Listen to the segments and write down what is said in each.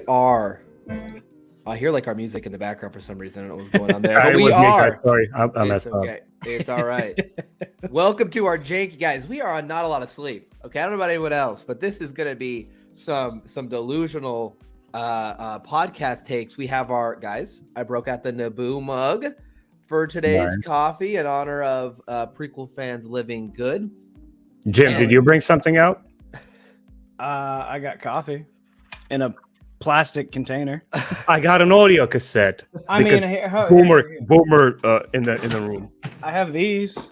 are. I hear like our music in the background for some reason. I don't know what's going on there. But It we was me, are. guys. Sorry, I It's messed up. okay. It's all right. Welcome to our janky guys. We are on not a lot of sleep. Okay, I don't know about anyone else, but this is gonna be some delusional podcast takes. We have our guys. I broke out the Naboo mug for today's coffee in honor of prequel fans living good. Jim, did you bring something out? I got coffee in a plastic container. I got an audio cassette. Boomer in the room. I have these.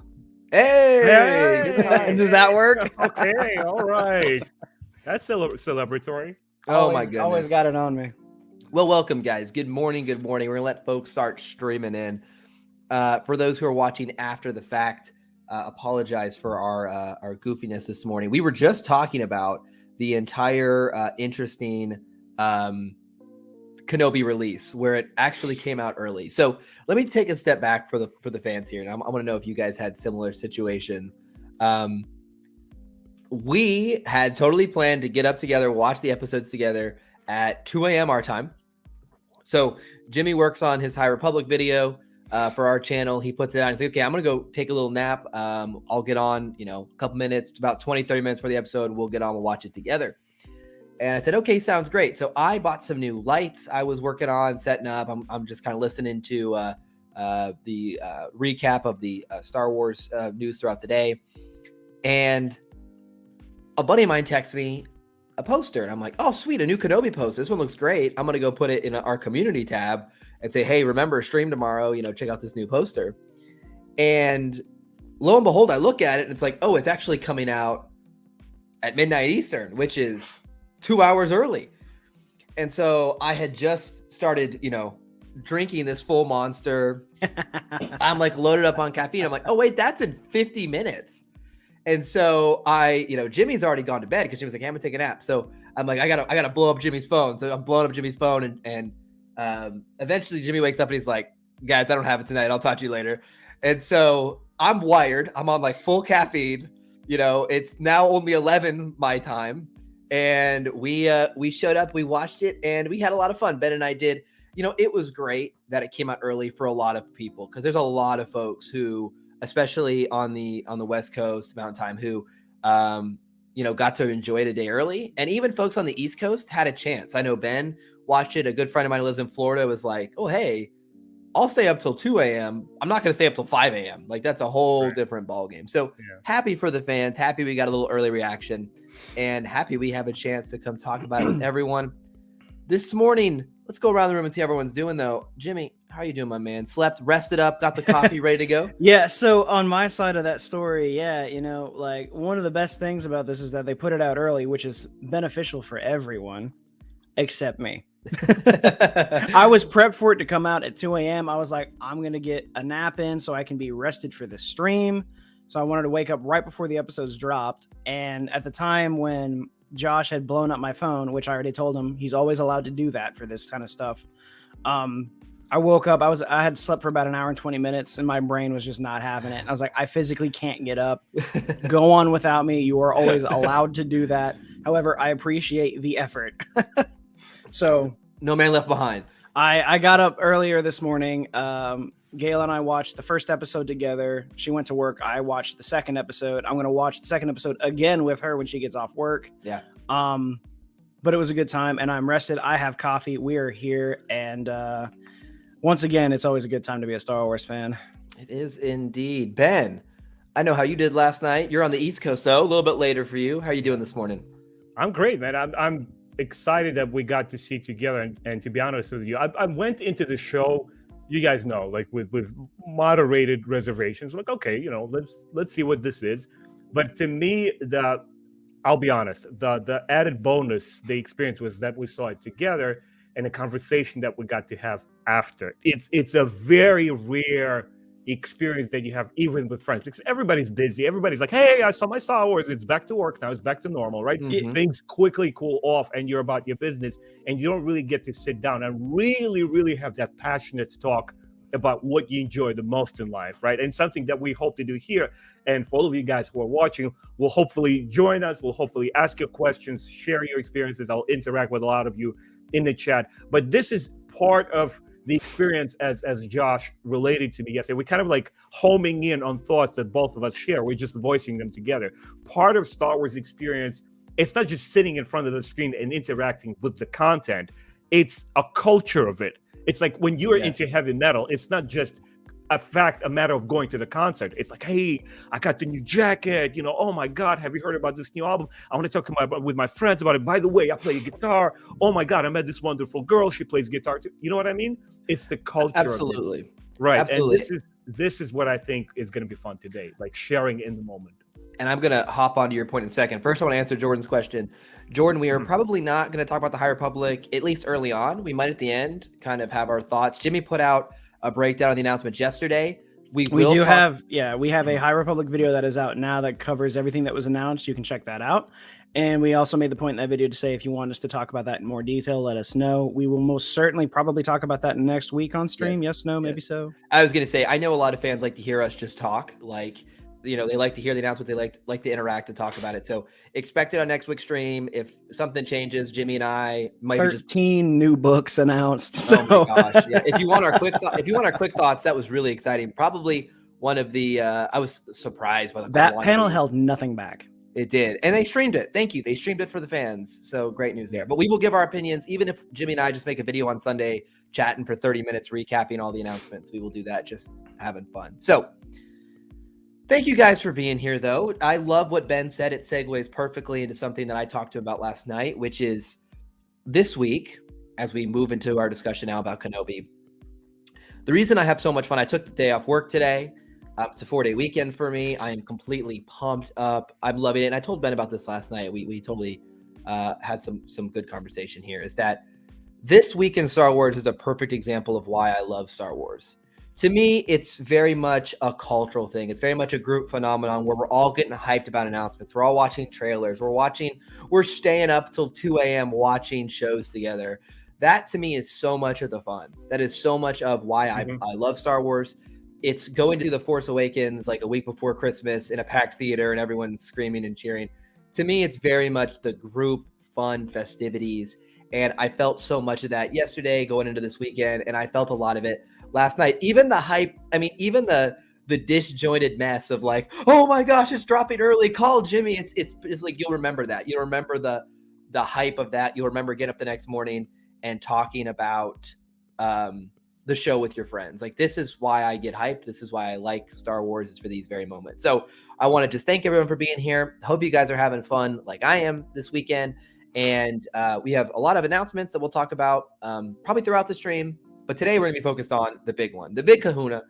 Hey, Does that work? Okay, all right. That's celebratory. My goodness. Always got it on me. Well, welcome, guys. Good morning. We're going to let folks start streaming in. For those who are watching after the fact, apologize for our goofiness this morning. We were just talking about the entire interesting Kenobi release, where it actually came out early. So let me take a step back for the fans here, and I want to know if you guys had similar situation. We had totally planned to get up together, watch the episodes together at 2 a.m. our time. So Jimmy works on his High Republic video for our channel. He puts it out and says, okay, I'm going to go take a little nap. I'll get on, a couple minutes, about 20, 30 minutes for the episode. We'll get on, we'll watch it together. And I said, okay, sounds great. So I bought some new lights I was working on, setting up. I'm just kind of listening to the recap of the Star Wars news throughout the day. And a buddy of mine texted me a poster. And I'm like, oh, sweet, a new Kenobi poster. This one looks great. I'm going to go put it in our community tab and say, hey, remember, stream tomorrow, check out this new poster. And lo and behold, I look at it and it's like, oh, it's actually coming out at midnight Eastern, which is 2 hours early. And so I had just started, drinking this full monster. I'm like loaded up on caffeine. I'm like, oh wait, that's in 50 minutes. And so Jimmy's already gone to bed because Jimmy's like, hey, I'm gonna take a nap. So I'm like, I gotta blow up Jimmy's phone. So I'm blowing up Jimmy's phone and eventually Jimmy wakes up and he's like, guys, I don't have it tonight. I'll talk to you later. And so I'm wired. I'm on like full caffeine. It's now only 11 my time. And we showed up, we watched it, and we had a lot of fun. Ben and I did. It was great that it came out early for a lot of people because there's a lot of folks who, especially on the West Coast, Mountain Time, who got to enjoy it a day early, and even folks on the East Coast had a chance. I know Ben watched it. A good friend of mine who lives in Florida was like, "Oh, hey, I'll stay up till 2 a.m. I'm not going to stay up till 5 a.m. Like that's a whole different ball game." So happy for the fans. Happy we got a little early reaction, and happy we have a chance to come talk about it with everyone this morning. Let's go around the room and see how everyone's doing, though. Jimmy, how are you doing, my man? Slept, rested up, got the coffee ready to go? Yeah. So on my side of that story, like one of the best things about this is that they put it out early, which is beneficial for everyone except me. I was prepped for it to come out at 2 a.m. I was like, I'm going to get a nap in so I can be rested for the stream. So I wanted to wake up right before the episodes dropped. And at the time when Josh had blown up my phone, which I already told him he's always allowed to do that for this kind of stuff. I woke up, I had slept for about an hour and 20 minutes and my brain was just not having it. I was like, I physically can't get up. Go on without me. You are always allowed to do that. However, I appreciate the effort. So no man left behind. I got up earlier this morning. Gail and I watched the first episode together. She went to work. I watched the second episode. I'm going to watch the second episode again with her when she gets off work. Yeah. But it was a good time and I'm rested. I have coffee. We are here. And once again, it's always a good time to be a Star Wars fan. It is indeed. Ben, I know how you did last night. You're on the East Coast, though, a little bit later for you. How are you doing this morning? I'm great, man. I'm excited that we got to see together. And to be honest with you, I went into the show, you guys know, like with moderated reservations. Like, okay, let's see what this is. But to me, I'll be honest, the added bonus, the experience was that we saw it together and the conversation that we got to have after. It's a very rare experience that you have even with friends because everybody's busy. Everybody's like, hey, I saw my Star Wars. It's back to work now. It's back to normal, right? Mm-hmm. Things quickly cool off and you're about your business and you don't really get to sit down and really, really have that passionate talk about what you enjoy the most in life, right? And something that we hope to do here. And for all of you guys who are watching, will hopefully join us. We'll hopefully ask your questions, share your experiences. I'll interact with a lot of you in the chat. But this is part of the experience as Josh related to me yesterday. We're kind of like homing in on thoughts that both of us share. We're just voicing them together. Part of Star Wars experience, it's not just sitting in front of the screen and interacting with the content. It's a culture of it. It's like when you're into heavy metal, it's not just a matter of going to the concert. It's like, hey, I got the new jacket. You know, oh my God, have you heard about this new album? I want to talk with my friends about it. By the way, I play guitar. Oh my God, I met this wonderful girl. She plays guitar too. You know what I mean? It's the culture. Absolutely. Of it. Right. Absolutely. And this is what I think is going to be fun today, like sharing in the moment. And I'm going to hop onto your point in a second. First, I want to answer Jordan's question. Jordan, we are probably not going to talk about the High Republic, at least early on. We might at the end kind of have our thoughts. Jimmy put out a breakdown of the announcements yesterday. We have a High Republic video that is out now that covers everything that was announced. You can check that out. And we also made the point in that video to say, if you want us to talk about that in more detail, let us know. We will most certainly probably talk about that next week on stream. Yes, no, maybe so. I was going to say, I know a lot of fans like to hear us just talk. Like, you know, they like to hear the announcement. They like to interact and talk about it. So expect it on next week's stream. If something changes, Jimmy and I might 13 new books announced. So. Oh my gosh! Yeah. If you want our quick thoughts, that was really exciting. Probably one of the. I was surprised by that panel held nothing back. It did, and they streamed it. Thank you. They streamed it for the fans. So great news there. But we will give our opinions, even if Jimmy and I just make a video on Sunday chatting for 30 minutes, recapping all the announcements. We will do that, just having fun. So. Thank you guys for being here, though. I love what Ben said. It segues perfectly into something that I talked to him about last night, which is this week, as we move into our discussion now about Kenobi. The reason I have so much fun, I took the day off work today. It's a 4-day weekend for me. I am completely pumped up. I'm loving it. And I told Ben about this last night. We totally had some good conversation here, is that this week in Star Wars is a perfect example of why I love Star Wars. To me, it's very much a cultural thing. It's very much a group phenomenon where we're all getting hyped about announcements. We're all watching trailers. We're staying up till 2 a.m. watching shows together. That to me is so much of the fun. That is so much of why I love Star Wars. It's going to The Force Awakens like a week before Christmas in a packed theater and everyone's screaming and cheering. To me, it's very much the group fun festivities. And I felt so much of that yesterday going into this weekend, and I felt a lot of it last night. Even the hype, even the disjointed mess of like, oh my gosh, it's dropping early, call Jimmy. It's like, you'll remember that. You'll remember the hype of that. You'll remember getting up the next morning and talking about the show with your friends. Like, this is why I get hyped. This is why I like Star Wars, is for these very moments. So I want to just thank everyone for being here. Hope you guys are having fun like I am this weekend. And we have a lot of announcements that we'll talk about probably throughout the stream. But today we're going to be focused on the big one, the big kahuna.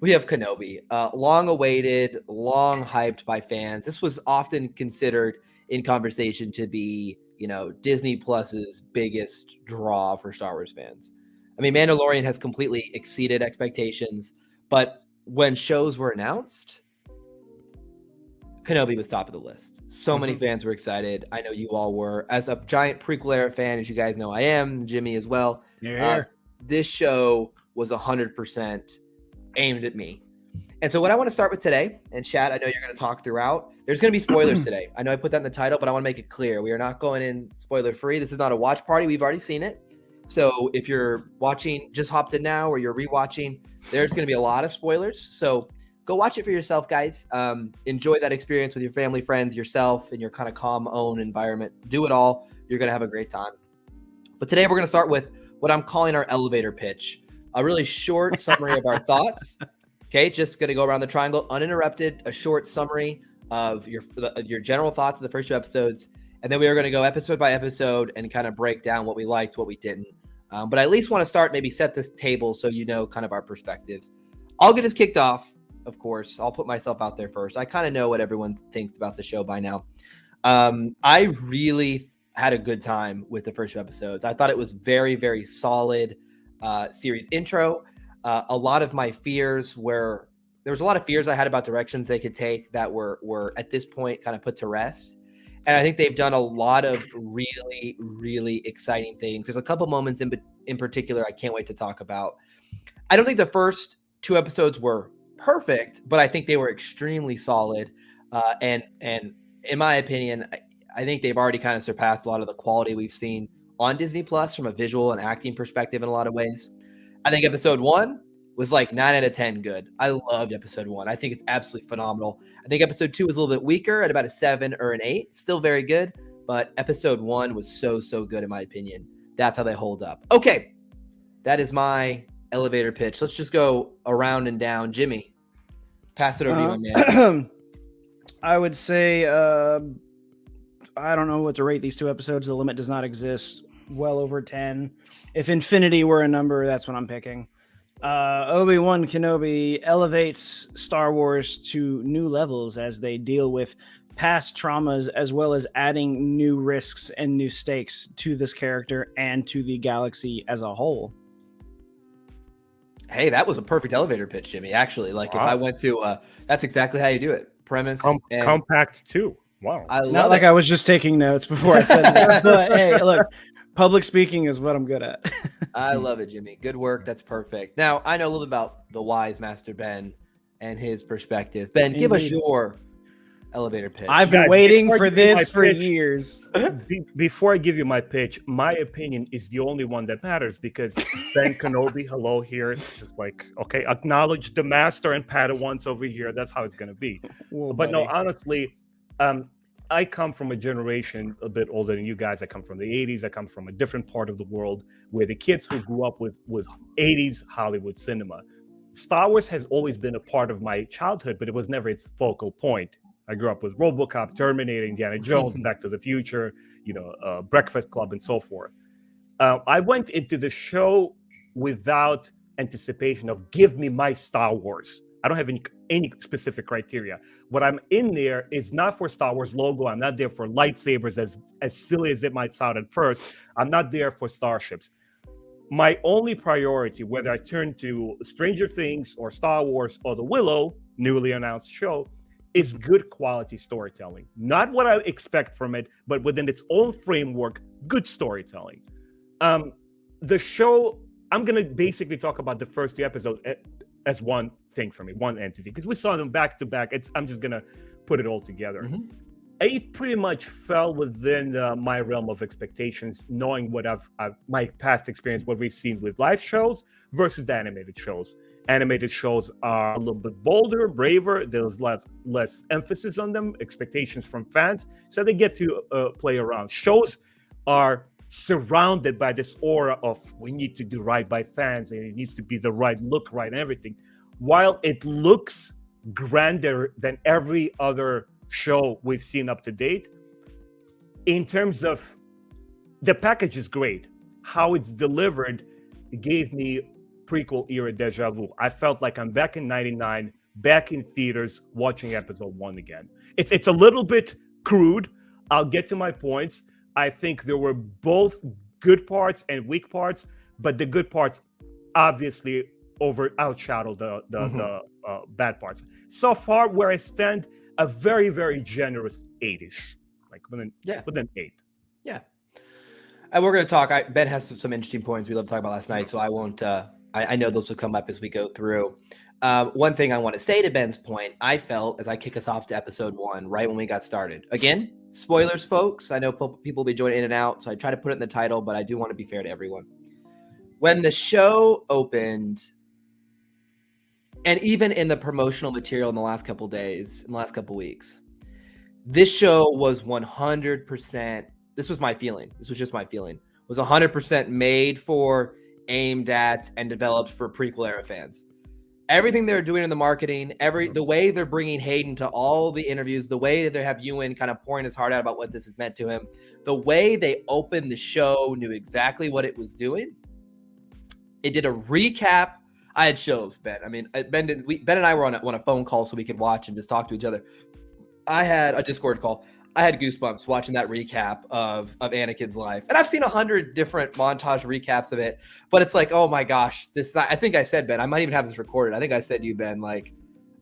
We have Kenobi, long awaited, long hyped by fans. This was often considered in conversation to be, Disney Plus's biggest draw for Star Wars fans. Mandalorian has completely exceeded expectations, but when shows were announced, Kenobi was top of the list. So many fans were excited. I know you all were. As a giant prequel era fan, as you guys know I am, Jimmy as well. Yeah. This show was 100% aimed at me. And so what I want to start with today, and Chad, I know you're going to talk throughout. There's going to be spoilers today. I know I put that in the title, but I want to make it clear. We are not going in spoiler free. This is not a watch party. We've already seen it. So if you're watching, just hopped in now, or you're rewatching, there's going to be a lot of spoilers. So go watch it for yourself, guys. Enjoy that experience with your family, friends, yourself, in your kind of calm own environment. Do it all. You're going to have a great time. But today we're going to start with what I'm calling our elevator pitch, a really short summary of our thoughts. Okay, just going to go around the triangle, uninterrupted, a short summary of your general thoughts of the first 2 episodes. And then we are going to go episode by episode and kind of break down what we liked, what we didn't. But I at least want to start, maybe set this table so you know kind of our perspectives. I'll get us kicked off, of course. I'll put myself out there first. I kind of know what everyone thinks about the show by now. I really had a good time with the first 2 episodes. I thought it was very, very solid series intro. A lot of my fears there was a lot of fears I had about directions they could take that were at this point kind of put to rest. And I think they've done a lot of really, really exciting things. There's a couple moments in particular I can't wait to talk about. I don't think the first 2 episodes were perfect, but I think they were extremely solid. And in my opinion, I think they've already kind of surpassed a lot of the quality we've seen on Disney Plus from a visual and acting perspective in a lot of ways. I think episode 1 was like 9 out of 10 good. I loved episode 1. I think it's absolutely phenomenal. I think episode 2 was a little bit weaker at about a 7 or an 8. Still very good, but episode 1 was so good in my opinion. That's how they hold up. Okay, that is my elevator pitch. Let's just go around and down. Jimmy, pass it over to you, my man. I would say I don't know what to rate these 2 episodes. The limit does not exist. Well over 10. If infinity were a number, that's what I'm picking. Obi-Wan Kenobi elevates Star Wars to new levels as they deal with past traumas, as well as adding new risks and new stakes to this character and to the galaxy as a whole. Hey, that was a perfect elevator pitch, Jimmy. Actually, like wow. If I went to, that's exactly how you do it. Premise, and compact too. Wow. I love Not like I was just taking notes before I said that, but hey, look, public speaking is what I'm good at. I love it, Jimmy. Good work. That's perfect. Now, I know a little bit about the wise Master Ben and his perspective. Ben, give us your elevator pitch. I've been Guys, waiting before for I give you this my for pitch- years. Before I give you my pitch, my opinion is the only one that matters because Ben Kenobi, hello here. It's just like, okay, acknowledge the master and Padawans over here. That's how it's going to be. Whoa, But no, buddy. honestly, I come from a generation a bit older than you guys. I come from the 80s. I come from a different part of the world where the kids who grew up with 80s Hollywood cinema. Star Wars has always been a part of my childhood, but it was never its focal point. I grew up with RoboCop, Terminator, Indiana Jones, Back to the Future, Breakfast Club, and so forth. I went into the show without anticipation of give me my Star Wars. I don't have any specific criteria. What I'm in there is not for Star Wars logo. I'm not there for lightsabers, as silly as it might sound at first. I'm not there for starships. My only priority, whether I turn to Stranger Things or Star Wars or The Willow, newly announced show, is good quality storytelling. Not what I expect from it, but within its own framework, good storytelling. The show, I'm going to basically talk about the first 2 episodes as one thing for me, one entity, because we saw them back to back. I'm just going to put it all together. Mm-hmm. It pretty much fell within my realm of expectations, knowing what my past experience, what we've seen with live shows versus the animated shows. Animated shows are a little bit bolder, braver. There's less emphasis on them, expectations from fans, so they get to play around. Shows are surrounded by this aura of we need to do right by fans, and it needs to be the right look, right, and everything. While it looks grander than every other show we've seen up to date, in terms of the package is great. How it's delivered gave me prequel era deja vu. I felt like I'm back in 99, back in theaters watching episode 1 again. It's a little bit crude. I'll get to my points. I think there were both good parts and weak parts, but the good parts obviously outshadowed the bad parts. So far, where I stand, a very, very generous 8-ish, like within 8. Yeah. And we're going to talk. Ben has some interesting points we love to talk about last night, so I won't. I know those will come up as we go through. One thing I want to say to Ben's point, I felt as I kick us off to episode 1, right when we got started. Again, spoilers, folks. I know people will be joining in and out, so I try to put it in the title, but I do want to be fair to everyone. When the show opened, and even in the promotional material in the last couple days, in the last couple weeks, this show was 100%. This was my feeling. This was just my feeling. Was 100% made for, aimed at, and developed for prequel era fans. Everything they're doing in the marketing, the way they're bringing Hayden to all the interviews, the way that they have Ewan kind of pouring his heart out about what this has meant to him, the way they opened the show, knew exactly what it was doing. It did a recap. I had chills, Ben. I mean, Ben and I were on a phone call so we could watch and just talk to each other. I had a Discord call. I had goosebumps watching that recap of Anakin's life. And I've seen 100 different montage recaps of it, but it's like, oh my gosh, I think I said, Ben, I might even have this recorded. I think I said to you, Ben, like,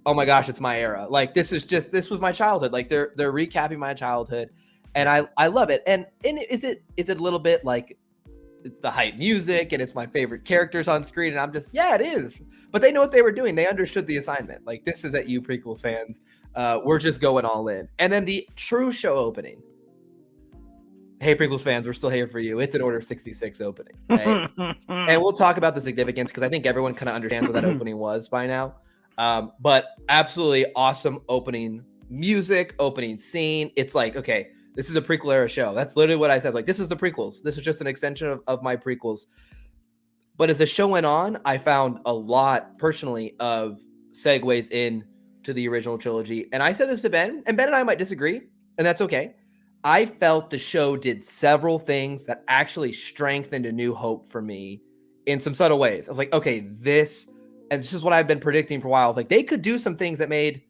oh my gosh, it's my era. Like, this was my childhood. Like they're recapping my childhood, and I love it. And is it a little bit like it's the hype music and it's my favorite characters on screen, and I'm just, yeah, it is. But they know what they were doing. They understood the assignment. Like, this is at you prequels fans. We're just going all in. And then the true show opening. Hey, Prequels fans, we're still here for you. It's an Order 66 opening, right? And we'll talk about the significance because I think everyone kind of understands what that opening was by now. But absolutely awesome opening music, opening scene. It's like, okay, this is a prequel era show. That's literally what I said. Like, this is the prequels. This is just an extension of my prequels. But as the show went on, I found a lot personally of segues in to the original trilogy. And I said this to Ben, and Ben and I might disagree, and that's okay. I felt the show did several things that actually strengthened A New Hope for me in some subtle ways. I was like, okay, this is what I've been predicting for a while. I was like, they could do some things that made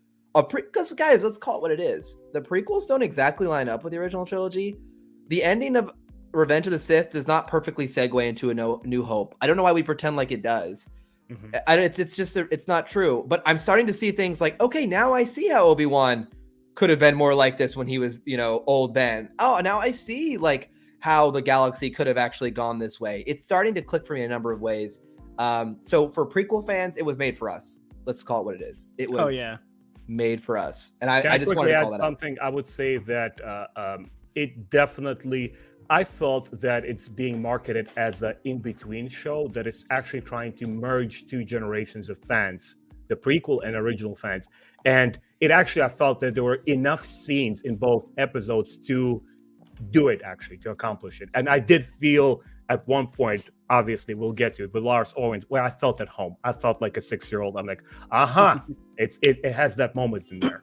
because guys, let's call it what it is. The prequels don't exactly line up with the original trilogy. The ending of Revenge of the Sith does not perfectly segue into A New Hope. I don't know why we pretend like it does. Mm-hmm. It's not true. But I'm starting to see things like, okay, now I see how Obi-Wan could have been more like this when he was, old Ben. Oh, now I see like how the galaxy could have actually gone this way. It's starting to click for me in a number of ways. So for prequel fans, it was made for us. Let's call it what it is. It was made for us. And I just wanted to call that something out. I would say that it definitely, I felt that it's being marketed as an in-between show that is actually trying to merge two generations of fans, the prequel and original fans. And it actually, I felt that there were enough scenes in both episodes to do it, actually, to accomplish it. And I did feel at one point, obviously we'll get to it, but Lars Owens, where I felt at home. I felt like a 6-year-old. I'm like, it has that moment in there.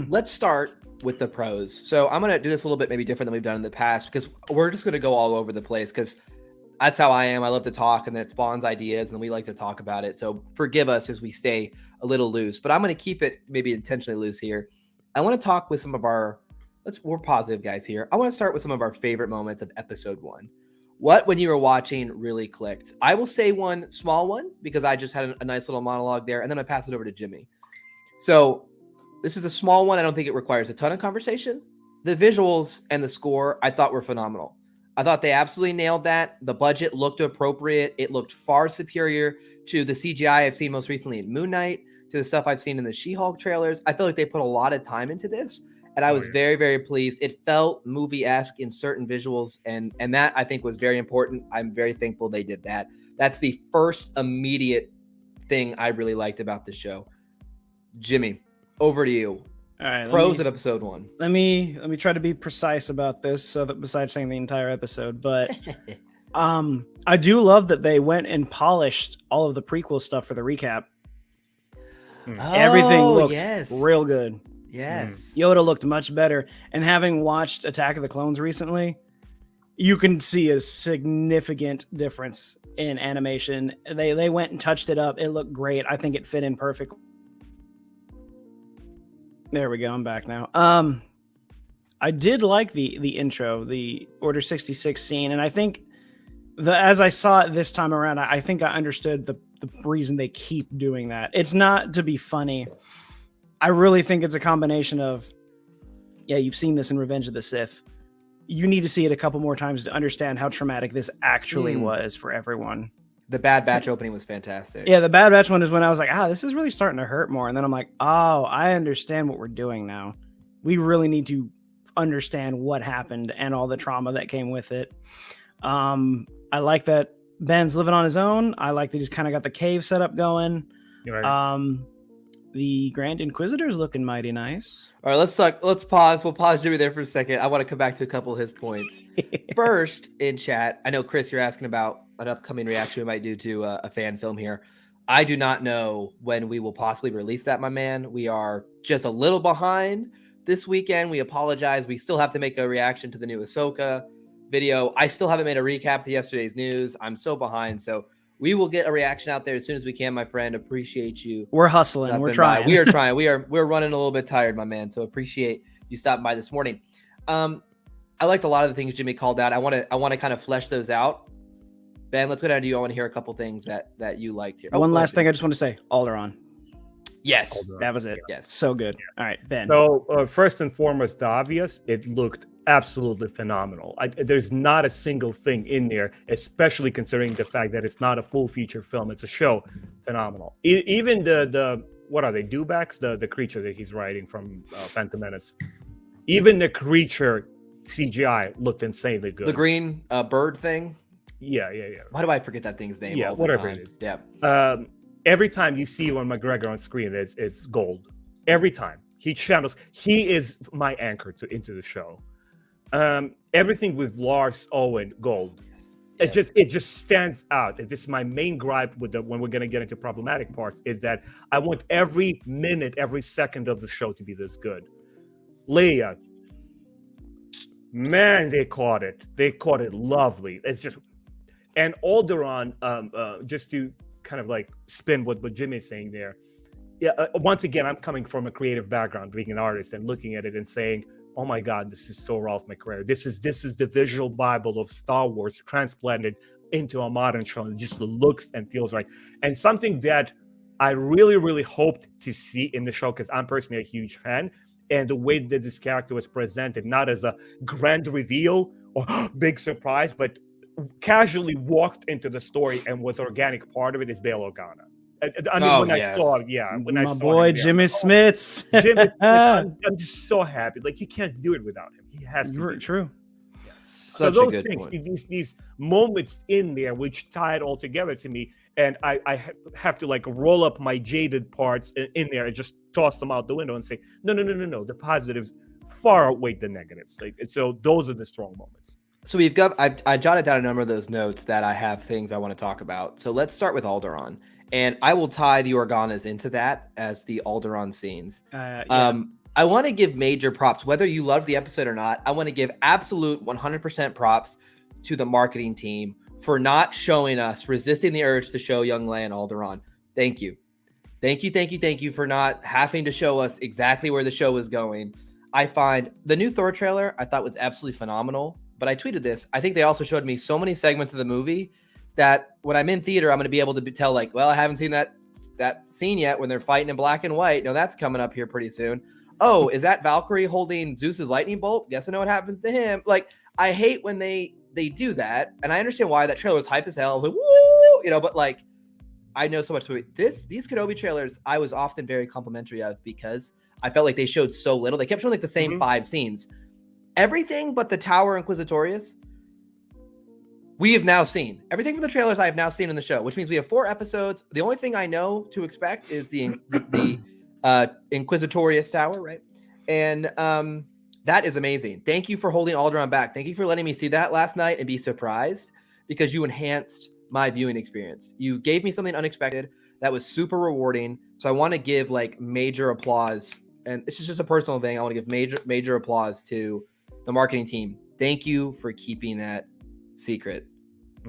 Let's start with the pros. So I'm going to do this a little bit maybe different than we've done in the past, because we're just going to go all over the place, because that's how I am. I love to talk, and then it spawns ideas, and we like to talk about it. So forgive us as we stay a little loose, but I'm going to keep it maybe intentionally loose here. I want to talk with some of we're positive guys here. I want to start with some of our favorite moments of episode 1. What, when you were watching, really clicked? I will say one small one, because I just had a nice little monologue there, and then I pass it over to Jimmy. So this is a small one. I don't think it requires a ton of conversation. The visuals and the score I thought were phenomenal. I thought they absolutely nailed that. The budget looked appropriate. It looked far superior to the CGI I've seen most recently in Moon Knight, to the stuff I've seen in the She-Hulk trailers. I feel like they put a lot of time into this, and I was very, very pleased. It felt movie-esque in certain visuals, and that I think was very important. I'm very thankful they did that. That's the first immediate thing I really liked about the show. Jimmy, over to you. All right, pros of episode 1. Let me try to be precise about this, so that besides saying the entire episode, but I do love that they went and polished all of the prequel stuff for the recap. Everything looked real good. Yes. Yoda looked much better, and having watched Attack of the Clones recently, you can see a significant difference in animation. They went and touched it up. It looked great. I think it fit in perfectly. There we go. I'm back now. I did like the intro, the Order 66 scene, and I think as I saw it this time around, I think I understood the reason they keep doing that. It's not to be funny. I really think it's a combination of, you've seen this in Revenge of the Sith. You need to see it a couple more times to understand how traumatic this actually was for everyone. The Bad Batch opening was fantastic. Yeah, the Bad Batch one is when I was like, this is really starting to hurt more. And then I'm like, I understand what we're doing now. We really need to understand what happened and all the trauma that came with it. I like that Ben's living on his own. I like that he's kind of got the cave set up going. Right. The Grand Inquisitor's looking mighty nice. All right, let's pause. We'll pause Jimmy there for a second. I want to come back to a couple of his points. First, in chat, I know, Chris, you're asking about an upcoming reaction we might do to a fan film here. I do not know when we will possibly release that, my man. We are just a little behind this weekend. We apologize. We still have to make a reaction to the new Ahsoka video. I still haven't made a recap to yesterday's news. I'm so behind. So we will get a reaction out there as soon as we can, my friend. Appreciate you. We're hustling. We're trying. We are trying. We're running a little bit tired, my man. So appreciate you stopping by this morning. I liked a lot of the things Jimmy called out. I want to kind of flesh those out. Ben, let's go down to you. I want to hear a couple things that you liked here. One last thing I just want to say. Alderaan. Yes. Alderaan. That was it. Yes. So good. All right, Ben. So first and foremost, the obvious, it looked absolutely phenomenal. There's not a single thing in there, especially considering the fact that it's not a full feature film. It's a show. Phenomenal. Even the what are they, dewbacks? The creature that he's riding from Phantom Menace. Even the creature CGI looked insanely good. The green bird thing. Yeah. Why do I forget that thing's name? Yeah, all the whatever time? it is. Yeah. Every time you see Ewan McGregor on screen, it's gold. Every time he channels, he is my anchor into the show. Everything with Lars Owen, gold. Yes. It just stands out. It's just my main gripe with when we're gonna get into problematic parts is that I want every minute, every second of the show to be this good. Leia, man, they caught it. They caught it lovely. It's just, and Alderaan, just to kind of like spin what Jimmy is saying there. Yeah, once again, I'm coming from a creative background, being an artist, and looking at it and saying, "Oh my God, this is so Ralph McQuarrie. This is the visual Bible of Star Wars transplanted into a modern show. And it just looks and feels right." And something that I really, really hoped to see in the show, because I'm personally a huge fan, and the way that this character was presented, not as a grand reveal or big surprise, but casually walked into the story and was organic part of it, is Bail Organa. I mean, when I saw my boy Jimmy Smits. Jimmy, I'm just so happy. Like, you can't do it without him. He has to. True. Such so a those good things, point. these moments in there, which tie it all together to me, and I have to like roll up my jaded parts in there and just toss them out the window and say, no. The positives far outweigh the negatives. Like, so those are the strong moments. So I jotted down a number of those notes that I have things I want to talk about. So let's start with Alderaan. And I will tie the Organas into that as the Alderaan scenes. I want to give major props, whether you love the episode or not. I want to give absolute 100% props to the marketing team for not showing us, resisting the urge to show young Leia and Alderaan. Thank you. Thank you for not having to show us exactly where the show is going. I find the new Thor trailer, I thought was absolutely phenomenal, but I tweeted this. I think they also showed me so many segments of the movie that when I'm in theater, I'm going to be able to tell, like, well, I haven't seen that scene yet when they're fighting in black and white. No, that's coming up here pretty soon. Oh, is that Valkyrie holding Zeus's lightning bolt? Guess I know what happens to him. Like, I hate when they do that, and I understand why. That trailer was hype as hell. I was like, woo, but like, I know so much. These Kenobi trailers, I was often very complimentary of because I felt like they showed so little. They kept showing like the same 5 scenes. Everything but the Tower Inquisitorius, we have now seen. Everything from the trailers I have now seen in the show, which means we have 4 episodes. The only thing I know to expect is the Inquisitorius Tower, right? And that is amazing. Thank you for holding Alderaan back. Thank you for letting me see that last night and be surprised, because you enhanced my viewing experience. You gave me something unexpected that was super rewarding. So I want to give like major applause, and it's just a personal thing. I want to give major applause to the marketing team. Thank you for keeping that secret.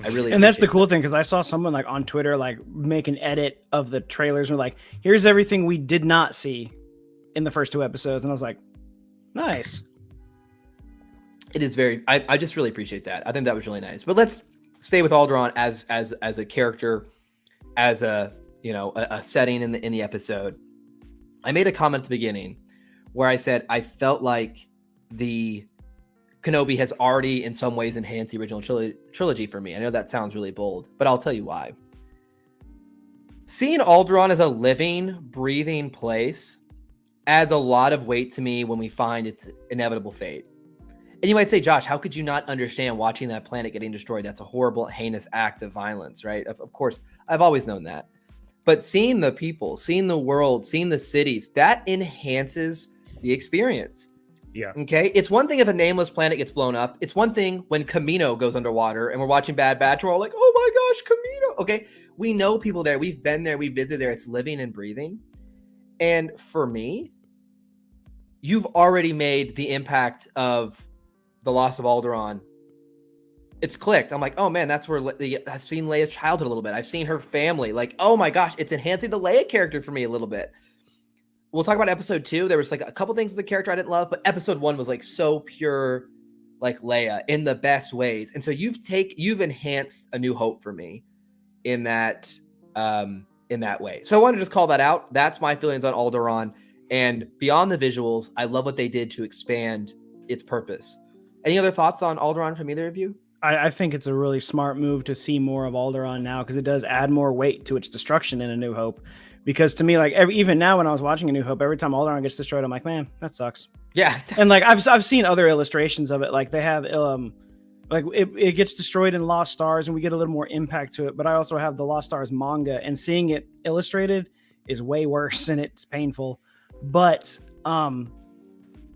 I really and that's the cool thing, because I saw someone like on Twitter like make an edit of the trailers and like, here's everything we did not see in the first 2 episodes, and I was like, nice. It is very. I just really appreciate that. I think that was really nice. But let's stay with Alderaan as a character, as a setting in the episode. I made a comment at the beginning where I said I felt like the Kenobi has already in some ways enhanced the original trilogy for me. I know that sounds really bold, but I'll tell you why. Seeing Alderaan as a living, breathing place adds a lot of weight to me when we find its inevitable fate. And you might say, Josh, how could you not understand watching that planet getting destroyed? That's a horrible, heinous act of violence, right? Of course, I've always known that. But seeing the people, seeing the world, seeing the cities, that enhances the experience. Yeah. Okay. It's one thing if a nameless planet gets blown up. It's one thing when Camino goes underwater and we're watching Bad Batch. We're all like, oh my gosh, Camino. Okay. We know people there. We've been there. We visited there. It's living and breathing. And for me, you've already made the impact of the loss of Alderaan. It's clicked. I'm like, oh man, that's where I've seen Leia's childhood a little bit. I've seen her family. Like, oh my gosh, it's enhancing the Leia character for me a little bit. We'll talk about episode 2. There was like a couple things with the character I didn't love, but episode 1 was like so pure, like Leia in the best ways. And so you've enhanced A New Hope for me in that way. So I wanted to just call that out. That's my feelings on Alderaan. And beyond the visuals, I love what they did to expand its purpose. Any other thoughts on Alderaan from either of you? I think it's a really smart move to see more of Alderaan now, because it does add more weight to its destruction in A New Hope. Because to me, like even now when I was watching A New Hope, every time Alderaan gets destroyed, I'm like, man, that sucks. Yeah. And like I've seen other illustrations of it. Like they have like it gets destroyed in Lost Stars, and we get a little more impact to it. But I also have the Lost Stars manga, and seeing it illustrated is way worse, and it's painful. But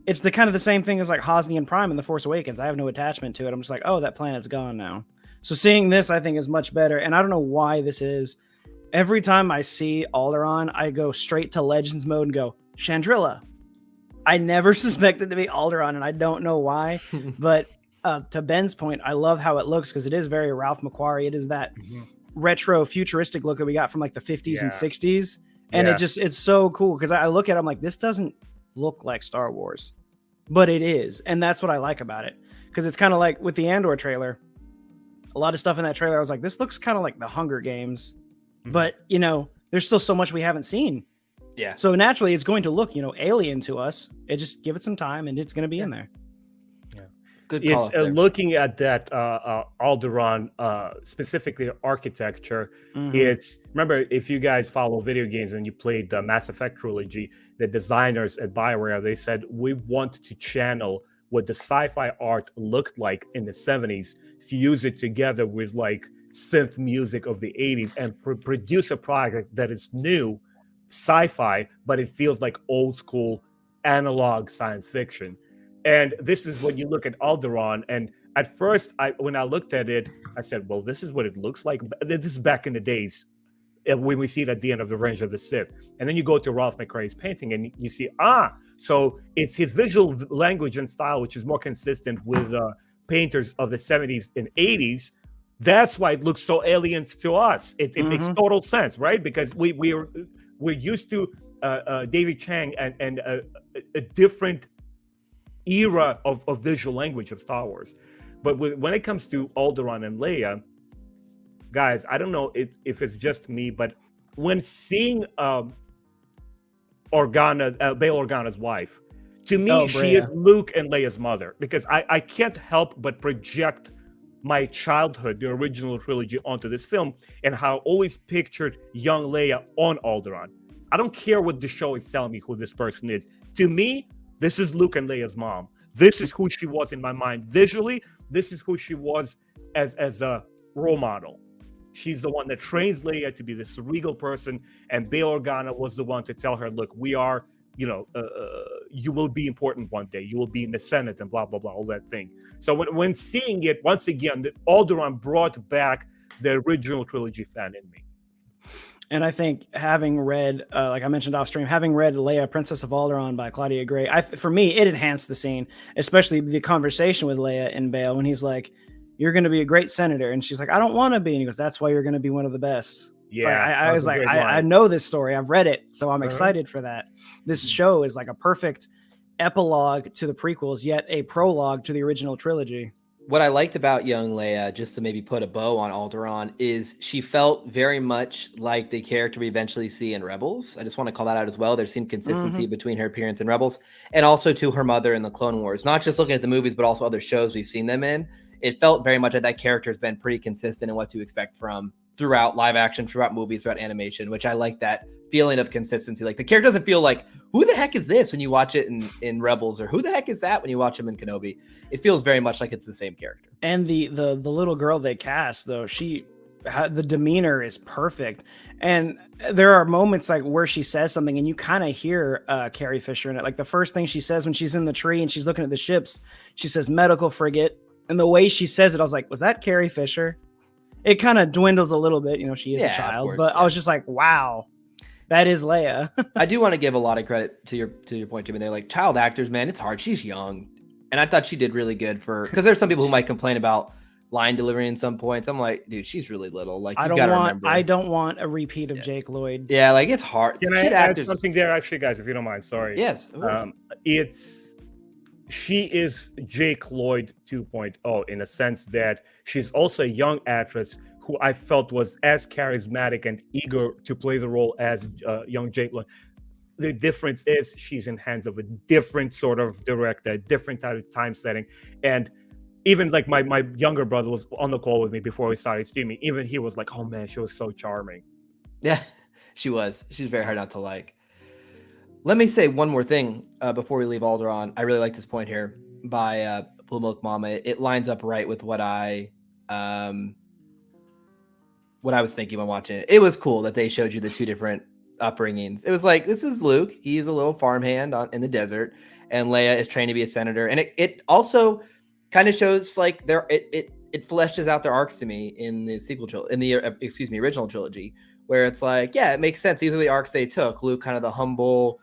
it's the kind of the same thing as like Hosnian Prime in The Force Awakens. I have no attachment to it. I'm just like, oh, that planet's gone now. So seeing this, I think, is much better. And I don't know why this is. Every time I see Alderaan, I go straight to Legends mode and go, Chandrilla. I never suspected to be Alderaan, and I don't know why. But to Ben's point, I love how it looks because it is very Ralph McQuarrie. It is that retro futuristic look that we got from like the 50s and 60s. And it's so cool because I look at it, I'm like, this doesn't look like Star Wars, but it is. And that's what I like about it. Because it's kind of like with the Andor trailer, a lot of stuff in that trailer, I was like, this looks kind of like the Hunger Games, but you know, there's still so much we haven't seen. Yeah. So naturally it's going to look, you know, alien to us. It just give it some time and it's going to be in there. Good call. It's looking at that Alderaan, specifically architecture. It's, remember, if you guys follow video games and you played the Mass Effect trilogy, the designers at BioWare, they said, we want to channel what the sci-fi art looked like in the 70s, fuse it together with like synth music of the 80s, and produce a product that is new sci-fi, but it feels like old school analog science fiction. And this is when you look at Alderaan. And at first, when I looked at it, I said, well, this is what it looks like. This is back in the days when we see it at the end of the Revenge of the Sith. And then you go to Ralph McQuarrie's painting and you see, so it's his visual language and style, which is more consistent with painters of the 70s and 80s. That's why it looks so alien to us. It makes total sense, right? Because we're used to David Chang and a different era of visual language of Star Wars. But when it comes to Alderaan and Leia, guys, I don't know if it's just me, but when seeing Bail Organa's wife, to me, she is Luke and Leia's mother, because I can't help but project my childhood, the original trilogy, onto this film, and how I always pictured young Leia on Alderaan. I don't care what the show is telling me who this person is. To me, this is Luke and Leia's mom. This is who she was in my mind. Visually, this is who she was as a role model. She's the one that trains Leia to be this regal person, and Bail Organa was the one to tell her, look, we are, you will be important one day. You will be in the Senate and blah, blah, blah, all that thing. So when seeing it, once again, Alderaan brought back the original trilogy fan in me. And I think having read, like I mentioned off stream, having read Leia, Princess of Alderaan by Claudia Gray, for me, it enhanced the scene, especially the conversation with Leia and Bail when he's like, you're going to be a great senator. And she's like, I don't want to be. And he goes, that's why you're going to be one of the best. Yeah. Like, I was like, I know this story. I've read it. So I'm excited for that. This show is like a perfect epilogue to the prequels, yet a prologue to the original trilogy. What I liked about young Leia, just to maybe put a bow on Alderaan, is she felt very much like the character we eventually see in Rebels. I just want to call that out as well. There seemed consistency between her appearance in Rebels and also to her mother in the Clone Wars. Not just looking at the movies, but also other shows we've seen them in. It felt very much like that character has been pretty consistent in what to expect from throughout live action, throughout movies, throughout animation, which I like that feeling of consistency. Like the character doesn't feel like, who the heck is this when you watch it in Rebels, or who the heck is that when you watch him in Kenobi? It feels very much like it's the same character. And the little girl they cast, though, the demeanor is perfect. And there are moments like where she says something and you kind of hear Carrie Fisher in it. Like the first thing she says when she's in the tree and she's looking at the ships, she says medical frigate. And the way she says it, I was like, was that Carrie Fisher? It kind of dwindles a little bit. She is a child, but I was just like, wow, that is Leia. I do want to give a lot of credit to your point, Jimmy. They're like, child actors, man, it's hard. She's young. And I thought she did really good because there's some people who might complain about line delivery in some points. I'm like, dude, she's really little. Like, you gotta remember. I don't want a repeat of Jake Lloyd. Yeah, like it's hard. Can I add something there, actually, guys, if you don't mind? Sorry. Yes. She is Jake Lloyd 2.0 in a sense that she's also a young actress who I felt was as charismatic and eager to play the role as young Jake Lloyd. The difference is she's in hands of a different sort of director, different type of time setting. And even like my younger brother was on the call with me before we started streaming. Even he was like, oh man, she was so charming. Yeah, she was. She's very hard not to like. Let me say one more thing before we leave Alderaan. I really like this point here by Blue Milk Mama. It lines up right with what I was thinking when watching it. It was cool that they showed you the two different upbringings. It was like, this is Luke. He's a little farmhand in the desert, and Leia is trained to be a senator. And it also kind of shows like it fleshes out their arcs to me in the original trilogy, where it's like, yeah, it makes sense. These are the arcs they took. Luke, kind of the humble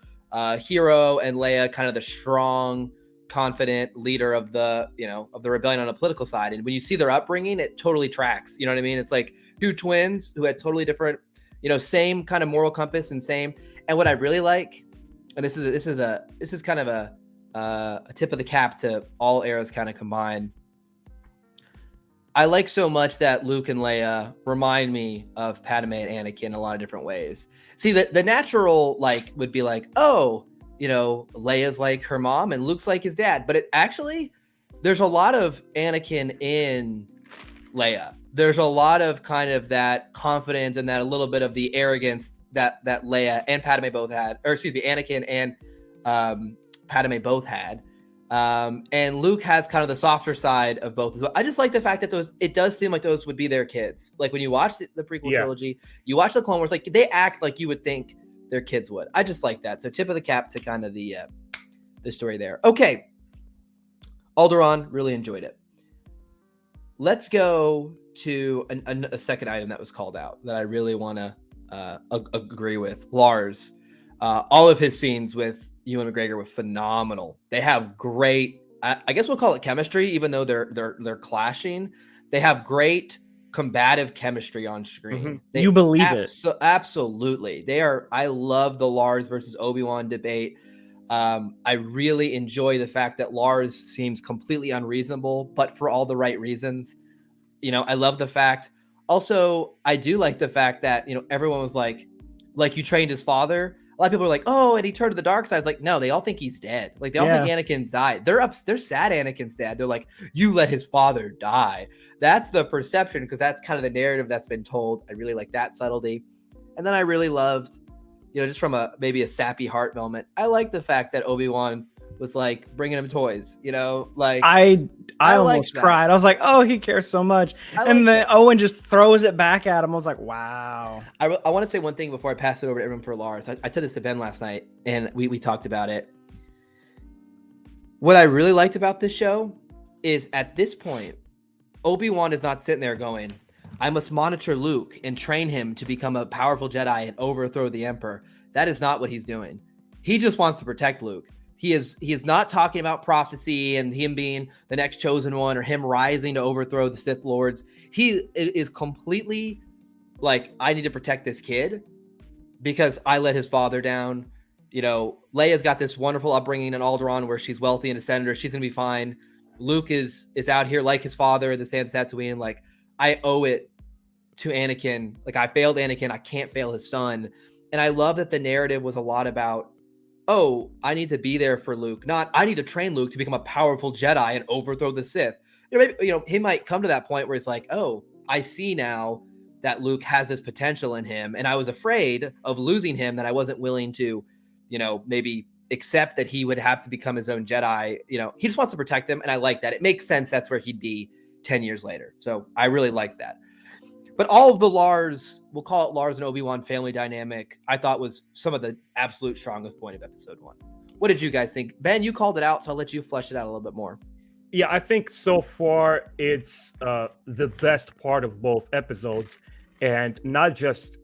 hero, and Leia, kind of the strong, confident leader of the rebellion on a political side. And when you see their upbringing, it totally tracks. You know what I mean? It's like two twins who had totally different, same kind of moral compass and same. And what I really like, and this is kind of a tip of the cap to all eras kind of combined. I like so much that Luke and Leia remind me of Padme and Anakin in a lot of different ways. See, the natural would be like, oh, Leia's like her mom and Luke's like his dad. But there's a lot of Anakin in Leia. There's a lot of kind of that confidence and that a little bit of the arrogance that Leia and Padme both had, or excuse me, Anakin and Padme both had. And Luke has kind of the softer side of both as well. I just like the fact that it does seem like those would be their kids. Like when you watch the prequel trilogy, you watch the Clone Wars, like they act like you would think their kids would. I just like that. So tip of the cap to kind of the story there. Okay. Alderaan, really enjoyed it. Let's go to a second item that was called out that I really want to agree with. Lars, all of his scenes with Ewan McGregor were phenomenal. They have great, I guess we'll call it chemistry, even though they're clashing. They have great combative chemistry on screen. Mm-hmm. You believe it. Absolutely. They are. I love the Lars versus Obi-Wan debate. I really enjoy the fact that Lars seems completely unreasonable, but for all the right reasons. I love the fact. Also, I do like the fact that, everyone was like you trained his father. A lot of people are like, oh, and he turned to the dark side. It's like, no, they all think he's dead. Like, they all think Anakin died. They're sad Anakin's dead. They're like, you let his father die. That's the perception, because that's kind of the narrative that's been told. I really like that subtlety. And then I really loved, just from maybe a sappy heart moment, I like the fact that Obi-Wan was like bringing him toys, I almost cried. I was like, oh, he cares so much. And then Owen just throws it back at him. I was like, wow. I want to say one thing before I pass it over to everyone for Lars. I told this to Ben last night, and we talked about it. What I really liked about this show is, at this point, Obi-Wan is not sitting there going, I must monitor Luke and train him to become a powerful Jedi and overthrow the Emperor. That is not what he's doing. He just wants to protect Luke. He is not talking about prophecy and him being the next chosen one or him rising to overthrow the Sith Lords. He is completely like, I need to protect this kid because I let his father down. Leia's got this wonderful upbringing in Alderaan where she's wealthy and a senator. She's going to be fine. Luke is out here like his father in the sands of Tatooine. Like, I owe it to Anakin. Like, I failed Anakin. I can't fail his son. And I love that the narrative was a lot about, oh, I need to be there for Luke, not I need to train Luke to become a powerful Jedi and overthrow the Sith. Maybe, he might come to that point where it's like, oh, I see now that Luke has this potential in him, and I was afraid of losing him, that I wasn't willing to, maybe accept that he would have to become his own Jedi. He just wants to protect him, and I like that. It makes sense. That's where he'd be 10 years later. So I really like that. But all of the Lars, we'll call it Lars and Obi-Wan family dynamic, I thought was some of the absolute strongest point of episode 1. What did you guys think? Ben, you called it out, so I'll let you flesh it out a little bit more. Yeah, I think so far it's the best part of both episodes, and not just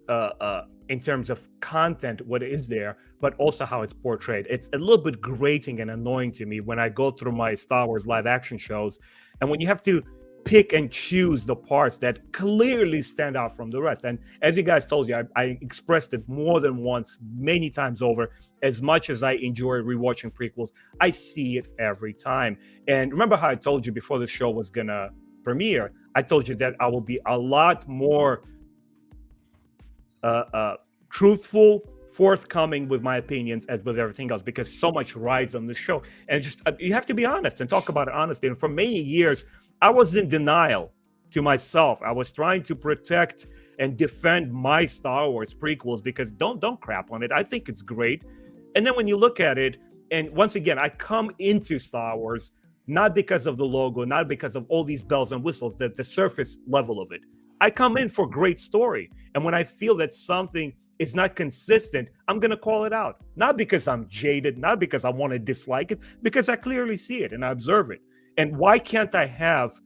in terms of content, what is there, but also how it's portrayed. It's a little bit grating and annoying to me when I go through my Star Wars live action shows, and when you have to pick and choose the parts that clearly stand out from the rest. And as you guys told you, I expressed it more than once, many times over. As much as I enjoy rewatching prequels, I see it every time. And remember how I told you before the show was gonna premiere, I told you that I will be a lot more truthful, forthcoming with my opinions as with everything else, because so much rides on the show. And just you have to be honest and talk about it honestly. And for many years, I was in denial to myself. I was trying to protect and defend my Star Wars prequels because don't crap on it. I think it's great. And then when you look at it, and once again, I come into Star Wars not because of the logo, not because of all these bells and whistles, the surface level of it. I come in for great story. And when I feel that something is not consistent, I'm going to call it out. Not because I'm jaded, not because I want to dislike it, because I clearly see it and I observe it. And why can't I have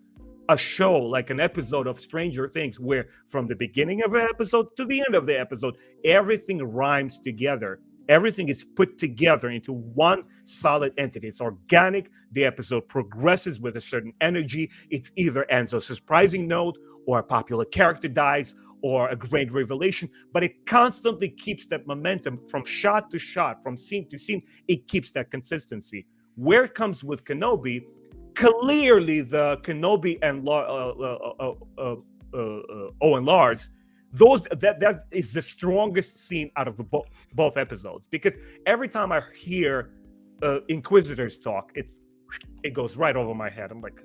a show like an episode of Stranger Things where from the beginning of an episode to the end of the episode, everything rhymes together? Everything is put together into one solid entity. It's organic. The episode progresses with a certain energy. It's either ends on a surprising note, or a popular character dies, or a great revelation. But it constantly keeps that momentum from shot to shot, from scene to scene. It keeps that consistency. Where it comes with Kenobi, clearly the Kenobi and Owen Lars, that is the strongest scene out of the both episodes, because every time I hear Inquisitors talk, it goes right over my head. I'm like,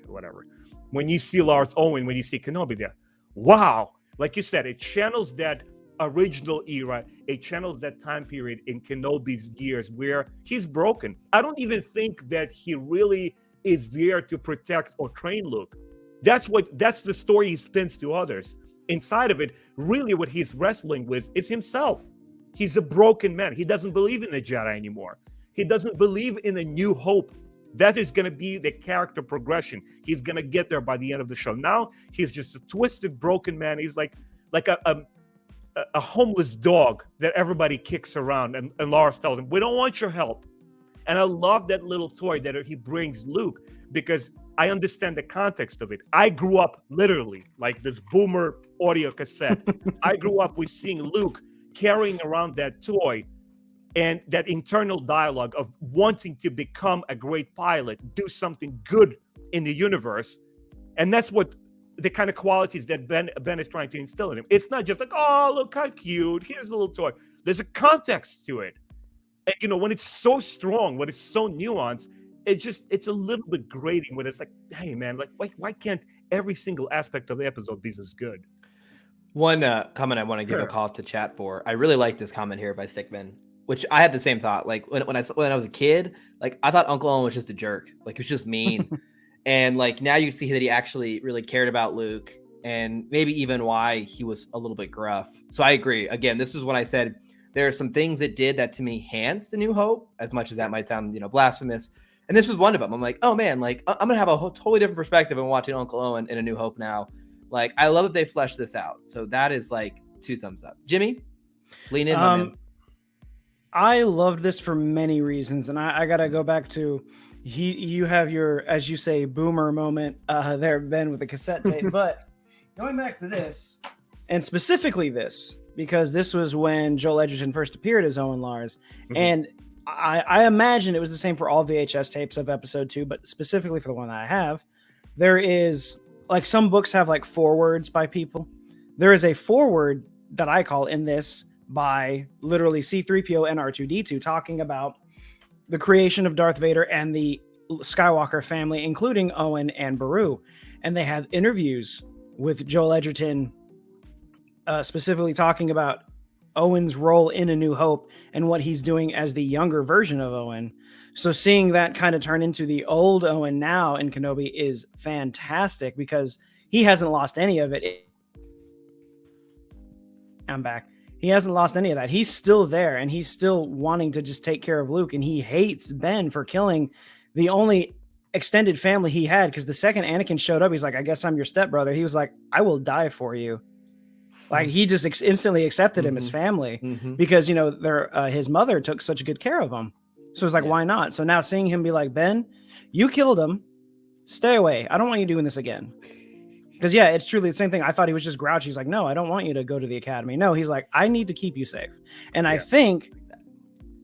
whatever. When you see Lars Owen, when you see Kenobi there, wow, like you said, it channels that original era. It channels that time period in Kenobi's years where he's broken. I don't even think that he really is there to protect or train Luke. That's the story he spins to others. Inside of it, really what he's wrestling with is himself. He's a broken man. He doesn't believe in the Jedi anymore. He doesn't believe in a new hope. That is going to be the character progression. He's going to get there by the end of the show. Now, he's just a twisted, broken man. He's like a homeless dog that everybody kicks around. And Lars tells him, we don't want your help. And I love that little toy that he brings Luke, because I understand the context of it. I grew up literally like this boomer audio cassette. I grew up with seeing Luke carrying around that toy and that internal dialogue of wanting to become a great pilot, do something good in the universe. And that's what the kind of qualities that Ben is trying to instill in him. It's not just like, oh, look how cute, here's a little toy. There's a context to it. And when it's so strong, when it's so nuanced, it's a little bit grating when it's like, hey man, like why can't every single aspect of the episode be as good? One comment I want to give a call to chat for. I really like this comment here by Stickman, which I had the same thought. Like when I was a kid, like I thought Uncle Owen was just a jerk. Like he was just mean. And like now you can see that he actually really cared about Luke, and maybe even why he was a little bit gruff. So I agree. Again, this was when I said there are some things it did that to me hands to New Hope, as much as that might sound, blasphemous. And this was one of them. I'm like, oh man, like I'm gonna have a totally different perspective on watching Uncle Owen in A New Hope now. Like I love that they fleshed this out. So that is like 2 thumbs up. Jimmy, lean in. I loved this for many reasons, and I gotta go back to you have your, as you say, boomer moment there, Ben, with the cassette tape. But going back to this, and specifically this, because this was when Joel Edgerton first appeared as Owen Lars, and I imagine it was the same for all VHS tapes of episode 2, but specifically for the one that I have, there is, like, some books have like forewords by people. There is a foreword that I call in this by literally C-3PO and R2-D2 talking about the creation of Darth Vader and the Skywalker family, including Owen and Beru. And they have interviews with Joel Edgerton specifically talking about Owen's role in A New Hope and what he's doing as the younger version of Owen. So seeing that kind of turn into the old Owen now in Kenobi is fantastic, because he hasn't lost any of it. I'm back. He hasn't lost any of that. He's still there, and he's still wanting to just take care of Luke, and he hates Ben for killing the only extended family he had, because the second Anakin showed up, he's like, I guess I'm your stepbrother. He was like, I will die for you. Like, he just instantly accepted him as family because, his mother took such good care of him. So it's like, why not? So now seeing him be like, Ben, you killed him. Stay away. I don't want you doing this again. Because, yeah, it's truly the same thing. I thought he was just grouchy. He's like, no, I don't want you to go to the academy. No, he's like, I need to keep you safe. And I think,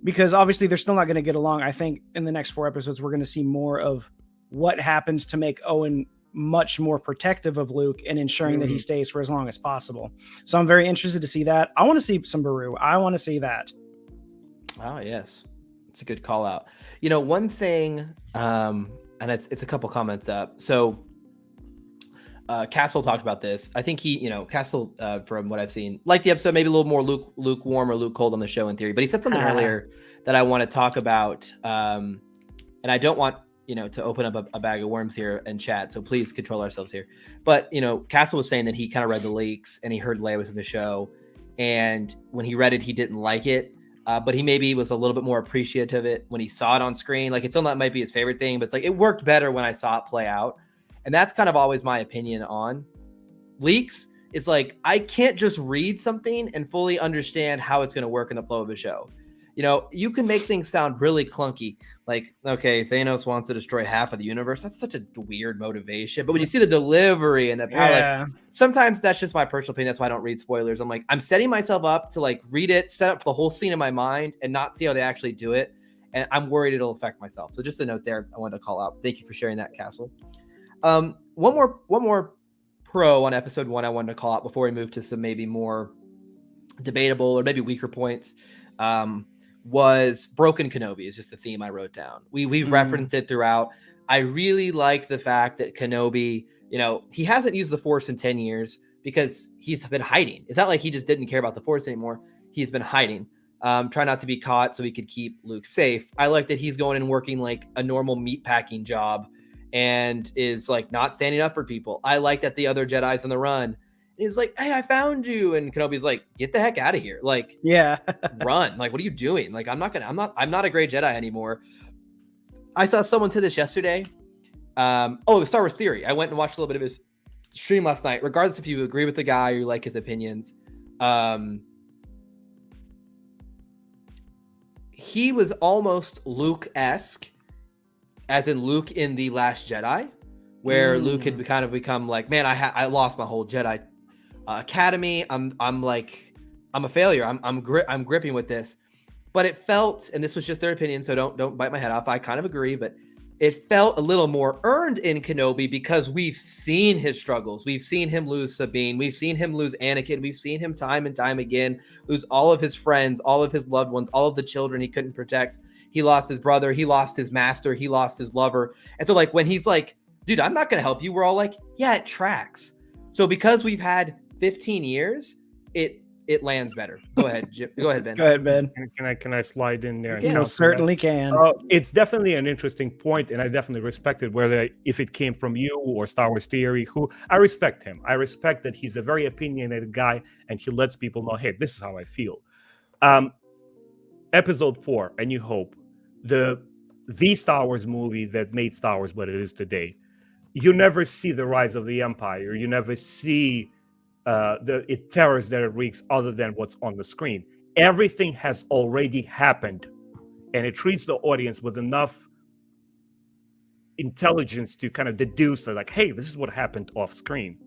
because obviously they're still not going to get along, I think in the next 4 episodes, we're going to see more of what happens to make Owen much more protective of Luke and ensuring that he stays for as long as possible. So I'm very interested to see that. I want to see some Beru. I want to see that. Oh, yes. It's a good call out. One thing, and it's a couple comments up. So Castle talked about this. I think Castle, from what I've seen, liked the episode, maybe a little more lukewarm or Luke cold on the show in theory, but he said something earlier that I want to talk about. And I don't want, to open up a bag of worms here and chat. So please control ourselves here. But, Castle was saying that he kind of read the leaks and he heard Leia was in the show. And when he read it, he didn't like it. But he maybe was a little bit more appreciative of it when he saw it on screen. Like, it's still not might be his favorite thing, but it's like it worked better when I saw it play out. And that's kind of always my opinion on leaks. It's like I can't just read something and fully understand how it's going to work in the flow of a show. You can make things sound really clunky. Like, okay, Thanos wants to destroy half of the universe. That's such a weird motivation. But when you see the delivery and the power, like, sometimes that's just my personal opinion. That's why I don't read spoilers. I'm like, I'm setting myself up to like read it, set up the whole scene in my mind and not see how they actually do it. And I'm worried it'll affect myself. So just a note there, I wanted to call out. Thank you for sharing that, Castle. One more pro on episode 1 I wanted to call out before we move to some maybe more debatable or maybe weaker points. Was Broken Kenobi is just the theme I wrote down. We've referenced it throughout. I really like the fact that Kenobi, he hasn't used the Force in 10 years because he's been hiding. It's not like he just didn't care about the Force anymore. He's been hiding, trying not to be caught so he could keep Luke safe. I like that he's going and working like a normal meatpacking job and is like not standing up for people. I like that the other Jedi's on the run. He's like, hey, I found you. And Kenobi's like, get the heck out of here. Like, yeah, run. Like, what are you doing? Like, I'm not a great Jedi anymore. I saw someone to this yesterday. It was Star Wars Theory. I went and watched a little bit of his stream last night. Regardless if you agree with the guy or you like his opinions. He was almost Luke-esque, as in Luke in The Last Jedi, where Luke had kind of become like, man, I lost my whole Jedi academy. I'm a failure. I'm gripping with this, but it felt, and this was just their opinion, so don't bite my head off. I kind of agree, but it felt a little more earned in Kenobi because we've seen his struggles. We've seen him lose Sabine. We've seen him lose Anakin. We've seen him time and time again lose all of his friends, all of his loved ones, all of the children he couldn't protect. He lost his brother. He lost his master. He lost his lover. And so like when he's like, dude, I'm not going to help you. We're all like, yeah, it tracks. So because we've had 15 years, it lands better. Go ahead, Jim. Go ahead, Ben. Go ahead, Ben. Can I slide in there? You certainly can. It's definitely an interesting point, and I definitely respect it, whether if it came from you or Star Wars Theory. Who I respect him. I respect that he's a very opinionated guy, and he lets people know, hey, this is how I feel. Episode 4, A New Hope, the Star Wars movie that made Star Wars what it is today. You never see the rise of the Empire. You never see the terrors that it wreaks other than what's on the screen. Everything has already happened, and it treats the audience with enough intelligence to kind of deduce that, like, hey, this is what happened off screen.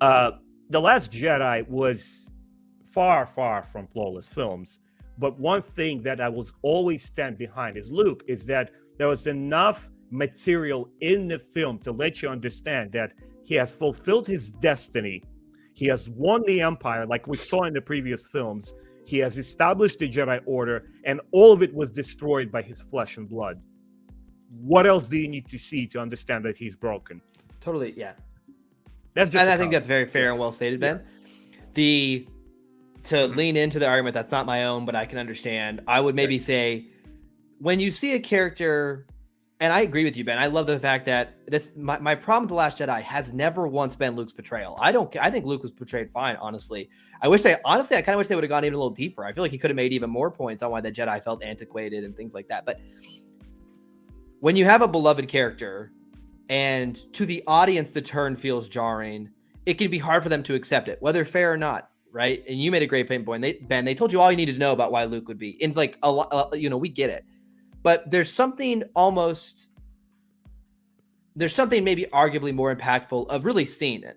The Last Jedi was far, far from flawless films, but one thing that I will always stand behind is Luke, is that there was enough material in the film to let you understand that he has fulfilled his destiny. He has won the Empire, like we saw in the previous films. He has established the Jedi Order, and all of it was destroyed by his flesh and blood. What else do you need to see to understand that he's broken? Totally, yeah. That's just, and I think that's very fair and well stated, Ben. To lean into the argument that's not my own, but I can understand. I would maybe say, when you see a character. And I agree with you, Ben. I love the fact that my problem with The Last Jedi has never once been Luke's portrayal. I think Luke was portrayed fine, honestly. I kind of wish they would have gone even a little deeper. I feel like he could have made even more points on why the Jedi felt antiquated and things like that. But when you have a beloved character and to the audience the turn feels jarring, it can be hard for them to accept it, whether fair or not, right? And you made a great point, Ben. They told you all you needed to know about why Luke would be. And like, we get it. But there's something maybe arguably more impactful of really seeing it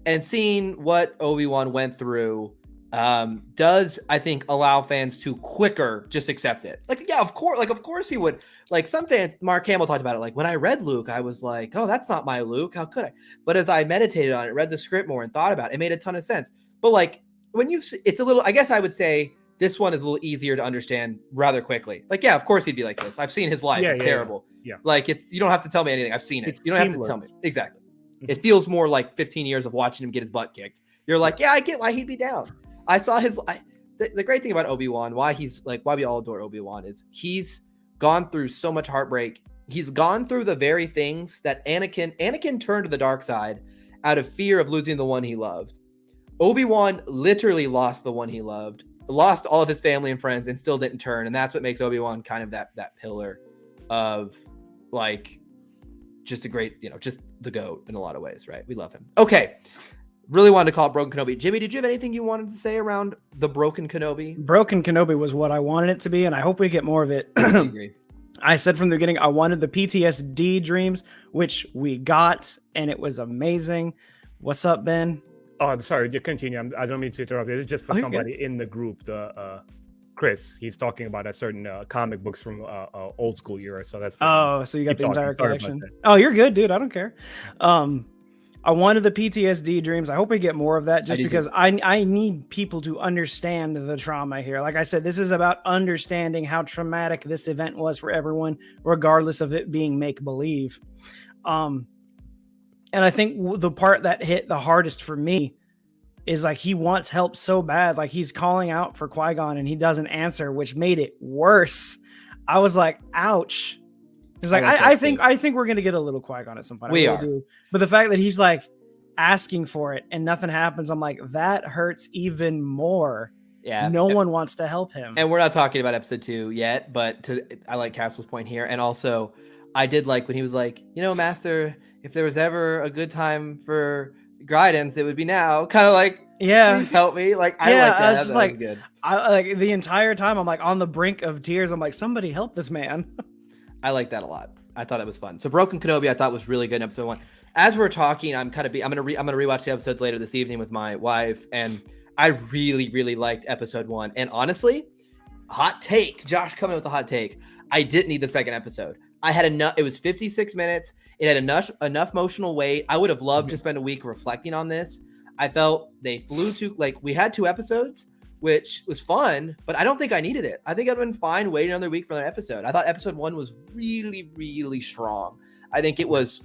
and seeing what Obi-Wan went through does, I think, allow fans to quicker just accept it. Like, yeah, of course he would. Like some fans, Mark Hamill talked about it. Like when I read Luke, I was like, oh, that's not my Luke. How could I? But as I meditated on it, read the script more and thought about it, it made a ton of sense. But like it's a little, I guess I would say, this one is a little easier to understand rather quickly. Like, yeah, of course he'd be like this. I've seen his life. It's terrible. Yeah. Like you don't have to tell me anything. I've seen it. You don't have to tell me. Exactly. Mm-hmm. It feels more like 15 years of watching him get his butt kicked. You're like, yeah, I get why he'd be down. I saw the great thing about Obi-Wan, why we all adore Obi-Wan, is he's gone through so much heartbreak. He's gone through the very things that Anakin turned to the dark side out of fear of losing the one he loved. Obi-Wan literally lost the one he loved, lost all of his family and friends, and still didn't turn. And that's what makes Obi-Wan kind of that pillar of like just a great, just the GOAT in a lot of ways, right? We love him. Okay. Really wanted to call it Broken Kenobi. Jimmy, did you have anything you wanted to say around the Broken Kenobi? Broken Kenobi was what I wanted it to be, and I hope we get more of it. I agree. I said from the beginning, I wanted the PTSD dreams, which we got, and it was amazing. What's up, Ben? Oh, I'm sorry. You continue. I don't mean to interrupt. It's just for somebody in the group. Chris, he's talking about a certain comic books from old school era. So that's. So you got the entire collection. Oh, you're good, dude. I don't care. I wanted the PTSD dreams. I hope we get more of that, just because I need people to understand the trauma here. Like I said, this is about understanding how traumatic this event was for everyone, regardless of it being make-believe. And I think the part that hit the hardest for me is like he wants help so bad. Like he's calling out for Qui-Gon and he doesn't answer, which made it worse. I was like, ouch. He's like, I think we're gonna get a little Qui-Gon at some point. We are. But the fact that he's like asking for it and nothing happens, I'm like, that hurts even more. Yeah. No one wants to help him. And we're not talking about episode 2 yet, but I like Castle's point here. And also I did like when he was like, Master, if there was ever a good time for guidance, it would be now. Kind of like, please help me. Like, I like that. I was just like, good. I like the entire time I'm like on the brink of tears. I'm like, somebody help this man. I like that a lot. I thought it was fun. So Broken Kenobi, I thought was really good in episode 1. As we're talking, I'm gonna rewatch the episodes later this evening with my wife, and I really, really liked episode 1. And honestly, hot take, Josh coming with a hot take. I didn't need the second episode. I had enough. It was 56 minutes. It had enough emotional weight. I would have loved to spend a week reflecting on this. I felt they flew to we had 2 episodes, which was fun, but I don't think I needed it. I think I'd been fine waiting another week for another episode. I thought episode 1 was really, really strong. I think it was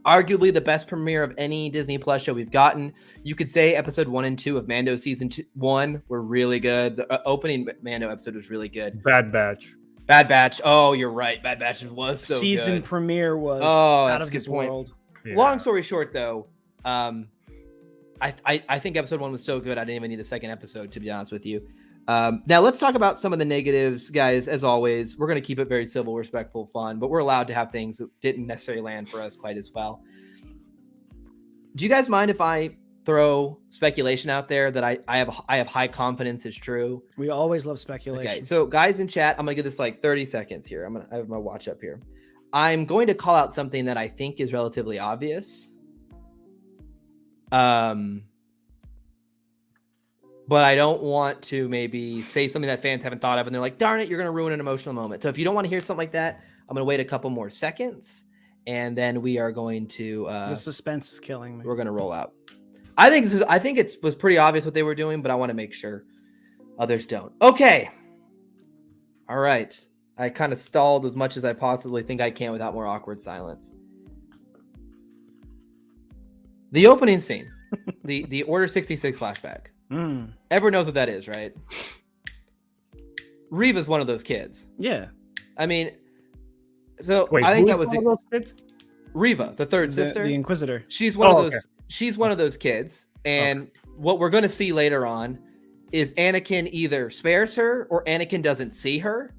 arguably the best premiere of any Disney Plus show we've gotten. You could say episode 1 and 2 of Mando season 1 were really good. The opening Mando episode was really good. Bad Batch. Oh, you're right. Bad Batch was so season good. premiere was out of this world. Yeah. Long story short, though, I think episode 1 was so good I didn't even need the second episode, to be honest with you. Now let's talk about some of the negatives, guys. As always, we're going to keep it very civil, respectful, fun, but we're allowed to have things that didn't necessarily land for us quite as well. Do you guys mind if I throw speculation out there that I have high confidence is true? We always love speculation. Okay, so guys in chat, I'm gonna give this 30 seconds here. I have my watch up here. I'm going to call out something that I think is relatively obvious. But I don't want to maybe say something that fans haven't thought of, and they're like, darn it, you're going to ruin an emotional moment. So if you don't want to hear something like that, I'm going to wait a couple more seconds, and then we are going to... the suspense is killing me. We're going to roll out. I think it was pretty obvious what they were doing, but I want to make sure others don't. Okay. All right. I kind of stalled as much as I possibly think I can without more awkward silence. The opening scene, the Order 66 flashback. Everyone knows what that is, right? Reva's one of those kids. Yeah. I mean, so wait, I think that was one of those kids? Reva, the third sister, the Inquisitor. She's one of those. Okay. She's one of those kids, and what we're going to see later on is Anakin either spares her or Anakin doesn't see her.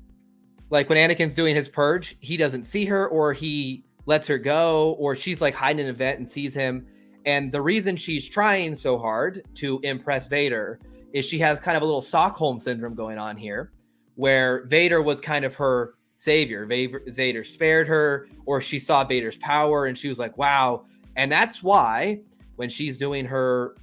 Like when Anakin's doing his purge, he doesn't see her, or he lets her go, or she's like hiding in an event and sees him. And the reason she's trying so hard to impress Vader is she has kind of a little Stockholm syndrome going on here, where Vader was kind of her savior. Vader spared her, or she saw Vader's power and she was like, wow. And that's why when she's doing her,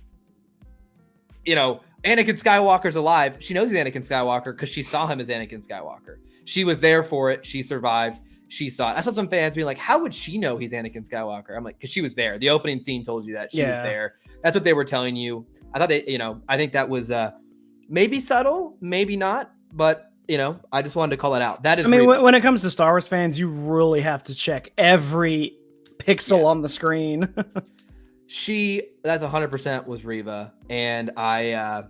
Anakin Skywalker's alive, she knows he's Anakin Skywalker because she saw him as Anakin Skywalker. She was there for it. She survived. She saw it. I saw some fans being like, how would she know he's Anakin Skywalker? I'm like, because she was there. The opening scene told you that she was there. That's what they were telling you. I thought I think that was maybe subtle, maybe not, but I just wanted to call it out. That is, when it comes to Star Wars fans, you really have to check every pixel on the screen. That's 100% was Reva. And I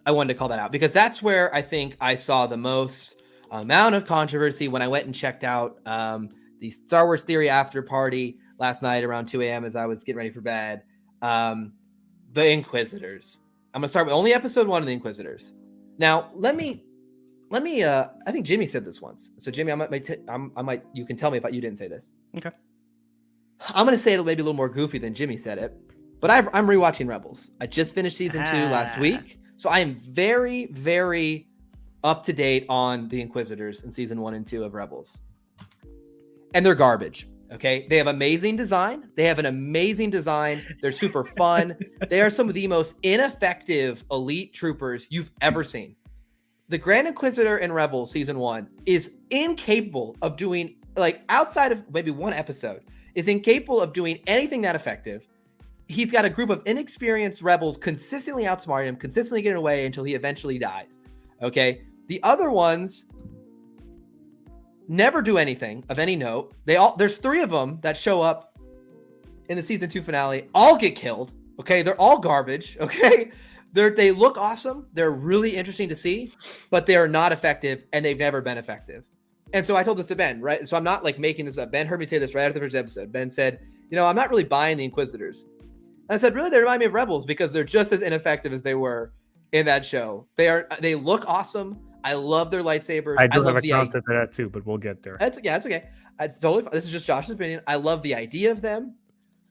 I wanted to call that out because that's where I think I saw the most amount of controversy when I went and checked out the Star Wars Theory after party last night around 2 a.m. as I was getting ready for bed. The Inquisitors. I'm gonna start with only episode 1 of the Inquisitors. Now, let me. I think Jimmy said this once. So Jimmy, I might. You can tell me if you didn't say this. Okay. I'm gonna say it maybe a little more goofy than Jimmy said it, but I'm rewatching Rebels. I just finished season 2 last week, so I am very, very up to date on the Inquisitors in season 1 and 2 of Rebels, and they're garbage. Okay, they have amazing design. They're super fun. They are some of the most ineffective elite troopers you've ever seen. The Grand Inquisitor in Rebels season 1 is incapable of doing, like, outside of maybe one episode, is incapable of doing anything that effective. He's got a group of inexperienced rebels consistently outsmarting him, consistently getting away until he eventually dies. Okay, the other ones never do anything of any note. There's 3 of them that show up in the season 2 finale, all get killed. Okay, they're all garbage. Okay, they look awesome. They're really interesting to see, but they are not effective, and they've never been effective. And so I told this to Ben, right? So I'm not like making this up. Ben heard me say this right after the first episode. Ben said, I'm not really buying the Inquisitors. And I said, really? They remind me of Rebels because they're just as ineffective as they were in that show. They look awesome. I love their lightsabers. I do have a counter to that too, but we'll get there. That's okay. It's totally fine. This is just Josh's opinion. I love the idea of them.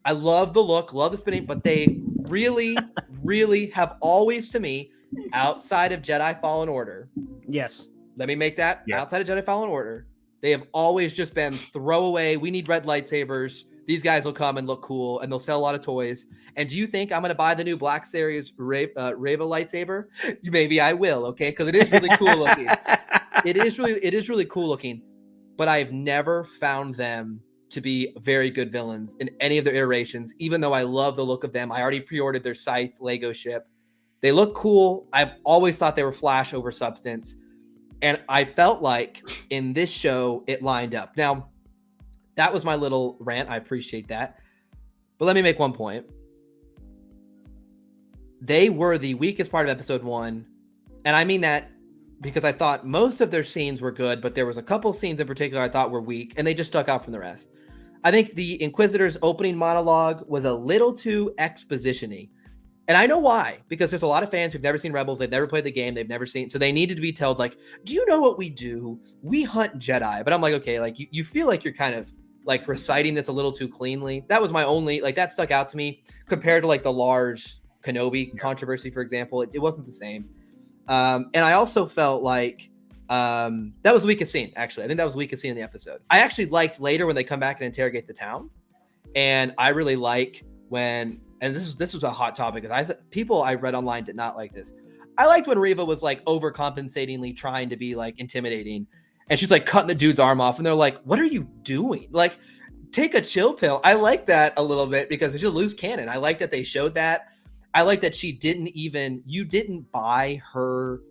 I love the look, love the spinning, but they really, really have always, to me, outside of Jedi Fallen Order. Yes. Let me make that outside of Jedi Fallen Order. They have always just been throwaway. We need red lightsabers. These guys will come and look cool, and they'll sell a lot of toys. And do you think I'm going to buy the new Black Series Reva lightsaber? Maybe I will, okay? Because it is really cool looking. It is really cool looking. But I've never found them to be very good villains in any of their iterations, even though I love the look of them. I already pre-ordered their Scythe Lego ship. They look cool. I've always thought they were flash over substance. And I felt like in this show, it lined up. Now, that was my little rant. I appreciate that. But let me make one point. They were the weakest part of episode 1. And I mean that because I thought most of their scenes were good, but there was a couple scenes in particular I thought were weak, and they just stuck out from the rest. I think the Inquisitor's opening monologue was a little too exposition-y. And I know why, because there's a lot of fans who've never seen Rebels. They've never played the game. They've never seen. So they needed to be told, like, do you know what we do? We hunt Jedi. But I'm like, okay, like you feel like you're kind of like reciting this a little too cleanly. That was my only, like, that stuck out to me compared to like the large Kenobi controversy, for example. It wasn't the same. And I also felt like that was the weakest scene, actually. I think that was the weakest scene in the episode. I actually liked later when they come back and interrogate the town. And I really like when, and this was a hot topic because people I read online did not like this. I liked when Reva was like overcompensatingly trying to be like intimidating, and she's like cutting the dude's arm off, and they're like, "What are you doing? Like, take a chill pill." I like that a little bit because it's a loose cannon. I like that they showed that. I like that you didn't buy her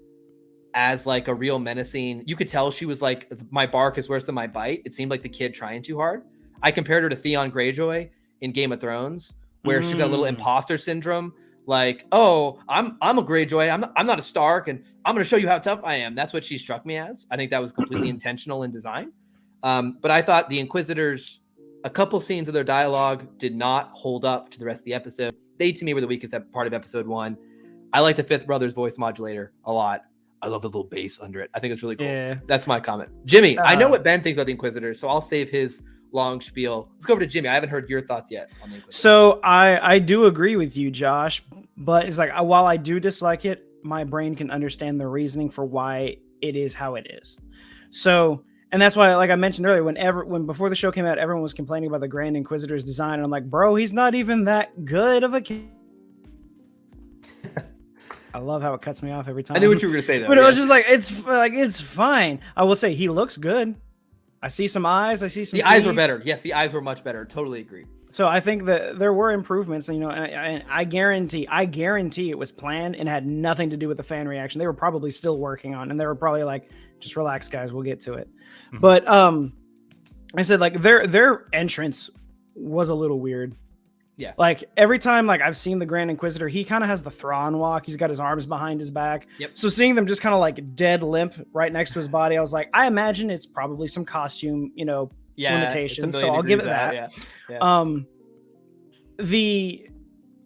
as like a real menacing. You could tell she was like, my bark is worse than my bite. It seemed like the kid trying too hard. I compared her to Theon Greyjoy in Game of Thrones, where she's got a little imposter syndrome. Like, oh, I'm a Greyjoy. I'm not a Stark, and I'm going to show you how tough I am. That's what she struck me as. I think that was completely intentional in design. But I thought the Inquisitors, a couple scenes of their dialogue did not hold up to the rest of the episode. They, to me, were the weakest part of episode 1. I like the Fifth Brother's voice modulator a lot. I love the little bass under it. I think it's really cool. Yeah. That's my comment. Jimmy, I know what Ben thinks about the Inquisitors, so I'll save his long spiel. Let's go over to Jimmy. I haven't heard your thoughts yet on the Inquisitors. So I do agree with you, Josh, but it's like, while I do dislike it, my brain can understand the reasoning for why it is how it is. So, and that's why, like I mentioned earlier, when before the show came out, everyone was complaining about the Grand Inquisitor's design. And I'm like, bro, he's not even that good of a kid. I love how it cuts me off every time. I knew what you were going to say, though. But it was just like, it's fine. I will say he looks good. I see some eyes. I see some teeth. Eyes were better. Yes, the eyes were much better. Totally agree. So I think that there were improvements, and I guarantee it was planned and had nothing to do with the fan reaction. They were probably still working on, and they were probably like, just relax, guys, we'll get to it. Mm-hmm. But I said, like, their entrance was a little weird. Yeah. Like every time like I've seen the Grand Inquisitor, he kind of has the Thrawn walk. He's got his arms behind his back. Yep. So seeing them just kind of like dead limp right next to his body, I was like, I imagine it's probably some costume, limitations. So I'll give it that. Yeah.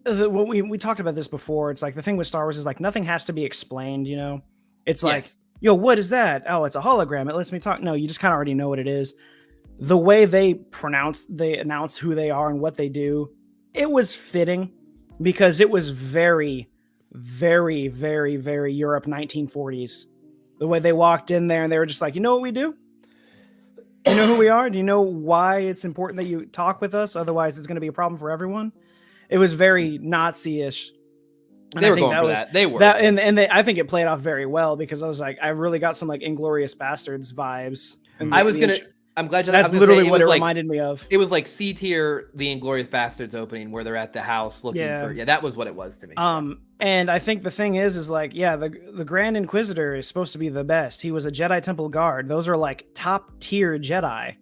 What we talked about this before. It's like the thing with Star Wars is like nothing has to be explained. It's like, what is that? Oh, it's a hologram. It lets me talk. No, you just kind of already know what it is. The way they announce who they are and what they do, it was fitting because it was very, very, very, very Europe 1940s. The way they walked in there and they were just like, you know what we do? You know who we are? Do you know why it's important that you talk with us? Otherwise, it's going to be a problem for everyone. It was very Nazi-ish. And they were going for that. They were. I think it played off very well because I was like, I really got some like Inglorious Bastards vibes. I'm glad you. That's literally what it reminded me of. It was like C tier, the Inglorious Bastards opening, where they're at the house looking for. Yeah, that was what it was to me. And I think the thing is like, the Grand Inquisitor is supposed to be the best. He was a Jedi Temple guard. Those are like top tier Jedi.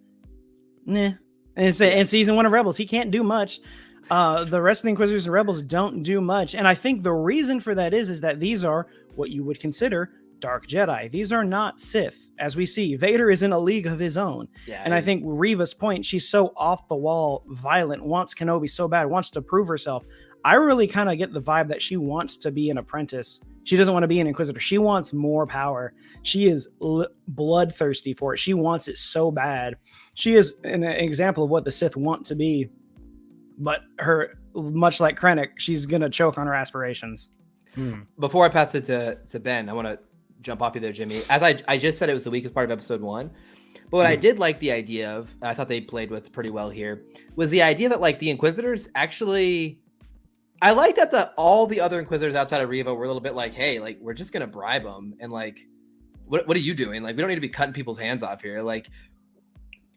Nah. And in season 1 of Rebels, he can't do much. The rest of the Inquisitors and Rebels don't do much. And I think the reason for that is that these are what you would consider Dark Jedi. These are not Sith. As we see, Vader is in a league of his own. Yeah, and I think Reva's point, she's so off the wall, violent, wants Kenobi so bad, wants to prove herself. I really kind of get the vibe that she wants to be an apprentice. She doesn't want to be an Inquisitor. She wants more power. She is bloodthirsty for it. She wants it so bad. She is an example of what the Sith want to be. But her, much like Krennic, she's going to choke on her aspirations. Before I pass it to Ben, I want to jump off you there, Jimmy. As I just said, it was the weakest part of episode 1. But what I did like the idea of, I thought they played with pretty well here, was the idea that like the Inquisitors actually, I like that all the other Inquisitors outside of Reva were a little bit like, hey, like we're just going to bribe them. And like, what are you doing? Like, we don't need to be cutting people's hands off here. Like,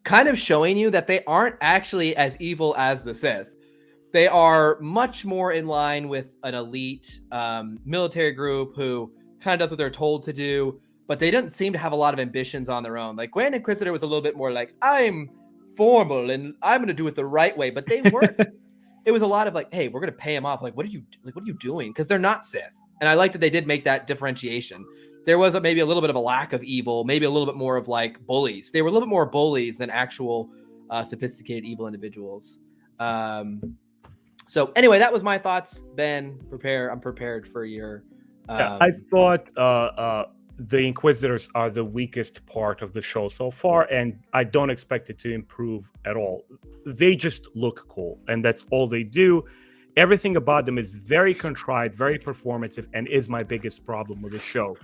kind of showing you that they aren't actually as evil as the Sith. They are much more in line with an elite military group who kind of does what they're told to do, but they don't seem to have a lot of ambitions on their own. Like Grand Inquisitor was a little bit more like, I'm formal and I'm going to do it the right way, but they weren't. It was a lot of like, hey, we're going to pay him off. Like, what are you doing? Because they're not Sith. And I like that they did make that differentiation. There was maybe a little bit of a lack of evil, maybe a little bit more of like bullies. They were a little bit more bullies than actual sophisticated evil individuals. So anyway, that was my thoughts. Ben, I'm prepared for your. I thought the Inquisitors are the weakest part of the show so far, and I don't expect it to improve at all. They just look cool, and that's all they do. Everything about them is very contrived, very performative, and is my biggest problem with the show.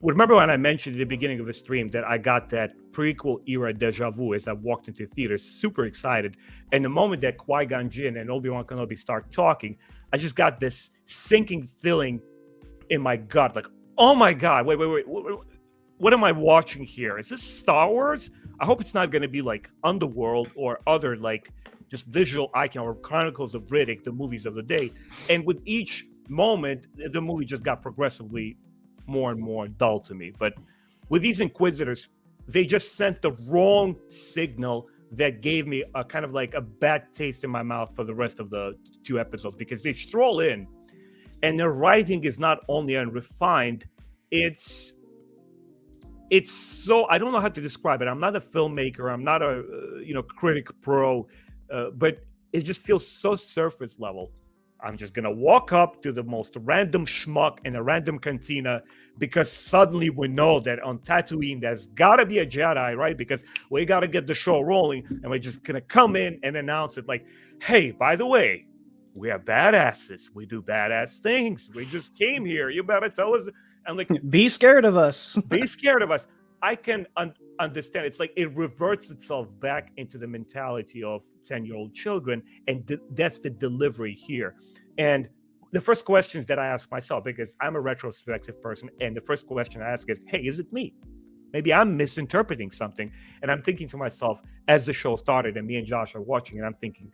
Remember when I mentioned at the beginning of the stream that I got that prequel era deja vu as I walked into theaters, super excited. And the moment that Qui-Gon Jinn and Obi-Wan Kenobi start talking, I just got this sinking feeling in my gut. Like, oh my God, wait. What am I watching here? Is this Star Wars? I hope it's not going to be like Underworld or other like just visual icon or Chronicles of Riddick, the movies of the day. And with each moment, the movie just got progressively more and more dull to me. But with these Inquisitors, they just sent the wrong signal that gave me a kind of like a bad taste in my mouth for the rest of the 2 episodes, because they stroll in and their writing is not only unrefined, it's so, I don't know how to describe it. I'm not a filmmaker, I'm not a critic pro, but it just feels so surface level. I'm just going to walk up to the most random schmuck in a random cantina because suddenly we know that on Tatooine, there's got to be a Jedi, right? Because we got to get the show rolling, and we're just going to come in and announce it like, hey, by the way, we are badasses. We do badass things. We just came here. You better tell us. And like, be scared of us. Be scared of us. I can understand. It's like it reverts itself back into the mentality of 10-year-old children, and that's the delivery here. And the first questions that I ask myself, because I'm a retrospective person, and the first question I ask is, hey, is it me? Maybe I'm misinterpreting something. And I'm thinking to myself, as the show started and me and Josh are watching, and I'm thinking,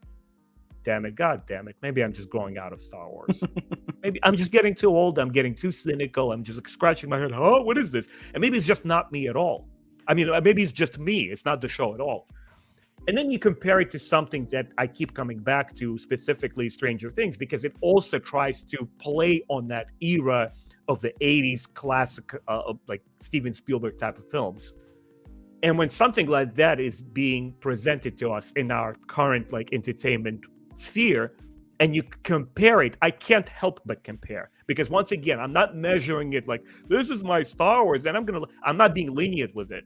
damn it, God damn it, maybe I'm just growing out of Star Wars. Maybe I'm just getting too old. I'm getting too cynical. I'm just like scratching my head. Oh, what is this? And maybe it's just not me at all. I mean, maybe it's just me. It's not the show at all. And then you compare it to something that I keep coming back to, specifically Stranger Things, because it also tries to play on that era of the 80s classic, like Steven Spielberg type of films. And when something like that is being presented to us in our current like entertainment sphere, and you compare it, I can't help but compare. Because once again, I'm not measuring it like, this is my Star Wars, and I'm not being lenient with it.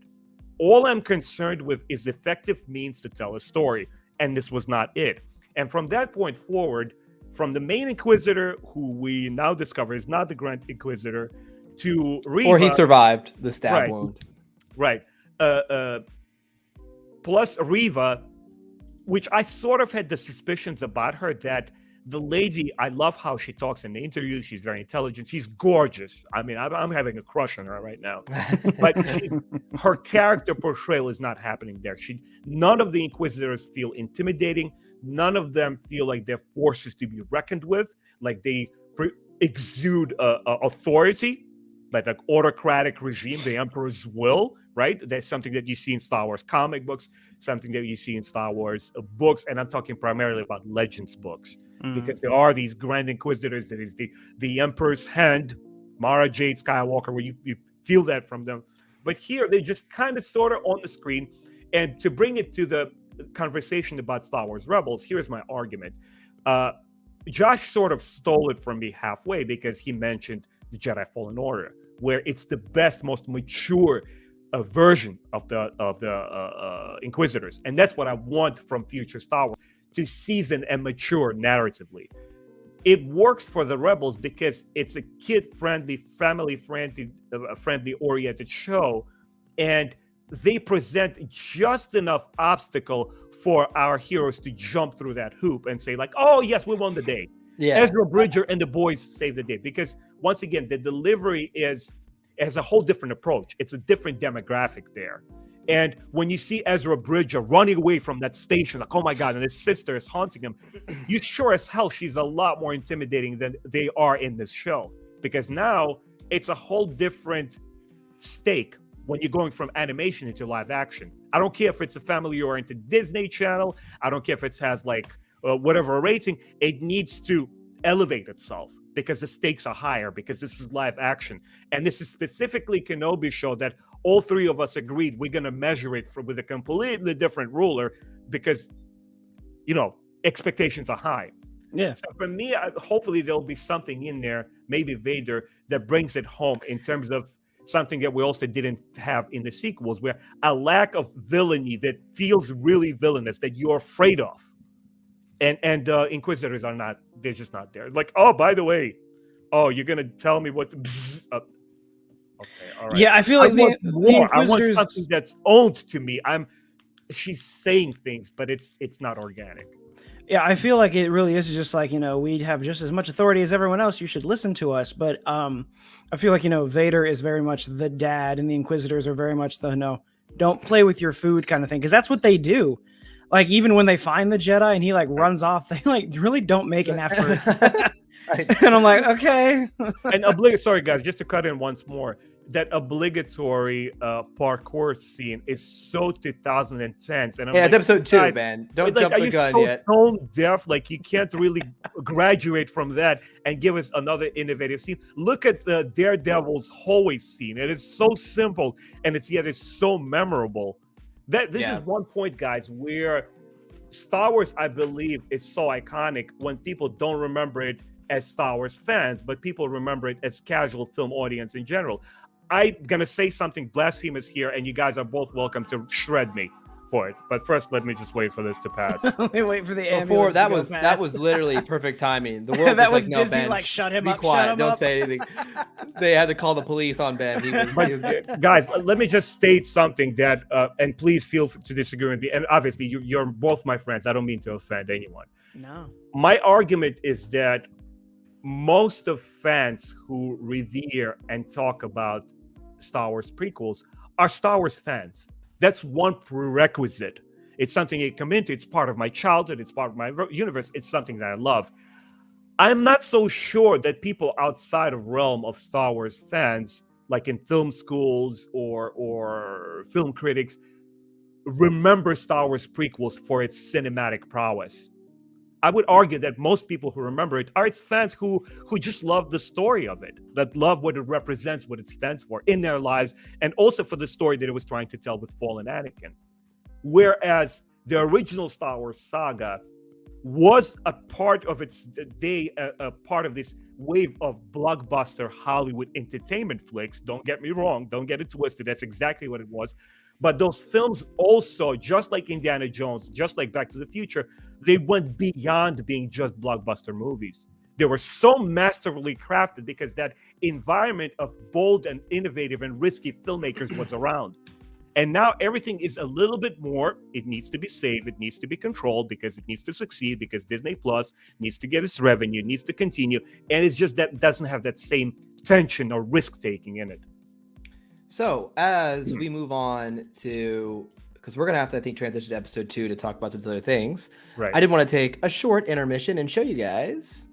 All I'm concerned with is effective means to tell a story, and this was not it. And from that point forward, from the main Inquisitor, who we now discover is not the Grand Inquisitor, to Reva, or he survived the stab right, wound. Right. Plus Reva, which I sort of had the suspicions about her that the lady, I love how she talks in the interviews. She's very intelligent. She's gorgeous. I mean, I'm having a crush on her right now. But her character portrayal is not happening there. None of the Inquisitors feel intimidating. None of them feel like they're forces to be reckoned with. Like they exude authority, like autocratic regime, the Emperor's will, right? That's something that you see in Star Wars comic books, something that you see in Star Wars books, and I'm talking primarily about Legends books. Because there are these Grand Inquisitors. There is the Emperor's hand, Mara Jade Skywalker, where you feel that from them. But here, they just kind of sort of on the screen. And to bring it to the conversation about Star Wars Rebels, here's my argument. Josh sort of stole it from me halfway because he mentioned the Jedi Fallen Order, where it's the best, most mature version of the Inquisitors. And that's what I want from future Star Wars, to season and mature narratively. It works for the Rebels because it's a kid-friendly, family-friendly oriented show, and they present just enough obstacle for our heroes to jump through that hoop and say like, oh yes, we won the day. Yeah. Ezra Bridger and the boys save the day. Because once again, the delivery has a whole different approach. It's a different demographic there. And when you see Ezra Bridger running away from that station, like, oh my God, and his sister is haunting him, you sure as hell she's a lot more intimidating than they are in this show. Because now it's a whole different stake when you're going from animation into live action. I don't care if it's a family-oriented Disney Channel. I don't care if it has like whatever rating. It needs to elevate itself because the stakes are higher, because this is live action. And this is specifically Kenobi show that all three of us agreed we're going to measure it with a completely different ruler because, expectations are high. Yeah. So for me, hopefully there'll be something in there, maybe Vader, that brings it home in terms of something that we also didn't have in the sequels, where a lack of villainy that feels really villainous, that you're afraid of. And Inquisitors are not, they're just not there. Like, oh, by the way, you're going to tell me what to... Okay, all right. Yeah, I feel like the Inquisitors... I want something that's owned to me. She's saying things, but it's not organic. Yeah, I feel like it really is just like, we have just as much authority as everyone else. You should listen to us. But I feel like, Vader is very much the dad, and the Inquisitors are very much the, don't play with your food kind of thing. Because that's what they do. Like, even when they find the Jedi and he like runs off, they like really don't make an effort. And I'm like, okay. And sorry guys, just to cut in once more, that obligatory parkour scene is so 2010s. And it's episode 2, man. Don't jump the gun yet. Tone deaf, like you can't really graduate from that and give us another innovative scene. Look at the Daredevil's hallway scene. It is so simple, and it's so memorable. This is one point, guys, where Star Wars, I believe, is so iconic when people don't remember it as Star Wars fans, but people remember it as casual film audience in general. I'm going to say something blasphemous here, and you guys are both welcome to shred me for it. But first, let me just wait for this to pass. Let me wait for the ambulance that was literally perfect timing. The world that was was like, Disney, Ben, shut him be up, quiet, shut him don't up. say anything. They had to call the police on Ben. Guys, let me just state something that, and please feel to disagree with me. And obviously, you're both my friends. I don't mean to offend anyone. No. My argument is that most of fans who revere and talk about Star Wars prequels are Star Wars fans. That's one prerequisite. It's something you come into. It's part of my childhood. It's part of my universe. It's something that I love. I'm not so sure that people outside of realm of Star Wars fans, like in film schools or film critics, remember Star Wars prequels for its cinematic prowess. I would argue that most people who remember it are its fans who just love the story of it, that love what it represents, what it stands for in their lives, and also for the story that it was trying to tell with fallen Anakin. Whereas the original Star Wars saga was a part of its day, a part of this wave of blockbuster Hollywood entertainment flicks. Don't get me wrong, don't get it twisted. That's exactly what it was. But those films also, just like Indiana Jones, just like Back to the Future, they went beyond being just blockbuster movies. They were so masterfully crafted because that environment of bold and innovative and risky filmmakers was around. And now everything is a little bit more, it needs to be safe, it needs to be controlled because it needs to succeed, because Disney Plus needs to get its revenue, needs to continue. And it's just that doesn't have that same tension or risk-taking in it. So as we move on to, because we're going to have to, I think, transition to episode 2 to talk about some other things. Right. I did want to take a short intermission and show you guys.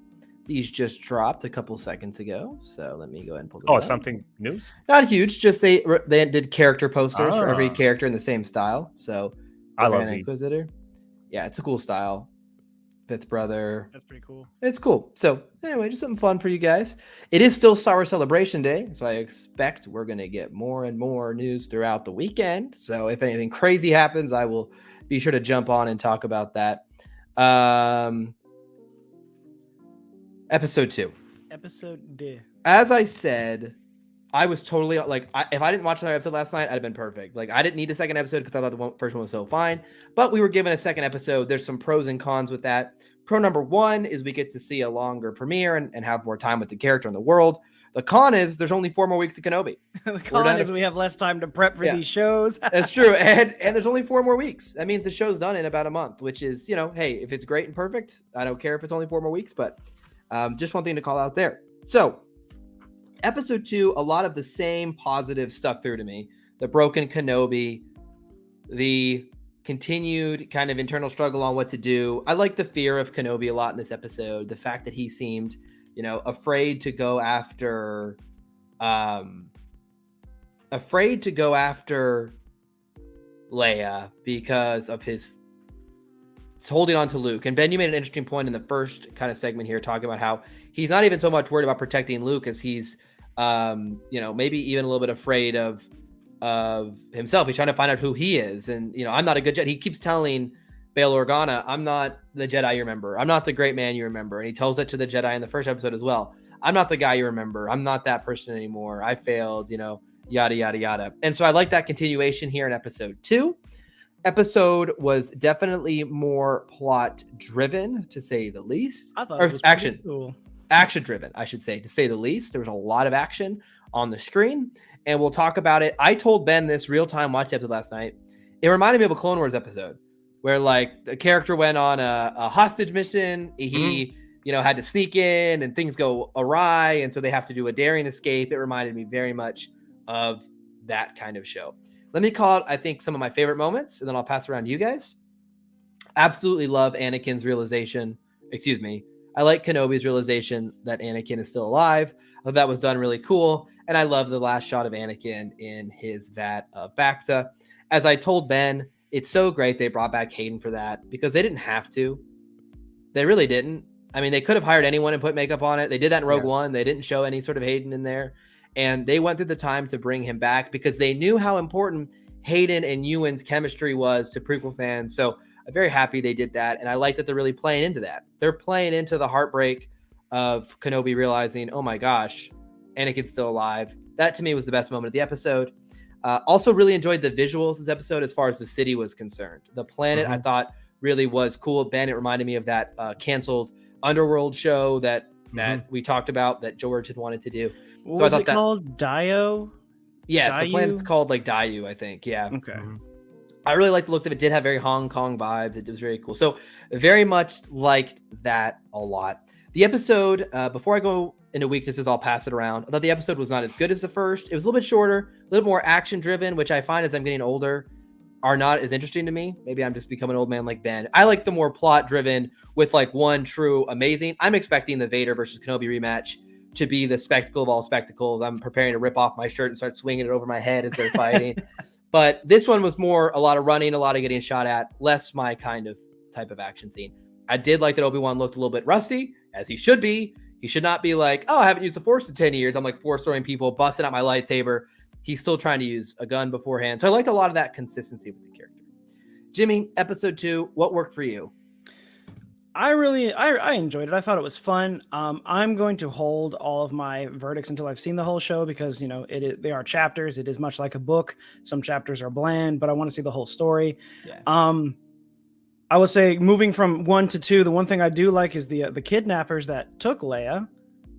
These just dropped a couple seconds ago. So let me go ahead and pull this out. Something new? Not huge, just they did character posters for every character in the same style. So I love Inquisitor. Yeah, it's a cool style. Fifth Brother. That's pretty cool. It's cool. So anyway, just something fun for you guys. It is still Star Wars Celebration Day, so I expect we're going to get more and more news throughout the weekend. So if anything crazy happens, I will be sure to jump on and talk about that. Episode 2. Episode 2. As I said, I was totally like, if I didn't watch another episode last night, I'd have been perfect. Like, I didn't need a second episode because I thought the first one was so fine. But we were given a second episode. There's some pros and cons with that. Pro number 1 is we get to see a longer premiere and have more time with the character in the world. The con is there's only 4 more weeks to Kenobi. The con is we have less time to prep for these shows. That's true. And there's only 4 more weeks. That means the show's done in about a month, which is, hey, if it's great and perfect, I don't care if it's only 4 more weeks, but just one thing to call out there. So episode 2, a lot of the same positives stuck through to me. The broken Kenobi, the continued kind of internal struggle on what to do. I like the fear of Kenobi a lot in this episode. The fact that he seemed, afraid to go after Leia because of his holding on to Luke. And Ben, you made an interesting point in the first kind of segment here, talking about how he's not even so much worried about protecting Luke as he's, maybe even a little bit afraid of himself. He's trying to find out who he is. And, I'm not a good Jedi. He keeps telling Bail Organa, I'm not the Jedi you remember. I'm not the great man you remember. And he tells it to the Jedi in the first episode as well. I'm not the guy you remember. I'm not that person anymore. I failed, yada, yada, yada. And so I like that continuation here in episode 2. Episode was definitely more plot driven, to say the least. I thought it was action. Cool. Action driven, I should say, to say the least. There was a lot of action on the screen, and we'll talk about it. I told Ben this real time watch episode last night. It reminded me of a Clone Wars episode where like the character went on a hostage mission. He, had to sneak in and things go awry. And so they have to do a daring escape. It reminded me very much of that kind of show. Let me call it, I think, some of my favorite moments, and then I'll pass around to you guys. Absolutely love Anakin's realization. I like Kenobi's realization that Anakin is still alive. I thought that was done really cool. And I love the last shot of Anakin in his vat of Bacta. As I told Ben, it's so great they brought back Hayden for that because they didn't have to. They really didn't. I mean, they could have hired anyone and put makeup on it. They did that in Rogue One. They didn't show any sort of Hayden in there. And they went through the time to bring him back because they knew how important Hayden and Ewan's chemistry was to prequel fans. So I'm very happy they did that. And I like that they're really playing into that. They're playing into the heartbreak of Kenobi realizing, oh my gosh, Anakin's still alive. That to me was the best moment of the episode. Also really enjoyed the visuals this episode as far as the city was concerned. The planet I thought really was cool. Ben, it reminded me of that canceled Underworld show that we talked about that George had wanted to do. What was it called? Dio? Yes, the planet's called like Dayu, I think. Yeah. Okay. I really liked the look of it. It did have very Hong Kong vibes. It was very cool. So very much liked that a lot. The episode, before I go into weaknesses, I'll pass it around. I thought the episode was not as good as the first. It was a little bit shorter, a little more action driven, which I find as I'm getting older are not as interesting to me. Maybe I'm just becoming an old man like Ben. I like the more plot driven with like one true amazing. I'm expecting the Vader versus Kenobi rematch to be the spectacle of all spectacles. I'm preparing to rip off my shirt and start swinging it over my head as they're fighting. But this one was more a lot of running, a lot of getting shot at, less my kind of type of action scene. I did like that Obi-Wan looked a little bit rusty, as he should be. He should not be like, oh, I haven't used the Force in 10 years. I'm like force throwing people, busting out my lightsaber. He's still trying to use a gun beforehand. So I liked a lot of that consistency with the character. Jimmy, episode 2, what worked for you? I enjoyed it. I thought it was fun. I'm going to hold all of my verdicts until I've seen the whole show because, you know, they are chapters. It is much like a book. Some chapters are bland, but I want to see the whole story. Yeah. I would say moving from 1 to 2, the one thing I do like is the kidnappers that took Leia.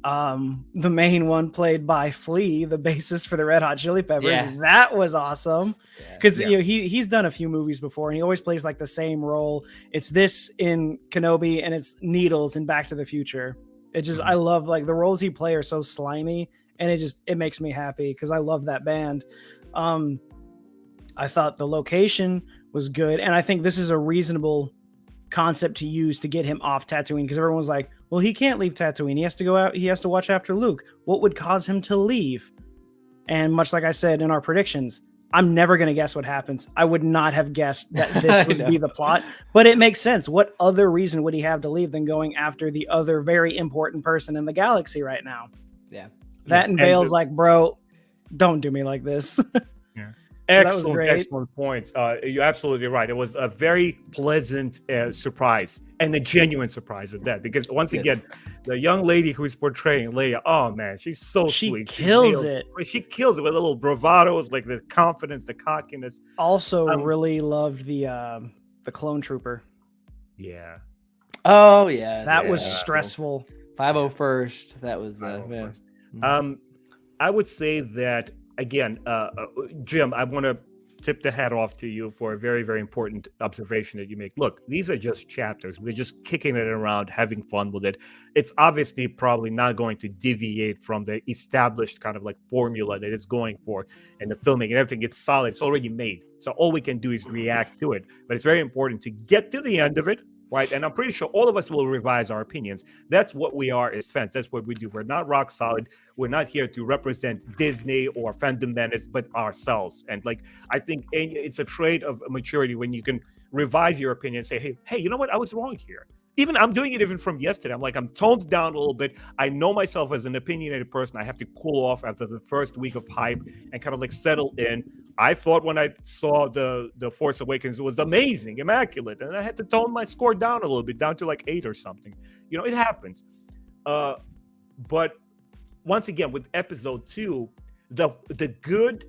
The main one played by Flea, the bassist for the Red Hot Chili Peppers. Yeah. That was awesome because Yeah. you know he's done a few movies before and he always plays like the same role. It's this in Kenobi and it's Needles in Back to the Future. It just I love like the roles he plays are so slimy and it makes me happy because I love that band. I thought the location was good and I think this is a reasonable concept to use to get him off Tatooine because everyone's like, well, he can't leave Tatooine. He has to go out. He has to watch after Luke. What would cause him to leave? And much like I said in our predictions, I'm never going to guess what happens. I would not have guessed that this would be the plot, but it makes sense. What other reason would he have to leave than going after the other very important person in the galaxy right now? Yeah. That and Bale's like, bro, don't do me like this. Excellent points. You're absolutely right. It was a very pleasant surprise and a genuine surprise at that. Because once again, the young lady who's portraying Leia, oh man, she's so sweet. She kills it. She kills it with a little bravados, like the confidence, the cockiness. Also, really loved the clone trooper. Yeah. Oh yeah, that was stressful. 501st. That was I would say that. Again, Jim, I want to tip the hat off to you for a very, very important observation that you make. Look, these are just chapters. We're just kicking it around, having fun with it. It's obviously probably not going to deviate from the established kind of like formula that it's going for and the filming and everything. It's solid. It's already made. So all we can do is react to it. But it's very important to get to the end of it. Right. And I'm pretty sure all of us will revise our opinions. That's what we are as fans. That's what we do. We're not rock solid. We're not here to represent Disney or Fandom Menace, but ourselves. And like, I think it's a trait of maturity when you can revise your opinion and say, hey, you know what? I was wrong here. Even I'm doing it even from yesterday. I'm like, I'm toned down a little bit. I know myself as an opinionated person. I have to cool off after the first week of hype and kind of like settle in. I thought when I saw the Force Awakens, it was amazing, immaculate. And I had to tone my score down a little bit, down to like 8 or something. You know, it happens. But once again, with episode 2, the good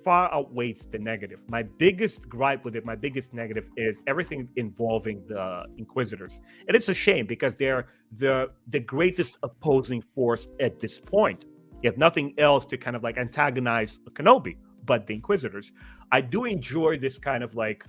far outweighs the negative. My biggest gripe with it, my biggest negative is everything involving the Inquisitors. And it's a shame because they're the greatest opposing force at this point. You have nothing else to kind of like antagonize Kenobi but the Inquisitors. I do enjoy this kind of like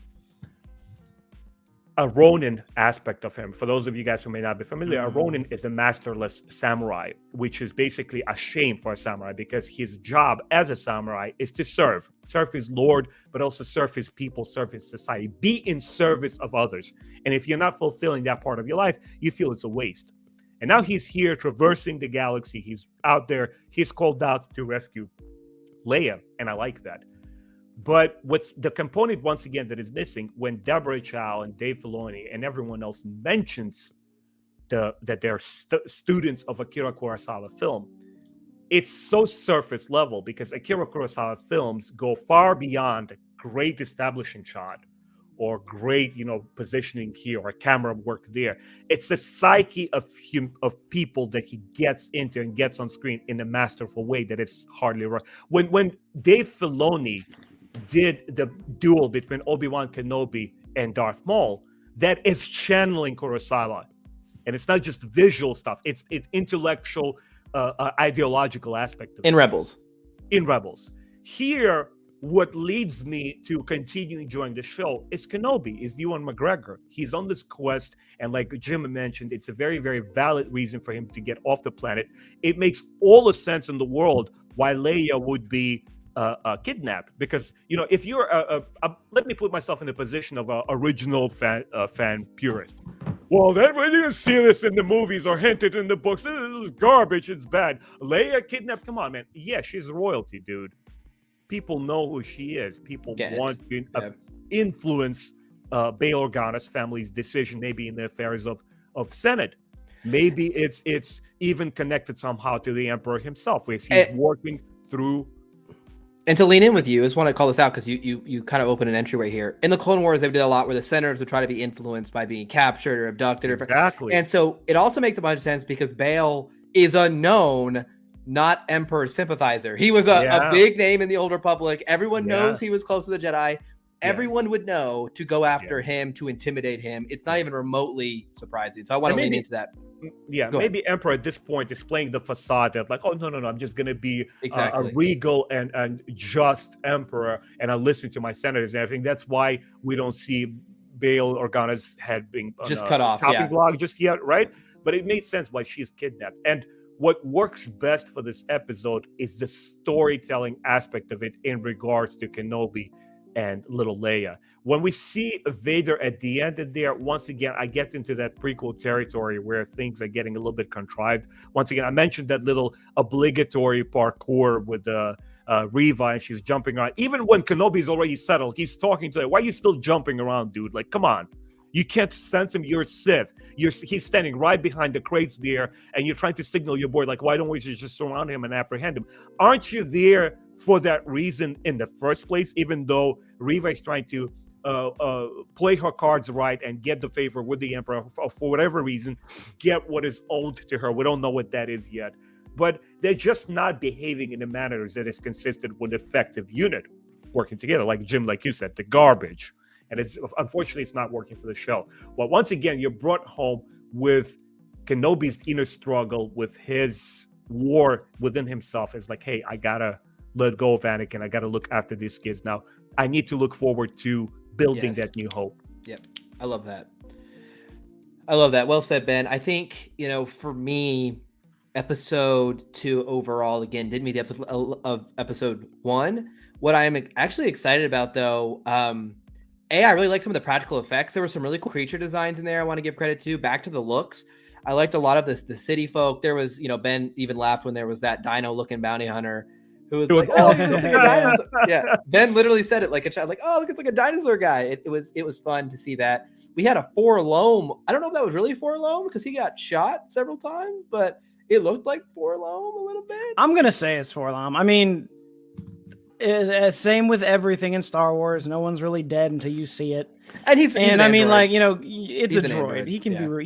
a Ronin aspect of him. For those of you guys who may not be familiar, a Ronin is a masterless samurai, which is basically a shame for a samurai because his job as a samurai is to serve his lord, but also serve his people, serve his society, be in service of others. And if you're not fulfilling that part of your life, you feel it's a waste. And now he's here traversing the galaxy. He's out there. He's called out to rescue Leia, and I like that. But what's the component, once again, that is missing when Deborah Chow and Dave Filoni and everyone else mentions that they're students of Akira Kurosawa film, it's so surface level because Akira Kurosawa films go far beyond a great establishing shot or great, positioning here or camera work there. It's the psyche of people that he gets into and gets on screen in a masterful way that it's hardly right. When Dave Filoni did the duel between Obi-Wan Kenobi and Darth Maul, that is channeling Kurosawa. And it's not just visual stuff. It's intellectual, ideological aspect of in Rebels. In Rebels. Here, what leads me to continue enjoying the show is Kenobi, is Ewan McGregor. He's on this quest, and like Jim mentioned, it's a very, very valid reason for him to get off the planet. It makes all the sense in the world why Leia would be kidnapped, because if you're let me put myself in the position of an original fan purist. Well, we didn't see this in the movies or hinted in the books. This is garbage. It's bad. Leia kidnapped. Come on, man. Yeah, she's royalty, dude. people know who she is. People want to Yeah. influence Bail Organa's family's decision, maybe in the affairs of Senate. Maybe it's even connected somehow to the Emperor himself, where he's working through. And to lean in with you, I just want to call this out because you kind of open an entryway here. In the Clone Wars, they did a lot where the senators would try to be influenced by being captured or abducted. Exactly. And so it also makes a bunch of sense because Bail is a known, not Emperor sympathizer. He was a big name in the Old Republic. Everyone knows he was close to the Jedi. Everyone would know to go after him, to intimidate him. It's not even remotely surprising. So I want to lean into that. Yeah, maybe Emperor at this point is playing the facade of like, oh, no, I'm just going to be a regal and just emperor, and I listen to my senators and everything. That's why we don't see Bail Organa's head being just cut off, chopping block just yet, right? But it made sense why she's kidnapped. And what works best for this episode is the storytelling aspect of it in regards to Kenobi and little Leia. When we see Vader at the end of there, once again, I get into that prequel territory where things are getting a little bit contrived. Once again, I mentioned that little obligatory parkour with Reva, and she's jumping around. Even when Kenobi's already settled, he's talking to her. Why are you still jumping around, dude? Like, come on. You can't sense him. You're a Sith. He's standing right behind the crates there, and you're trying to signal your boy, like, why don't we just surround him and apprehend him? Aren't you there for that reason in the first place, even though Reva is trying to play her cards right and get the favor with the Emperor for whatever reason, get what is owed to her? We don't know what that is yet. But they're just not behaving in a manner that is consistent with effective unit working together. Like Jim, like you said, the garbage. And unfortunately, it's not working for the show. Well, once again, you're brought home with Kenobi's inner struggle, with his war within himself. It's like, hey, I gotta let go of Anakin. I gotta look after these kids now. I need to look forward to building that new hope. Yep. I love that. I love that. Well said, Ben. I think, for me, episode 2 overall, again, didn't meet the episode of episode 1. What I am actually excited about, though, I really like some of the practical effects. There were some really cool creature designs in there I want to give credit to. Back to the looks. I liked a lot of the city folk. There was, Ben even laughed when there was that dino-looking bounty hunter who was like, oh, he looks like a dinosaur. Yeah, Ben literally said it like a child, like, oh, look, it's like a dinosaur guy. It was fun to see that. We had a 4 Loam. I don't know if that was really 4 Loam because he got shot several times, but it looked like 4 Loam a little bit. I'm going to say it's 4 Loam. I mean, same with everything in Star Wars. No one's really dead until you see it. And he's I mean, like, it's a droid. He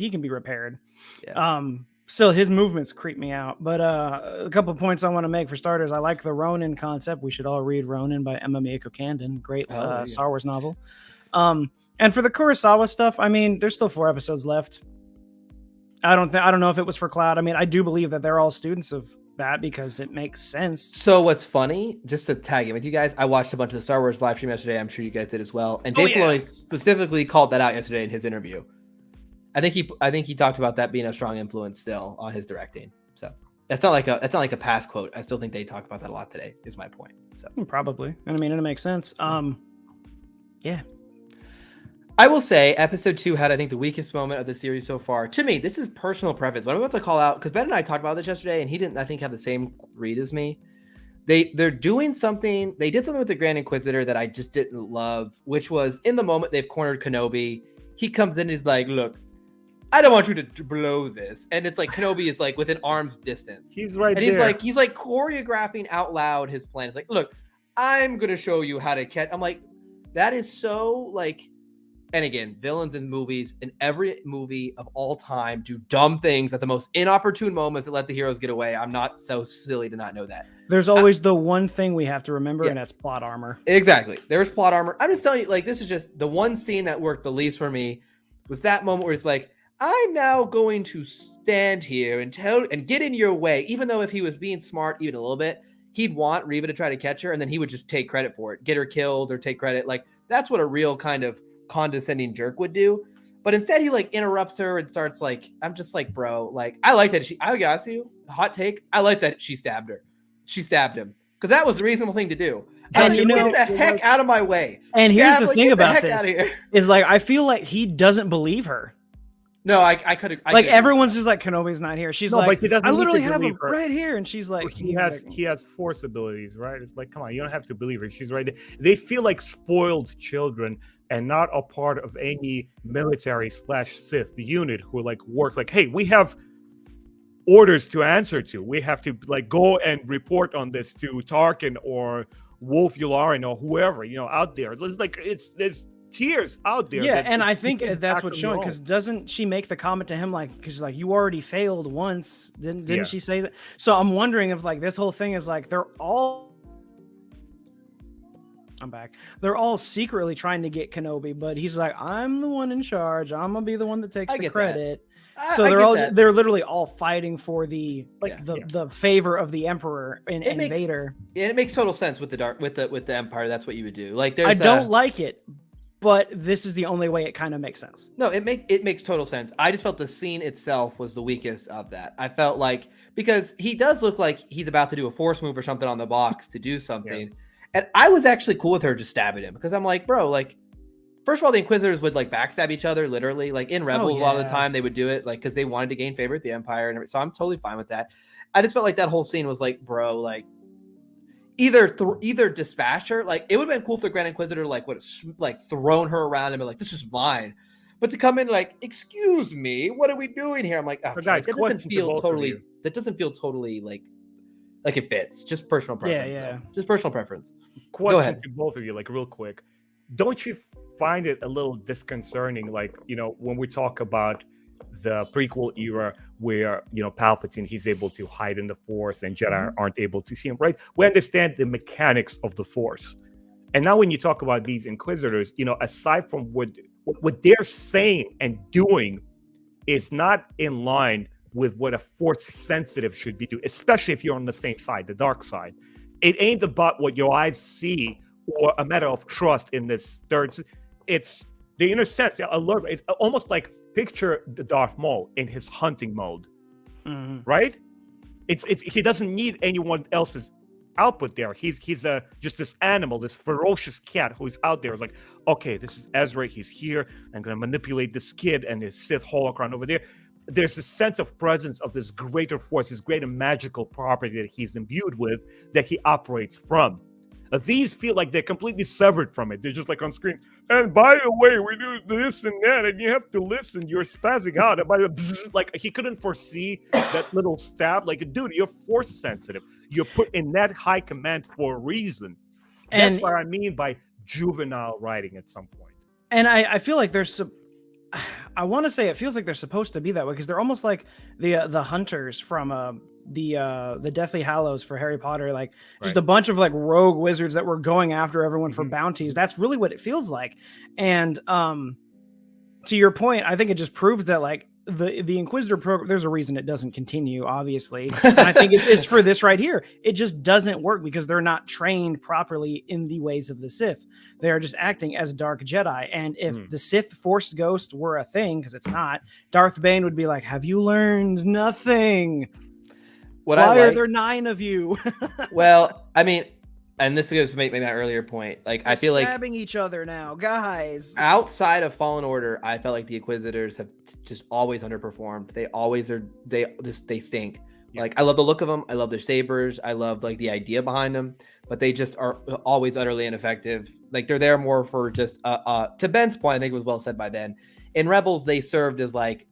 can be repaired. Yeah. Still, his movements creep me out. But a couple of points I want to make for starters. I like the Ronin concept. We should all read Ronin by Emma Mieko Kandon. Great Star Wars novel. And for the Kurosawa stuff, I mean, there's still 4 episodes left. I don't know if it was for Cloud. I mean, I do believe that they're all students of that because it makes sense. So what's funny, just to tag in with you guys, I watched a bunch of the Star Wars live stream yesterday. I'm sure you guys did as well. And Dave Filoni specifically called that out yesterday in his interview. I think he talked about that being a strong influence still on his directing. So that's not like a past quote. I still think they talk about that a lot today, is my point. So probably. And I mean, it makes sense. Yeah. I will say episode 2 had, I think, the weakest moment of the series so far. To me, this is personal preference, but I'm about to call out because Ben and I talked about this yesterday, and he didn't, I think, have the same read as me. They're doing something. They did something with the Grand Inquisitor that I just didn't love, which was in the moment they've cornered Kenobi. He comes in and he's like, "Look, I don't want you to blow this," and it's like Kenobi is like within arm's distance. He's right, and there. he's like choreographing out loud his plan. It's like, "Look, I'm gonna show you how to catch." I'm like, that is so like. And again, villains in movies, in every movie of all time, do dumb things at the most inopportune moments that let the heroes get away. I'm not so silly to not know that. There's always the one thing we have to remember, and that's plot armor. Exactly. There's plot armor. I'm just telling you, like, this is just the one scene that worked the least for me was that moment where it's like, I'm now going to stand here and get in your way. Even though if he was being smart even a little bit, he'd want Reva to try to catch her, and then he would just take credit for it, get her killed or take credit. Like, that's what a real kind of condescending jerk would do. But instead he like interrupts her and starts like, I'm just like, bro, like, I like that I got you, hot take, I like that she stabbed him because that was the reasonable thing to do. And get the heck out of my way. And here's the thing about this is like, I feel like he doesn't believe her. No, I could like everyone's just like Kenobi's not here. She's No, but like, he doesn't I need literally to have him believe her. right here, and she's like, He has force abilities, right? It's like, come on, you don't have to believe her. She's right there. They feel like spoiled children and not a part of any military/Sith unit who like work like, hey, we have orders to answer to. We have to like go and report on this to Tarkin or Wolf Yularen or whoever, out there. It's like there's tears out there. Yeah, that and I think can that's act what's on showing, their because own. doesn't she make the comment to him like, because like you already failed once, didn't Yeah. she say that? So I'm wondering if like this whole thing is like I'm back. They're all secretly trying to get Kenobi, but he's like, I'm the one in charge. I'm gonna be the one that takes I the get that. credit. I get that. They're literally all fighting for the Yeah. the favor of the Emperor and Vader. Yeah, it makes total sense with the Empire. That's what you would do. Like, I don't like it, but this is the only way it kind of makes sense. No, it makes total sense. I just felt the scene itself was the weakest of that. I felt like, because he does look like he's about to do a force move or something on the box to do something, and I was actually cool with her just stabbing him, because I'm like, bro, like, first of all, the Inquisitors would like backstab each other, literally. Like in Rebels, a lot of the time they would do it, like because they wanted to gain favor with the Empire and everything. So I'm totally fine with that. I just felt like that whole scene was like, bro, like either dispatch her. Like it would have been cool if the Grand Inquisitor like would have like thrown her around and been like, "This is mine," but to come in like, "Excuse me, what are we doing here?" I'm like, okay, guys, that question doesn't to feel both of totally. you. That doesn't feel totally like it fits. Just personal preference. Yeah. Though. Just personal preference. Question ahead. to both of you, like real quick. Don't you find it a little disconcerting, like, when we talk about the prequel era where, Palpatine, he's able to hide in the Force and Jedi aren't able to see him, right? We understand the mechanics of the Force. And now when you talk about these Inquisitors, aside from what they're saying and doing is not in line with what a Force sensitive should be doing, especially if you're on the same side, the dark side. It ain't about what your eyes see or a matter of trust in this third. It's the inner sense. I love it. It's almost like picture the Darth Maul in his hunting mode, right? It's he doesn't need anyone else's output there. He's just this animal, this ferocious cat who's out there. It's like, okay, this is Ezra. He's here. I'm gonna manipulate this kid and his Sith holocron over there. There's a sense of presence of this greater force, this greater magical property that he's imbued with, that he operates from. These feel like they're completely severed from it. They're just like on screen. And by the way, we do this and that, and you have to listen. You're spazzing out. And by the like, he couldn't foresee that little stab. Like, dude, you're force sensitive. You're put in that high command for a reason. That's what I mean by juvenile writing at some point. And I feel like there's I want to say it feels like they're supposed to be that way, because they're almost like the hunters from the Deathly Hallows for Harry Potter, like just a bunch of like rogue wizards that were going after everyone for bounties. That's really what it feels like. And to your point, I think it just proves that like the Inquisitor program, there's a reason it doesn't continue, obviously. And I think it's for this right here. It just doesn't work because they're not trained properly in the ways of the Sith. They are just acting as dark Jedi. And if the Sith Force Ghost were a thing, because it's not, Darth Bane would be like, have you learned nothing? Why are there 9 of you? Well, I mean, and this goes to make that earlier point. Like, I feel like stabbing each other now, guys. Outside of Fallen Order, I felt like the Inquisitors have just always underperformed. They always are. They stink. Like, I love the look of them. I love their sabers. I love like the idea behind them, but they just are always utterly ineffective. Like, they're there more for just to Ben's point. I think it was well said by Ben. In Rebels, they served as like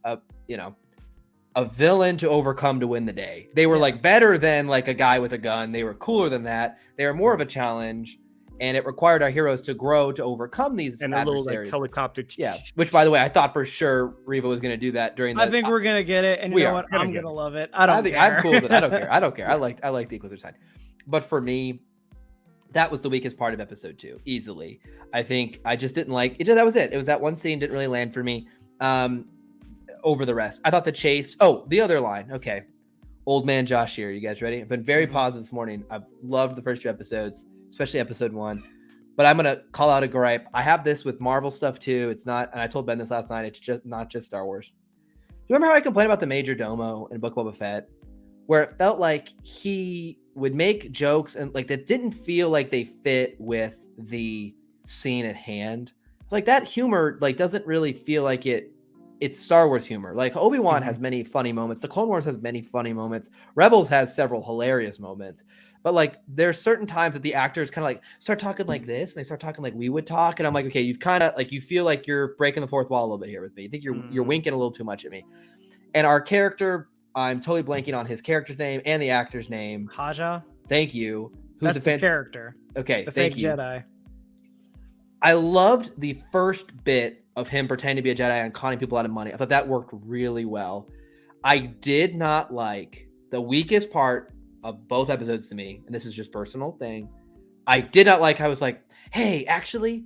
a villain to overcome to win the day. They were like better than like a guy with a gun. They were cooler than that. They were more of a challenge, and it required our heroes to grow to overcome these and adversaries. A little like helicopter. Yeah, which by the way, I thought for sure Reva was going to do that during. I think we're gonna get it, and you know what? I'm gonna love it. I think I'm cool with it. I don't care. I like the Inquisitor side, but for me, that was the weakest part of episode 2, easily. I think I just didn't like it. That was it. It was that one scene didn't really land for me. Over the rest, I thought the chase. Oh, the other line. Okay, old man Josh here. You guys ready? I've been very positive this morning. I've loved the first 2 episodes, especially episode 1. But I'm gonna call out a gripe. I have this with Marvel stuff too. It's not, and I told Ben this last night. It's just not just Star Wars. Do you remember how I complained about the Major Domo in Book of Boba Fett, where it felt like he would make jokes and like that didn't feel like they fit with the scene at hand. It's like that humor like doesn't really feel like it it's Star Wars humor. Like Obi-Wan has many funny moments. The Clone Wars has many funny moments. Rebels has several hilarious moments. But like there's certain times that the actors kind of like start talking like this and they start talking like we would talk. And I'm like, okay, you've kind of like you feel like you're breaking the fourth wall a little bit here with me. I think you're winking a little too much at me. And our character, I'm totally blanking on his character's name and the actor's name. Haja. Thank you. That's the character. Okay, the thank fake you. Jedi. I loved the first bit of him pretending to be a Jedi and conning people out of money. I thought that worked really well. I did not like the weakest part of both episodes to me, and this is just personal thing. I did not like, I was like, hey, actually,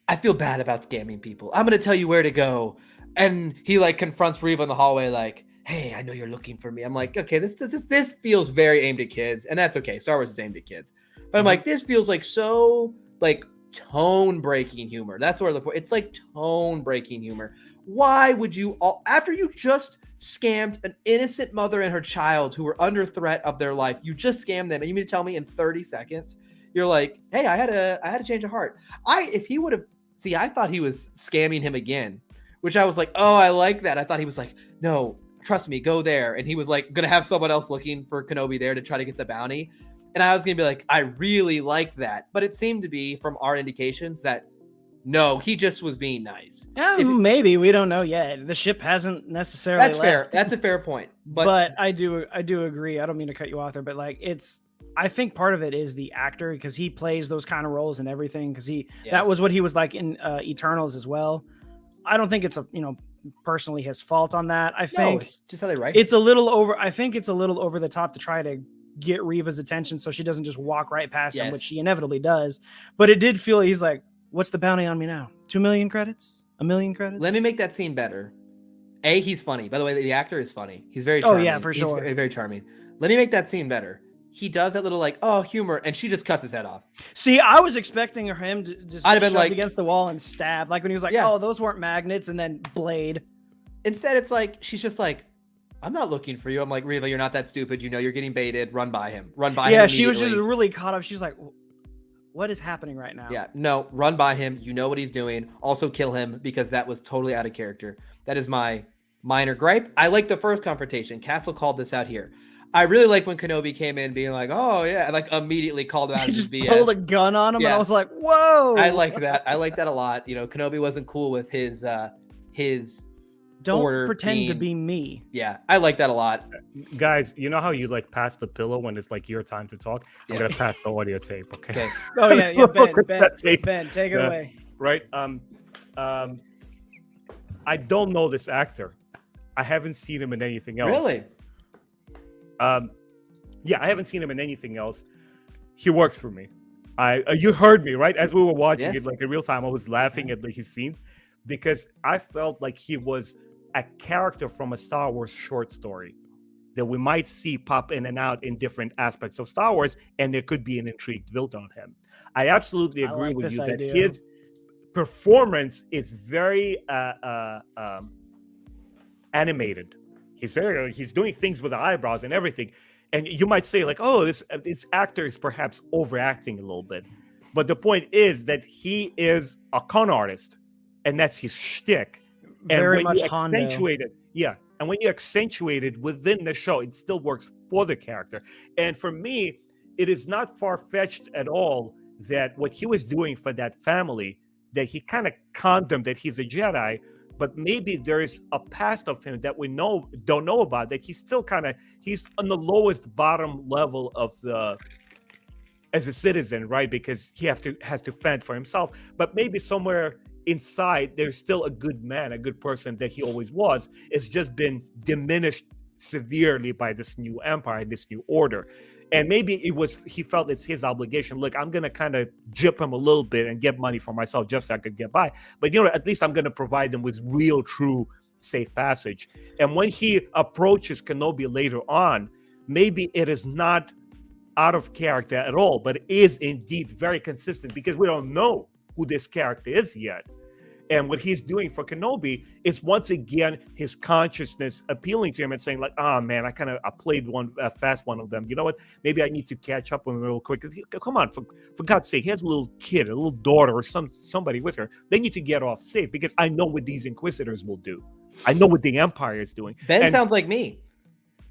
I feel bad about scamming people. I'm going to tell you where to go. And he like confronts Reva in the hallway like, hey, I know you're looking for me. I'm like, okay, this feels very aimed at kids, and that's okay. Star Wars is aimed at kids. But I'm like, this feels like so like tone breaking humor. That's what I look for. It's like tone breaking humor. Why would you all, after you just scammed an innocent mother and her child who were under threat of their life, you just scammed them, and you mean to tell me in 30 seconds you're like, hey, I had a change of heart. If he would have, I thought he was scamming him again, which I was like, oh, I like that. I thought he was like, no, trust me, go there, and he was like gonna have someone else looking for Kenobi there to try to get the bounty. And I was going to be like, I really like that. But it seemed to be, from our indications, that no, he just was being nice. Maybe. We don't know yet. The ship hasn't necessarily That's left. fair. That's a fair point. But I do agree. I don't mean to cut you off there, but like I think part of it is the actor, because he plays those kind of roles and everything, because that was what he was like in Eternals as well. I don't think it's personally his fault on that. I think it's just how they write. It's a little over. I think it's a little over the top to try to get Reva's attention so she doesn't just walk right past him, which she inevitably does. But it did feel, he's like, what's the bounty on me now? 2 million credits? 1 million credits? Let me make that scene better. He's funny. By the way, the actor is funny. He's very charming. Oh yeah, for sure. He's very charming. Let me make that scene better. He does that little like, oh, humor, and she just cuts his head off. See, I was expecting him to just I'd have been like against the wall and stab, like when he was like, oh, those weren't magnets, and then blade. Instead, it's like she's just like, I'm not looking for you. I'm like, Reva, you're not that stupid. You know you're getting baited. Run by him. Yeah, she was just really caught up. She's like, what is happening right now? Yeah, no, run by him. You know what he's doing. Also kill him, because that was totally out of character. That is my minor gripe. I like the first confrontation. Castle called this out here. I really like when Kenobi came in being like, oh yeah, and like immediately called him out. He just pulled a gun on him, and I was like, whoa. I like that. I like that a lot. Kenobi wasn't cool with his don't pretend to be me. Yeah, I like that a lot. Guys, you know how you like pass the pillow when it's like your time to talk? I'm gonna pass the audio tape, okay? Oh yeah, Ben, take it away. Right. I don't know this actor. I haven't seen him in anything else. Really? Yeah, I haven't seen him in anything else. He works for me. You heard me, right? As we were watching it, like in real time, I was laughing at his scenes because I felt like he was a character from a Star Wars short story that we might see pop in and out in different aspects of Star Wars, and there could be an intrigue built on him. I absolutely agree with you that his performance is very animated. He's doing things with the eyebrows and everything. And you might say like, oh, this actor is perhaps overacting a little bit. But the point is that he is a con artist, and that's his shtick. Very and much accentuated, and when you accentuate it within the show, it still works for the character. And for me, it is not far-fetched at all that what he was doing for that family, that he kind of conned them that he's a Jedi, but maybe there's a past of him that we don't know about, that he's still he's on the lowest bottom level of as a citizen, right? Because he has to fend for himself. But maybe somewhere inside there's still a good man, a good person that he always was. It's just been diminished severely by this new empire, this new order. And maybe he felt it's his obligation. Look, I'm going to kind of gyp him a little bit and get money for myself just so I could get by. But, at least I'm going to provide them with real, true, safe passage. And when he approaches Kenobi later on, maybe it is not out of character at all, but it is indeed very consistent because we don't know who this character is yet. And what he's doing for Kenobi is once again his consciousness appealing to him and saying like, "Oh man, I played one fast one of them. You know what? Maybe I need to catch up with him real quick. Come on, for God's sake, he has a little kid, a little daughter, or somebody with her. They need to get off safe because I know what these Inquisitors will do. I know what the Empire is doing." Ben sounds like me.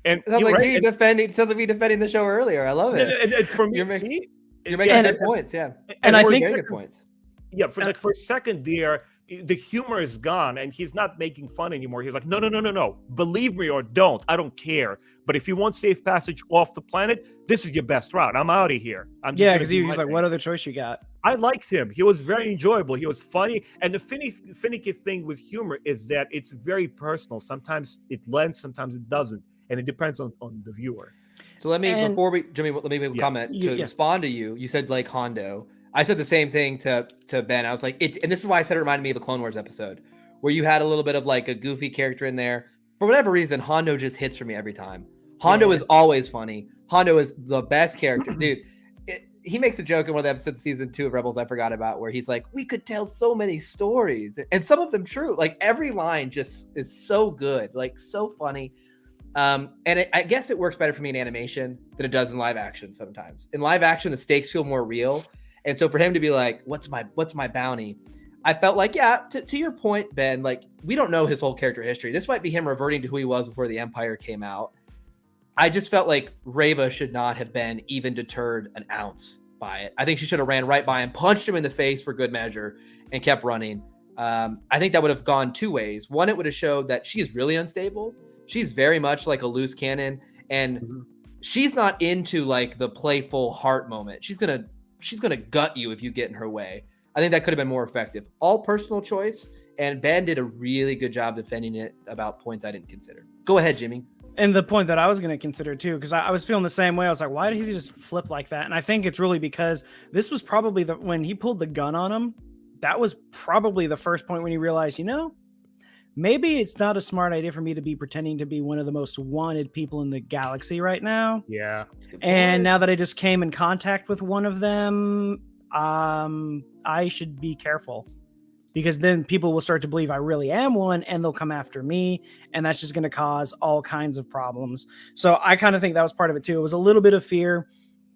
And it sounds like right, me defending. It sounds like me defending the show earlier. I love it. And for me, you're making good points. Yeah, and I think very good points. Yeah, for a second there, the humor is gone, and he's not making fun anymore. He's like, no. Believe me or don't. I don't care. But if you want safe passage off the planet, this is your best route. I'm out of here. Because he was like, what other choice you got? I liked him. He was very enjoyable. He was funny. And the finicky thing with humor is that it's very personal. Sometimes it lands, sometimes it doesn't. And it depends on the viewer. So let me, Jimmy, let me make a comment to respond to you. You said like Hondo. I said the same thing to Ben. I was like, and this is why I said it reminded me of a Clone Wars episode where you had a little bit of like a goofy character in there. For whatever reason, Hondo just hits for me every time. Hondo is always funny. Hondo is the best character. Dude, he makes a joke in one of the episodes of season 2 of Rebels I forgot about where he's like, we could tell so many stories. And some of them true. Like every line just is so good. Like so funny. I guess it works better for me in animation than it does in live action sometimes. In live action, the stakes feel more real. And so for him to be like, what's my bounty? I felt like, to your point, Ben, like we don't know his whole character history. This might be him reverting to who he was before the Empire came out. I just felt like Reva should not have been even deterred an ounce by it. I think she should have ran right by him, punched him in the face for good measure, and kept running. I think that would have gone two ways. One, it would have showed that she is really unstable. She's very much like a loose cannon, and she's not into like the playful heart moment. She's gonna gut you if you get in her way. I think that could have been more effective. All personal choice, and Ben did a really good job defending it about points I didn't consider. Go ahead, Jimmy. And the point that I was going to consider too, because I was feeling the same way. I was like, why did he just flip like that? And I think it's really because this was probably when he pulled the gun on him, that was probably the first point when he realized, maybe it's not a smart idea for me to be pretending to be one of the most wanted people in the galaxy right now. Yeah. And now that I just came in contact with one of them, I should be careful, because then people will start to believe I really am one and they'll come after me. And that's just going to cause all kinds of problems. So I kind of think that was part of it too. It was a little bit of fear.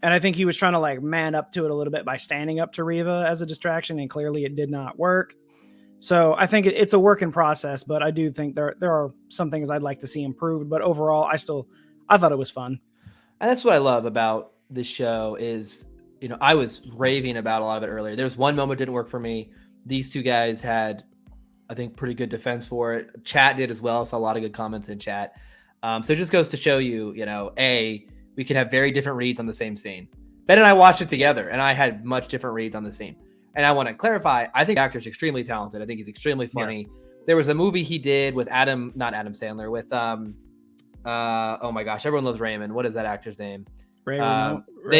And I think he was trying to like man up to it a little bit by standing up to Reva as a distraction. And clearly it did not work. So I think it's a work in process, but I do think there are some things I'd like to see improved. But overall, I thought it was fun. And that's what I love about this show is, I was raving about a lot of it earlier. There's one moment that didn't work for me. These two guys had, I think, pretty good defense for it. Chat did as well. Saw a lot of good comments in chat. So it just goes to show you, we can have very different reads on the same scene. Ben and I watched it together, and I had much different reads on the scene. And I want to clarify, I think the actor's extremely talented. I think he's extremely funny. Yeah. There was a movie he did with not Adam Sandler, with oh my gosh, everyone loves Raymond. What is that actor's name? Ray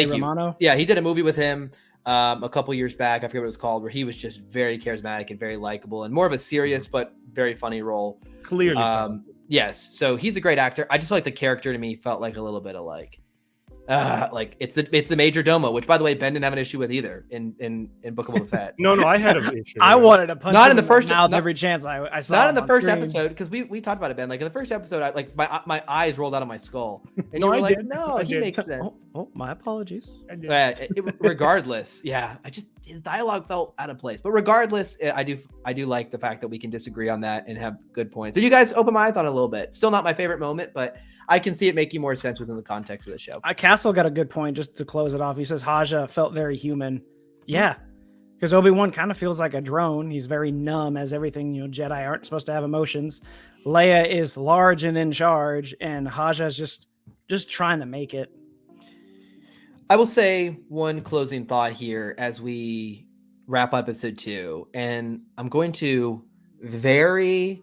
Romano. Yeah, he did a movie with him a couple years back. I forget what it was called, where he was just very charismatic and very likable and more of a serious but very funny role. Clearly. Yes. So he's a great actor. I just feel like the character to me felt like a little bit of like it's the Major Domo, which by the way, Ben didn't have an issue with either in Book of Boba Fett. No, I had an issue. I wanted to punch not him in the first mouth every chance I saw. Not in the first screen. episode, because we talked about it, Ben. Like in the first episode, I like my eyes rolled out of my skull, and No, you were I like, did. "No, I he did. makes sense." Oh, my apologies. Regardless, yeah, his dialogue felt out of place. But regardless, I do like the fact that we can disagree on that and have good points. So you guys open my eyes on it a little bit. Still not my favorite moment, but I can see it making more sense within the context of the show. Castle got a good point just to close it off. He says Haja felt very human. Yeah, because Obi-Wan kind of feels like a drone. He's very numb, as everything, Jedi aren't supposed to have emotions. Leia is large and in charge, and Haja is just trying to make it. I will say one closing thought here as we wrap up episode 2, and I'm going to very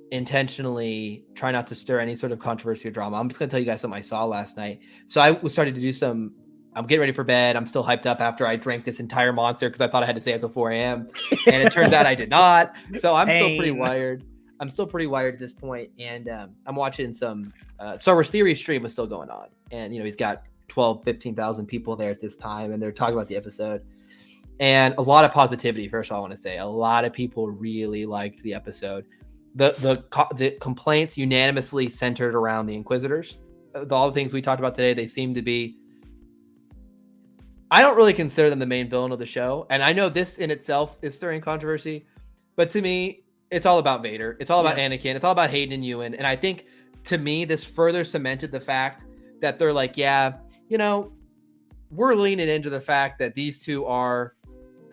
intentionally try not to stir any sort of controversy or drama. I'm just going to tell you guys something I saw last night. So I was starting to do I'm getting ready for bed. I'm still hyped up after I drank this entire monster because I thought I had to stay up till 4 a.m. And it turns out I did not. So I'm still pretty wired. I'm still pretty wired at this point. And I'm watching some Star Wars Theory stream was still going on. And, he's got 12, 15,000 people there at this time. And they're talking about the episode. and a lot of positivity. First of all, I want to say a lot of people really liked the episode. The complaints unanimously centered around the Inquisitors. All the things we talked about today, they seem to be. I don't really consider them the main villain of the show, and I know this in itself is stirring controversy, but to me, it's all about Vader. It's all about Anakin. It's all about Hayden and Ewan, and I think to me, this further cemented the fact that they're like, yeah, you know, we're leaning into the fact that these two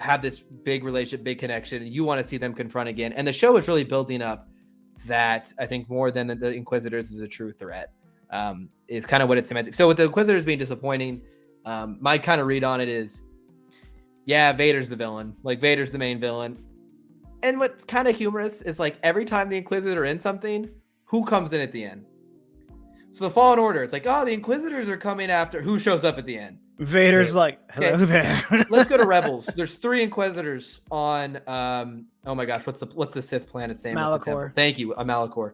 have this big relationship, big connection, and you want to see them confront again. And the show is really building up that, I think, more than the Inquisitors is a true threat, is kind of what it's cemented. So with the Inquisitors being disappointing, my kind of read on it is, yeah, Vader's the villain. Like, Vader's the main villain. And what's kind of humorous is, like, every time the Inquisitors are in something, who comes in at the end? So the Fallen Order, it's like, oh, the Inquisitors are coming after. Who shows up at the end? Vader's like, hello there. Let's go to Rebels. There's 3 Inquisitors on, oh my gosh, what's the Sith planet's name? Malachor. Thank you, Malachor.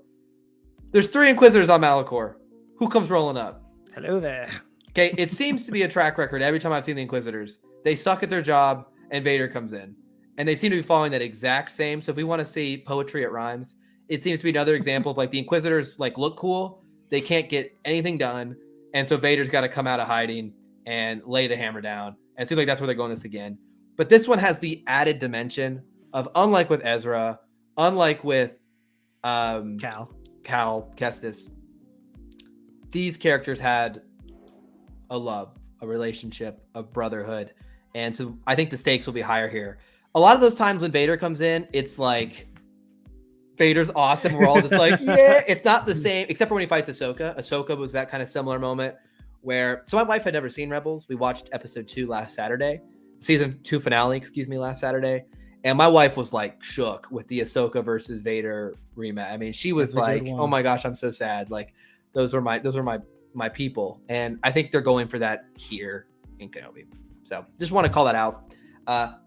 There's 3 Inquisitors on Malachor. Who comes rolling up? Hello there. Okay, it seems to be a track record every time I've seen the Inquisitors. They suck at their job, and Vader comes in. And they seem to be following that exact same. So if we want to see poetry, it rhymes. It seems to be another example of, like, the Inquisitors, like, look cool. They can't get anything done. And so Vader's got to come out of hiding and lay the hammer down. And it seems like that's where they're going this again. But this one has the added dimension of, unlike with Ezra, unlike with Cal Kestis, these characters had a love, a relationship, a brotherhood. And so I think the stakes will be higher here. A lot of those times when Vader comes in, it's like, Vader's awesome. We're all just like, yeah. It's not the same, except for when he fights Ahsoka. Ahsoka was that kind of similar moment where, so my wife had never seen Rebels. We watched episode 2 last Saturday, season 2 finale, last Saturday. And my wife was like shook with the Ahsoka versus Vader rematch. I mean, she was like, oh my gosh, I'm so sad. Like, those were my people. And I think they're going for that here in Kenobi. So just want to call that out.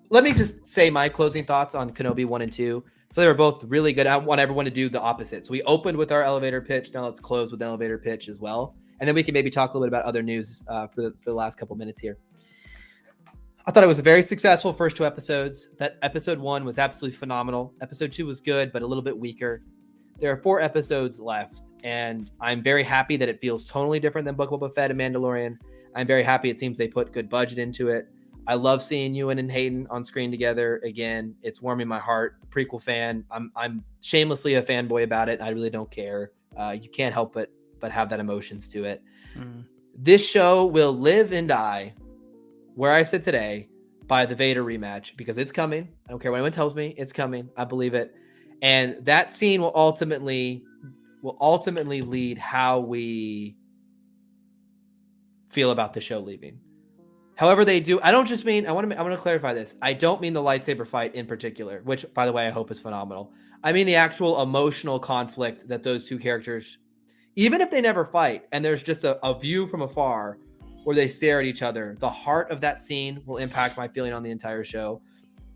Let me just say my closing thoughts on Kenobi 1 and 2. So they were both really good. I want everyone to do the opposite. So we opened with our elevator pitch. Now let's close with an elevator pitch as well. And then we can maybe talk a little bit about other news for the last couple minutes here. I thought it was a very successful first 2 episodes. That episode 1 was absolutely phenomenal. Episode 2 was good, but a little bit weaker. There are 4 episodes left, and I'm very happy that it feels totally different than Book of Boba Fett and Mandalorian. I'm very happy it seems they put good budget into it. I love seeing Ewan and Hayden on screen together again. It's warming my heart. Prequel fan. I'm shamelessly a fanboy about it. I really don't care. You can't help but have that emotions to it. This show will live and die where I sit today by the Vader rematch, because it's coming. I don't care what anyone tells me. It's coming. I believe it. And that scene will ultimately lead how we feel about the show leaving. However they do, I don't just mean, I want to clarify this. I don't mean the lightsaber fight in particular, which, by the way, I hope is phenomenal. I mean the actual emotional conflict that those 2 characters, even if they never fight and there's just a view from afar where they stare at each other, the heart of that scene will impact my feeling on the entire show.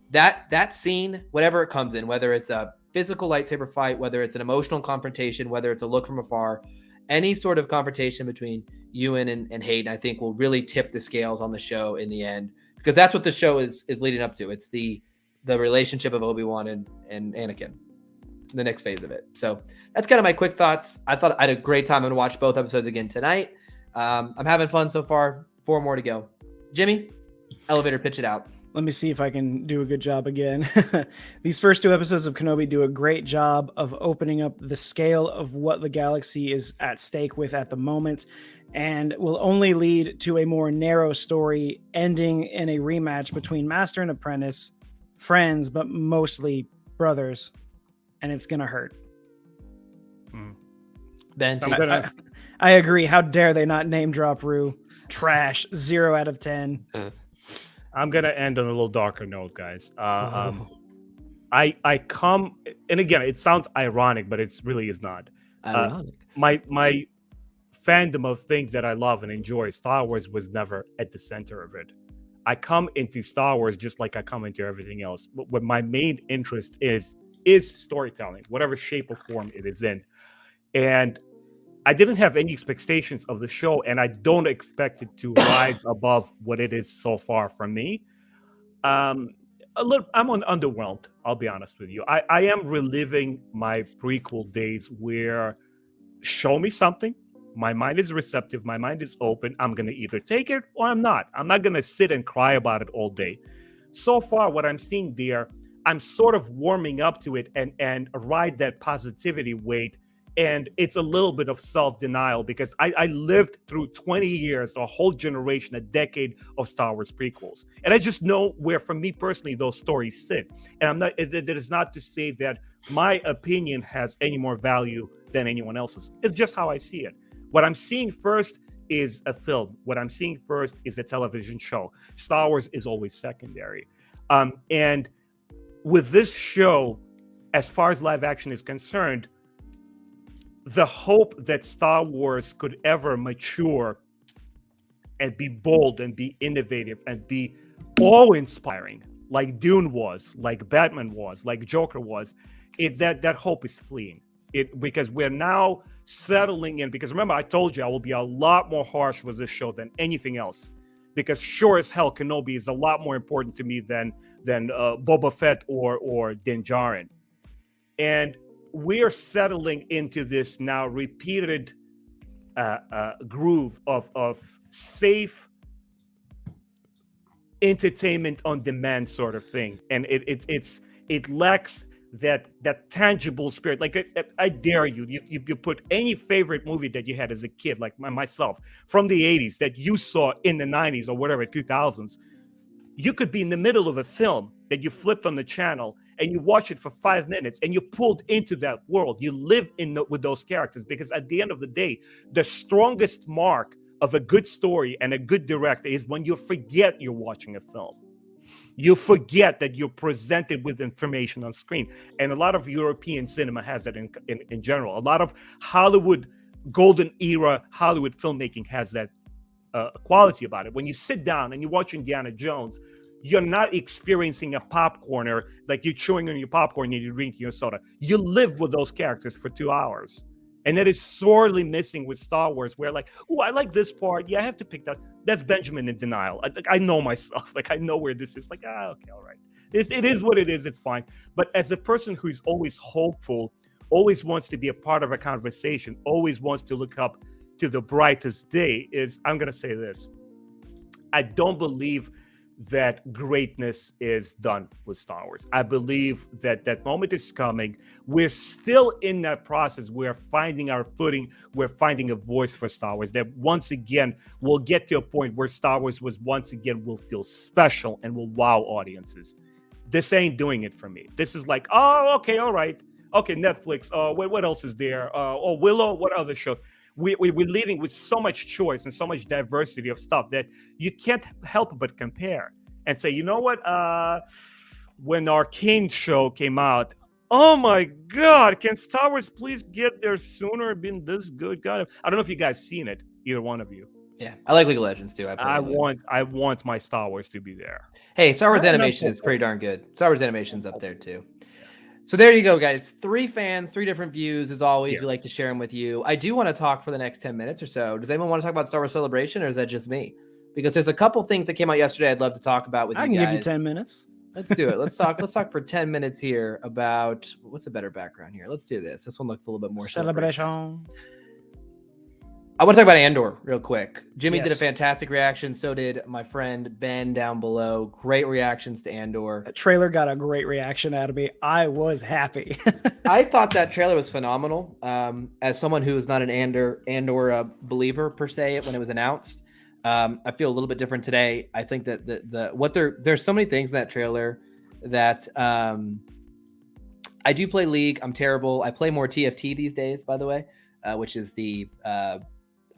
That scene, whatever it comes in, whether it's a physical lightsaber fight, whether it's an emotional confrontation, whether it's a look from afar, any sort of confrontation between Ewan and Hayden, I think will really tip the scales on the show in the end, because that's what the show is leading up to. It's the relationship of Obi-Wan and Anakin, the next phase of it. So that's kind of my quick thoughts. I thought I had a great time. I'm going to watch both episodes again tonight. I'm having fun so far. 4 more to go. Jimmy, elevator pitch it out. Let me see if I can do a good job again. These first 2 episodes of Kenobi do a great job of opening up the scale of what the galaxy is at stake with at the moment, and will only lead to a more narrow story ending in a rematch between master and apprentice, friends, but mostly brothers, and it's going to hurt. Ben, I agree. How dare they not name drop Rue? Trash. 0 out of 10. I'm gonna end on a little darker note, guys. I come, and again, it sounds ironic, but it really is not. Ironic. My fandom of things that I love and enjoy, Star Wars was never at the center of it. I come into Star Wars just like I come into everything else. But what my main interest is storytelling, whatever shape or form it is in. And I didn't have any expectations of the show, and I don't expect it to rise above what it is so far from me. I'm underwhelmed. I'll be honest with you. I am reliving my prequel days where show me something. My mind is receptive. My mind is open. I'm going to either take it or I'm not. I'm not going to sit and cry about it all day. So far, what I'm seeing there, I'm sort of warming up to it and ride that positivity weight. And it's a little bit of self-denial because I lived through 20 years, a whole generation, a decade of Star Wars prequels. And I just know where, for me personally, those stories sit. And I'm not, that is not to say that my opinion has any more value than anyone else's. It's just how I see it. What I'm seeing first is a film. What I'm seeing first is a television show. Star Wars is always secondary. And with this show, as far as live action is concerned, the hope that Star Wars could ever mature and be bold and be innovative and be awe-inspiring, like Dune was, like Batman was, like Joker was, it's that hope is fleeing. Because we're now settling in. Because remember, I told you I will be a lot more harsh with this show than anything else. Because sure as hell, Kenobi is a lot more important to me than Boba Fett or Din Djarin. And we are settling into this now repeated groove of safe entertainment on demand sort of thing, and it lacks that tangible spirit. Like I dare you put any favorite movie that you had as a kid, like myself, from the 80s that you saw in the 90s or whatever 2000s. You could be in the middle of a film that you flipped on the channel and you watch it for 5 minutes and you pulled into that world. You live with those characters, because at the end of the day, the strongest mark of a good story and a good director is when you forget you're watching a film. You forget that you're presented with information on screen. And a lot of European cinema has that in general. A lot of Hollywood, golden era Hollywood filmmaking has that quality about it. When you sit down and you watch Indiana Jones, you're not experiencing a popcorner, like you're chewing on your popcorn and you're drinking your soda. You live with those characters for 2 hours. And that is sorely missing with Star Wars, where like, oh, I like this part. Yeah, I have to pick that. That's Benjamin in denial. I know myself. Like, I know where this is. Like, okay, all right. It is what it is. It's fine. But as a person who's always hopeful, always wants to be a part of a conversation, always wants to look up to the brightest day, I'm going to say this. I don't believe that greatness is done with Star Wars. I believe that that moment is coming. We're still in that process. We're finding our footing. We're finding a voice for Star Wars that once again will get to a point where Star Wars will feel special and will wow audiences. This ain't doing it for me. This is like, oh, okay, all right. Okay, Netflix. What else is there? Willow, what other show? We're living with so much choice and so much diversity of stuff that you can't help but compare and say, you know what? When Arcane show came out, oh my God, can Star Wars please get there sooner? Been this good? God, I don't know if you guys seen it, either one of you. Yeah, I like League of Legends too. I want my Star Wars to be there. Hey, Star Wars animation is pretty darn good. Star Wars animation's up there too. So there you go, guys. 3 fans, 3 different views. As always, we like to share them with you. I do want to talk for the next 10 minutes or so. Does anyone want to talk about Star Wars Celebration, or is that just me? Because there's a couple things that came out yesterday I'd love to talk about with you guys. I can give you 10 minutes. Let's do it. Let's talk for 10 minutes here about what's a better background here. Let's do this. This one looks a little bit more celebration. I want to talk about Andor real quick. Jimmy Yes. did a fantastic reaction. So did my friend Ben down below. Great reactions to Andor. The trailer got a great reaction out of me. I was happy. I thought that trailer was phenomenal. As someone who is not an Andor believer per se, when it was announced, I feel a little bit different today. I think that there's so many things in that trailer that I do play League. I'm terrible. I play more TFT these days, by the way, which is the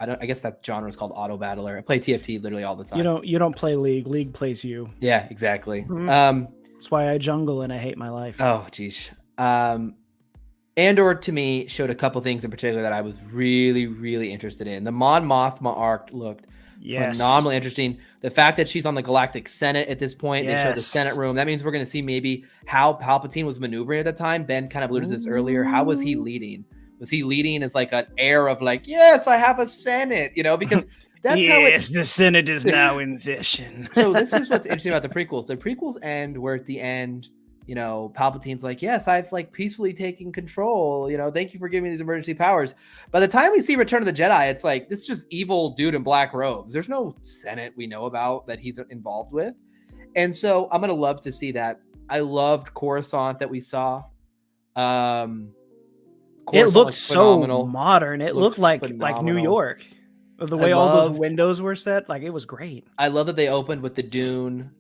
I guess that genre is called Auto Battler. I play TFT literally all the time. You don't play League. League plays you. Yeah, exactly. Mm-hmm. That's why I jungle and I hate my life. Oh, geez. Andor to me showed a couple things in particular that I was really, really interested in. The Mon Mothma arc looked phenomenally interesting. The fact that she's on the Galactic Senate at this point, they showed the Senate room. That means we're going to see maybe how Palpatine was maneuvering at the time. Ben kind of alluded to this earlier. How was he leading? Was he leading as like an air of like, yes, I have a Senate, because That's how it. The Senate is now in session. So this is what's interesting about the prequels. The prequels end where at the end, Palpatine's like, yes, I've like peacefully taken control. Thank you for giving me these emergency powers. By the time we see Return of the Jedi, it's like this is just evil dude in black robes. There's no Senate we know about that he's involved with, and so I'm gonna love to see that. I loved Coruscant that we saw. Coruscant It looked so modern. It looked like New York. The way all those windows were set, like it was great. I love that they opened with the Dune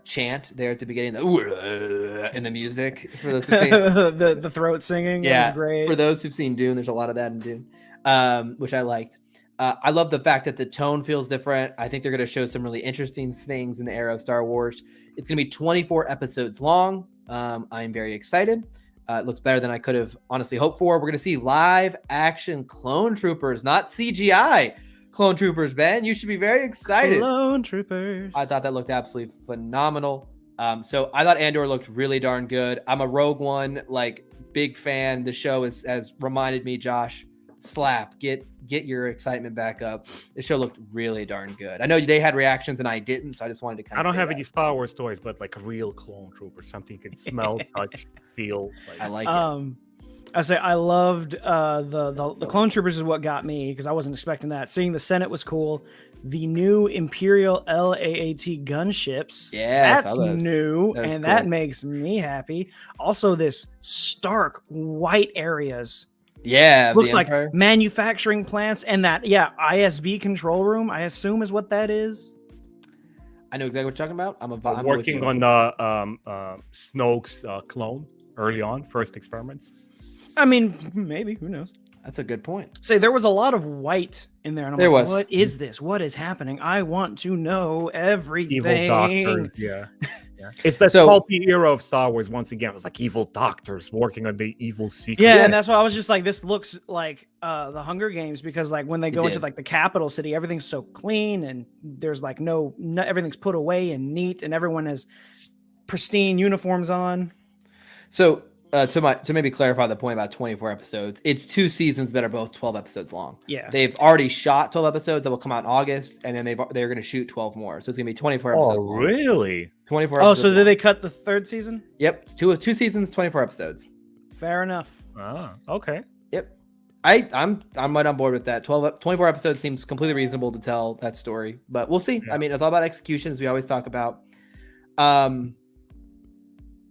chant there at the beginning, and the music for those who've seen the throat singing. Yeah, was great. For those who've seen Dune, there's a lot of that in Dune, which I liked. I love the fact that the tone feels different. I think they're going to show some really interesting things in the era of Star Wars. It's going to be 24 episodes long. I'm very excited. It looks better than I could have honestly hoped for. We're going to see live action clone troopers, not CGI. Clone Troopers, Ben. You should be very excited. Clone Troopers. I thought that looked absolutely phenomenal. So I thought Andor looked really darn good. I'm a Rogue One big fan. The show has reminded me, Josh, slap, get your excitement back up. The show looked really darn good. I know they had reactions and I didn't, so I just wanted to I don't have any Star Wars toys, but like a real clone trooper, something you can smell, touch, feel. I like it. I loved the Clone Troopers is what got me because I wasn't expecting that. Seeing the Senate was cool. The new Imperial LAAT gunships. Yeah, that's new, and cool. That makes me happy. Also, this stark white areas. Yeah, looks like manufacturing plants, and that ISB control room. I assume is what that is. I know exactly what you're talking about. I'm working on Snoke's clone early on, first experiments. I mean, maybe. Who knows? That's a good point. There was a lot of white in there. And I'm like, what is this? What is happening? I want to know everything. Evil doctor. Yeah. It's the pulpy era of Star Wars once again. It was like evil doctors working on the evil secrets. Yeah, and that's why I was just like, this looks like the Hunger Games because when they go into the capital city, everything's so clean and there's no everything's put away and neat and everyone has pristine uniforms on. So to maybe clarify the point about 24 episodes, it's 2 seasons that are both 12 episodes long. Yeah. They've already shot 12 episodes that will come out in August, and then they're going to shoot 12 more. So it's going to be 24 episodes long. Oh, really? 24 episodes. Oh, so did they cut the 3rd season? Yep. Two seasons, 24 episodes. Fair enough. Oh, okay. Yep. I'm right on board with that. 24 episodes seems completely reasonable to tell that story, but we'll see. Yeah. I mean, it's all about execution, as we always talk about.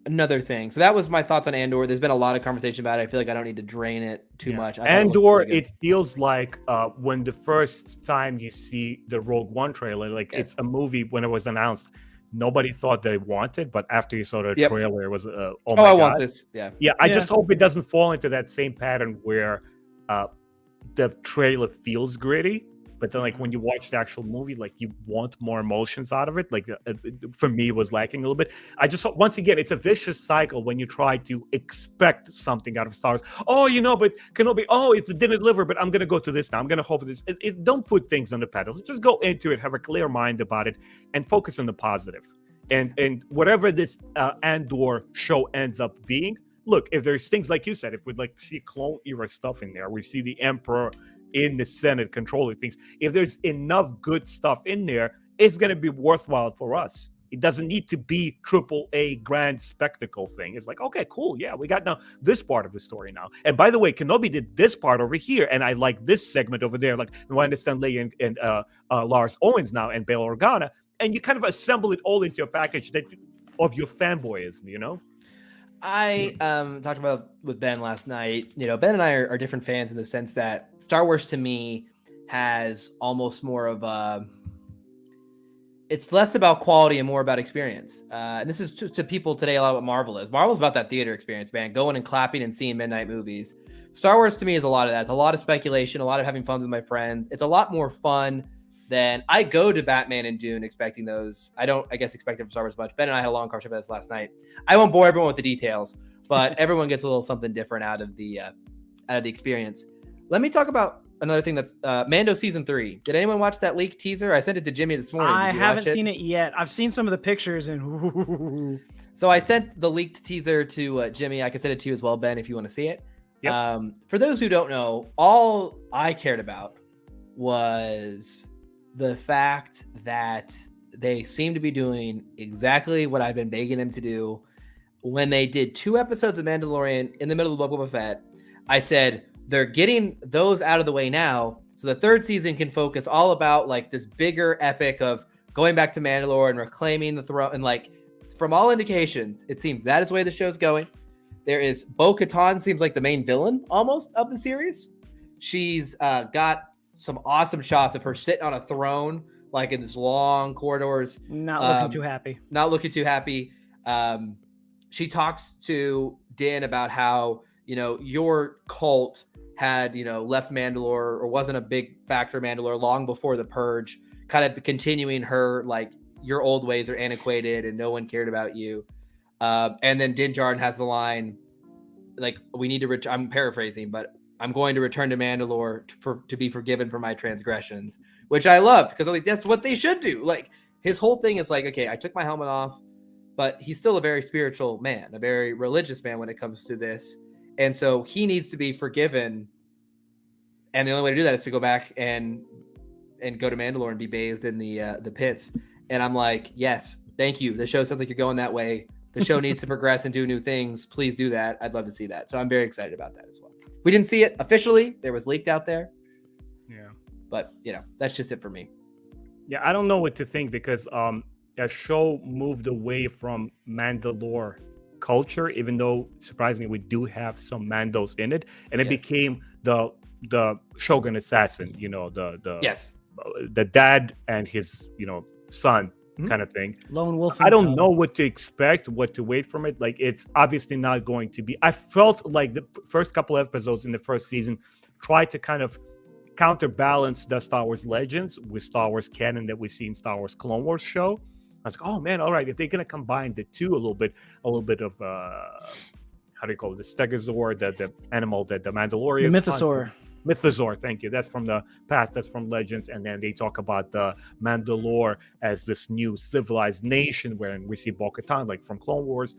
Another thing. So that was my thoughts on Andor. There's been a lot of conversation about it. I feel like I don't need to drain it too much. Andor, it feels like when the first time you see the Rogue One trailer, it's a movie when it was announced, nobody thought they wanted, but after you saw the trailer, it was, oh my God. I want this. Yeah. I just hope it doesn't fall into that same pattern where the trailer feels gritty. But then, when you watch the actual movie, you want more emotions out of it. For me, it was lacking a little bit. I just hope, once again, it's a vicious cycle when you try to expect something out of Star Wars. Oh, but Kenobi, it didn't deliver, but I'm going to go to this now. I'm going to hope for this. Don't put things on the pedals. Just go into it, have a clear mind about it, and focus on the positive. And whatever this Andor show ends up being, look, if there's things like you said, if we'd see clone era stuff in there, we see the Emperor in the Senate controlling things. If there's enough good stuff in there, it's going to be worthwhile for us. It doesn't need to be AAA grand spectacle thing. It's okay, cool. Yeah, we got now this part of the story now. And by the way, Kenobi did this part over here, and I like this segment over there. I understand Leia and Lars Owens now and Bail Organa, and you kind of assemble it all into a package of your fanboyism, I talked about with Ben last night. Ben and I are different fans in the sense that Star Wars to me has almost more of it's less about quality and more about experience. And this is to people today a lot what Marvel is. Marvel's about that theater experience, man, going and clapping and seeing midnight movies. Star Wars to me is a lot of that. It's a lot of speculation, a lot of having fun with my friends. It's a lot more fun than I go to Batman and Dune expecting those. I don't, expect it from Star Wars much. Ben and I had a long conversation about this last night. I won't bore everyone with the details, but everyone gets a little something different out of the experience. Let me talk about another thing that's Mando season 3. Did anyone watch that leaked teaser? I sent it to Jimmy this morning. I haven't seen it yet. I've seen some of the pictures and so I sent the leaked teaser to Jimmy. I can send it to you as well, Ben, if you want to see it. Yep. For those who don't know, all I cared about was the fact that they seem to be doing exactly what I've been begging them to do. When they did 2 episodes of Mandalorian in the middle of Book of Boba Fett, I said they're getting those out of the way now, so the 3rd season can focus all about like this bigger epic of going back to Mandalore and reclaiming the throne. And like, from all indications, it seems that is the way the show's going. There is Bo-Katan seems like the main villain almost of the series. She's got some awesome shots of her sitting on a throne, like in this long corridors. Not looking too happy. Not looking too happy. She talks to Din about how, you know, your cult had, you know, left Mandalore or wasn't a big factor in Mandalore long before the Purge, kind of continuing her, like, your old ways are antiquated and no one cared about you. And then Din Djarin has the line, like, we need to I'm paraphrasing, but I'm going to return to Mandalore to be forgiven for my transgressions, which I love because I'm like, that's what they should do. Like, his whole thing is like, okay, I took my helmet off, but he's still a very spiritual man, a very religious man when it comes to this. And so he needs to be forgiven. And the only way to do that is to go back and go to Mandalore and be bathed in the pits. And I'm like, yes, thank you. The show sounds like you're going that way. The show needs to progress and do new things. Please do that. I'd love to see that. So I'm very excited about that as well. We didn't see it officially. There was leaked out there. Yeah. But, you know, that's just it for me. Yeah, I don't know what to think because a show moved away from Mandalore culture, even though surprisingly we do have some Mandos in it, and it became the Shogun assassin, you know, the dad and his, you know, son kind of thing. Lone wolf. I don't know what to expect, what to wait from it. Like, it's obviously not going to be. I felt like the first couple of episodes in the first season tried to kind of counterbalance the Star Wars Legends with Star Wars canon that we see in Star Wars Clone Wars show. I was like, oh man, all right, if they're gonna combine the two a little bit of how do you call it, the Stegosaur, the animal that the Mandalorian, the Mythosaur, thank you. That's from the past, that's from Legends, and then they talk about the Mandalore as this new civilized nation, wherein we see Bo-Katan, like from Clone Wars.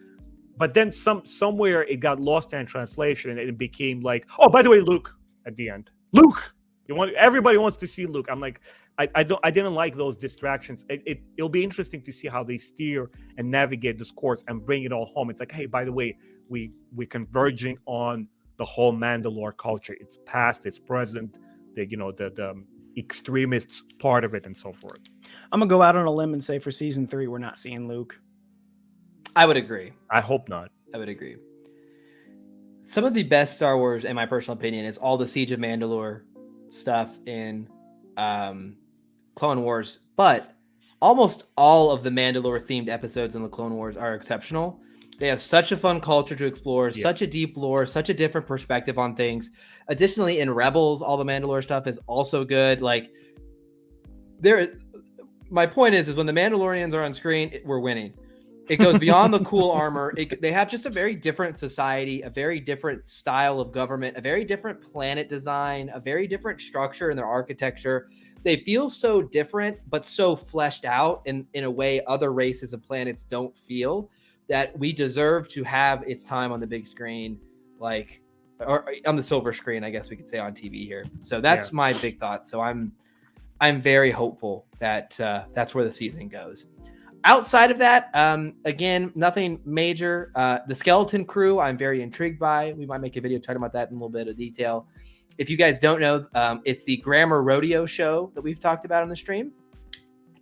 But then somewhere it got lost in translation, and it became like, oh, by the way, Luke at the end. Luke! Everybody wants to see Luke. I'm like, I didn't like those distractions. It'll be interesting to see how they steer and navigate this course and bring it all home. It's like, hey, by the way, we're converging on the whole Mandalore culture. It's past, it's present, the extremists part of it and so forth. I'm gonna go out on a limb and say for season 3 we're not seeing Luke. I would agree. I hope not. I would agree. Some of the best Star Wars, in my personal opinion, is all the Siege of Mandalore stuff in Clone Wars, but almost all of the Mandalore themed episodes in the Clone Wars are exceptional. They have such a fun culture to explore, such a deep lore, such a different perspective on things. Additionally, in Rebels, all the Mandalore stuff is also good. Like, my point is when the Mandalorians are on screen, we're winning. It goes beyond the cool armor. They have just a very different society, a very different style of government, a very different planet design, a very different structure in their architecture. They feel so different, but so fleshed out in a way other races and planets don't feel, that we deserve to have its time on the big screen, like, or on the silver screen, I guess we could say, on TV here. So that's my big thought. So I'm very hopeful that that's where the season goes. Outside of that, again, nothing major. The Skeleton Crew, I'm very intrigued by. We might make a video talking about that in a little bit of detail. If you guys don't know, it's the Grammar Rodeo show that we've talked about on the stream.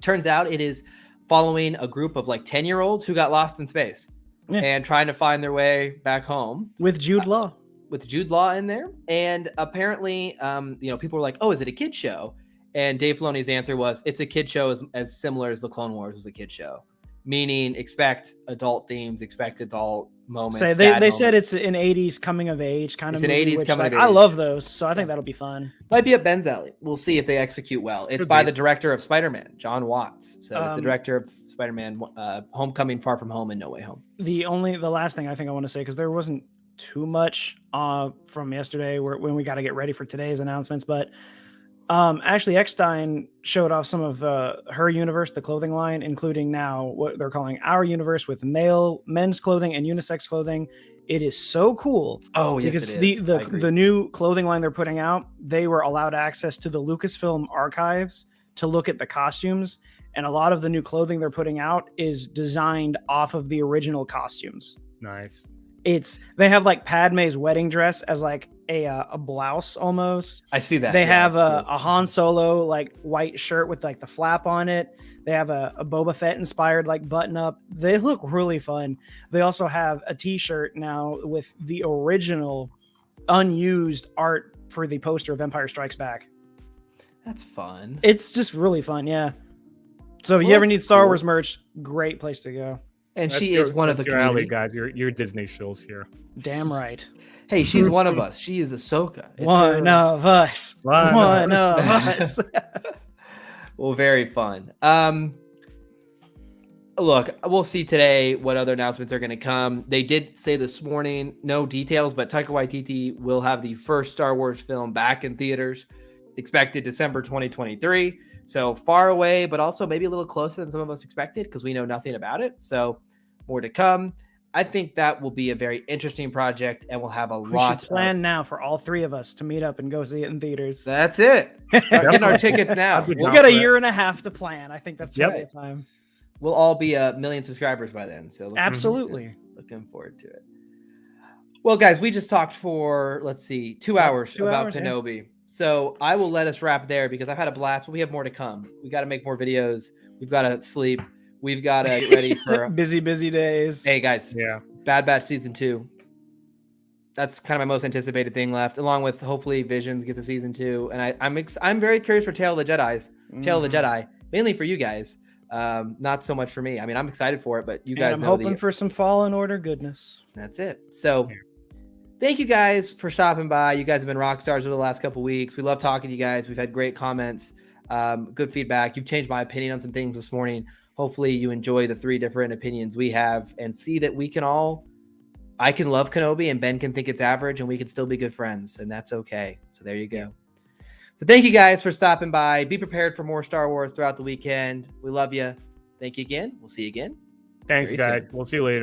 Turns out it is following a group of like 10-year-olds who got lost in space and trying to find their way back home. With Jude Law. With Jude Law in there. And apparently, people were like, oh, is it a kid show? And Dave Filoni's answer was, it's a kid show as similar as the Clone Wars was a kid show. Meaning, expect adult themes, expect adult moments. They said it's an 80s coming of age kind of movie. It's an 80s coming of age. I love those, so I think that'll be fun. Might be up Ben's alley. We'll see if they execute well. It's by the director of Spider-Man, John Watts. So it's the director of Spider-Man, Homecoming, Far From Home, and No Way Home. The last thing I think I want to say, because there wasn't too much from yesterday when we got to get ready for today's announcements, but Ashley Eckstein showed off some of her universe, the clothing line, including now what they're calling Our Universe, with men's clothing and unisex clothing. It is so cool. Oh, yes, because it is. the new clothing line they're putting out, they were allowed access to the Lucasfilm archives to look at the costumes, and a lot of the new clothing they're putting out is designed off of the original costumes. Nice. They have like Padme's wedding dress as like a blouse almost. I see that. They Yeah, have that's cool. a Han Solo like white shirt with like the flap on it. They have a Boba Fett inspired like button up. They look really fun. They also have a t-shirt now with the original unused art for the poster of Empire Strikes Back. That's fun. It's just really fun, yeah. So if Well, you ever that's need Star cool. Wars merch, great place to go. And That's she is one of the your alley, community. guys. Your Disney shows here. Damn right. Hey, she's one of us. She is Ahsoka. It's One her- of us. One One of us. Well, very fun. Look, we'll see today what other announcements are going to come. They did say this morning, no details, but Taika Waititi will have the first Star Wars film back in theaters, expected December 2023. So far away, but also maybe a little closer than some of us expected because we know nothing about it. So more to come. I think that will be a very interesting project, and we'll have a We lot. should plan now for all three of us to meet up and go see it in theaters. That's it. Start getting our tickets now. I'd be We'll down get a for that. year and a half to plan. I think that's Yep. plenty of time. We'll all be a million subscribers by then. So Absolutely. looking forward to it. Well, guys, we just talked for, let's see, 2 hours 2 about hours, yeah. Kenobi. So I will let us wrap there because I've had a blast, but we have more to come. We got to make more videos. We've got to sleep. We've got to get ready for. busy days. Hey, guys, Yeah. Bad Batch Season 2. That's kind of my most anticipated thing left, along with hopefully Visions get to Season 2. And I'm very curious for Tale of the Jedi, mainly for you guys. Not so much for me. I mean, I'm excited for it, but you guys And I'm know hoping for some Fallen Order goodness. that's it. So thank you guys for stopping by. You guys have been rock stars over the last couple weeks. We love talking to you guys. We've had great comments, good feedback. You've changed my opinion on some things this morning. Hopefully you enjoy the 3 different opinions we have and see that I can love Kenobi and Ben can think it's average and we can still be good friends, and that's okay. So there you go. So thank you guys for stopping by. Be prepared for more Star Wars throughout the weekend. We love you. Thank you again. We'll see you again. Thanks, Very guys. soon. We'll see you later.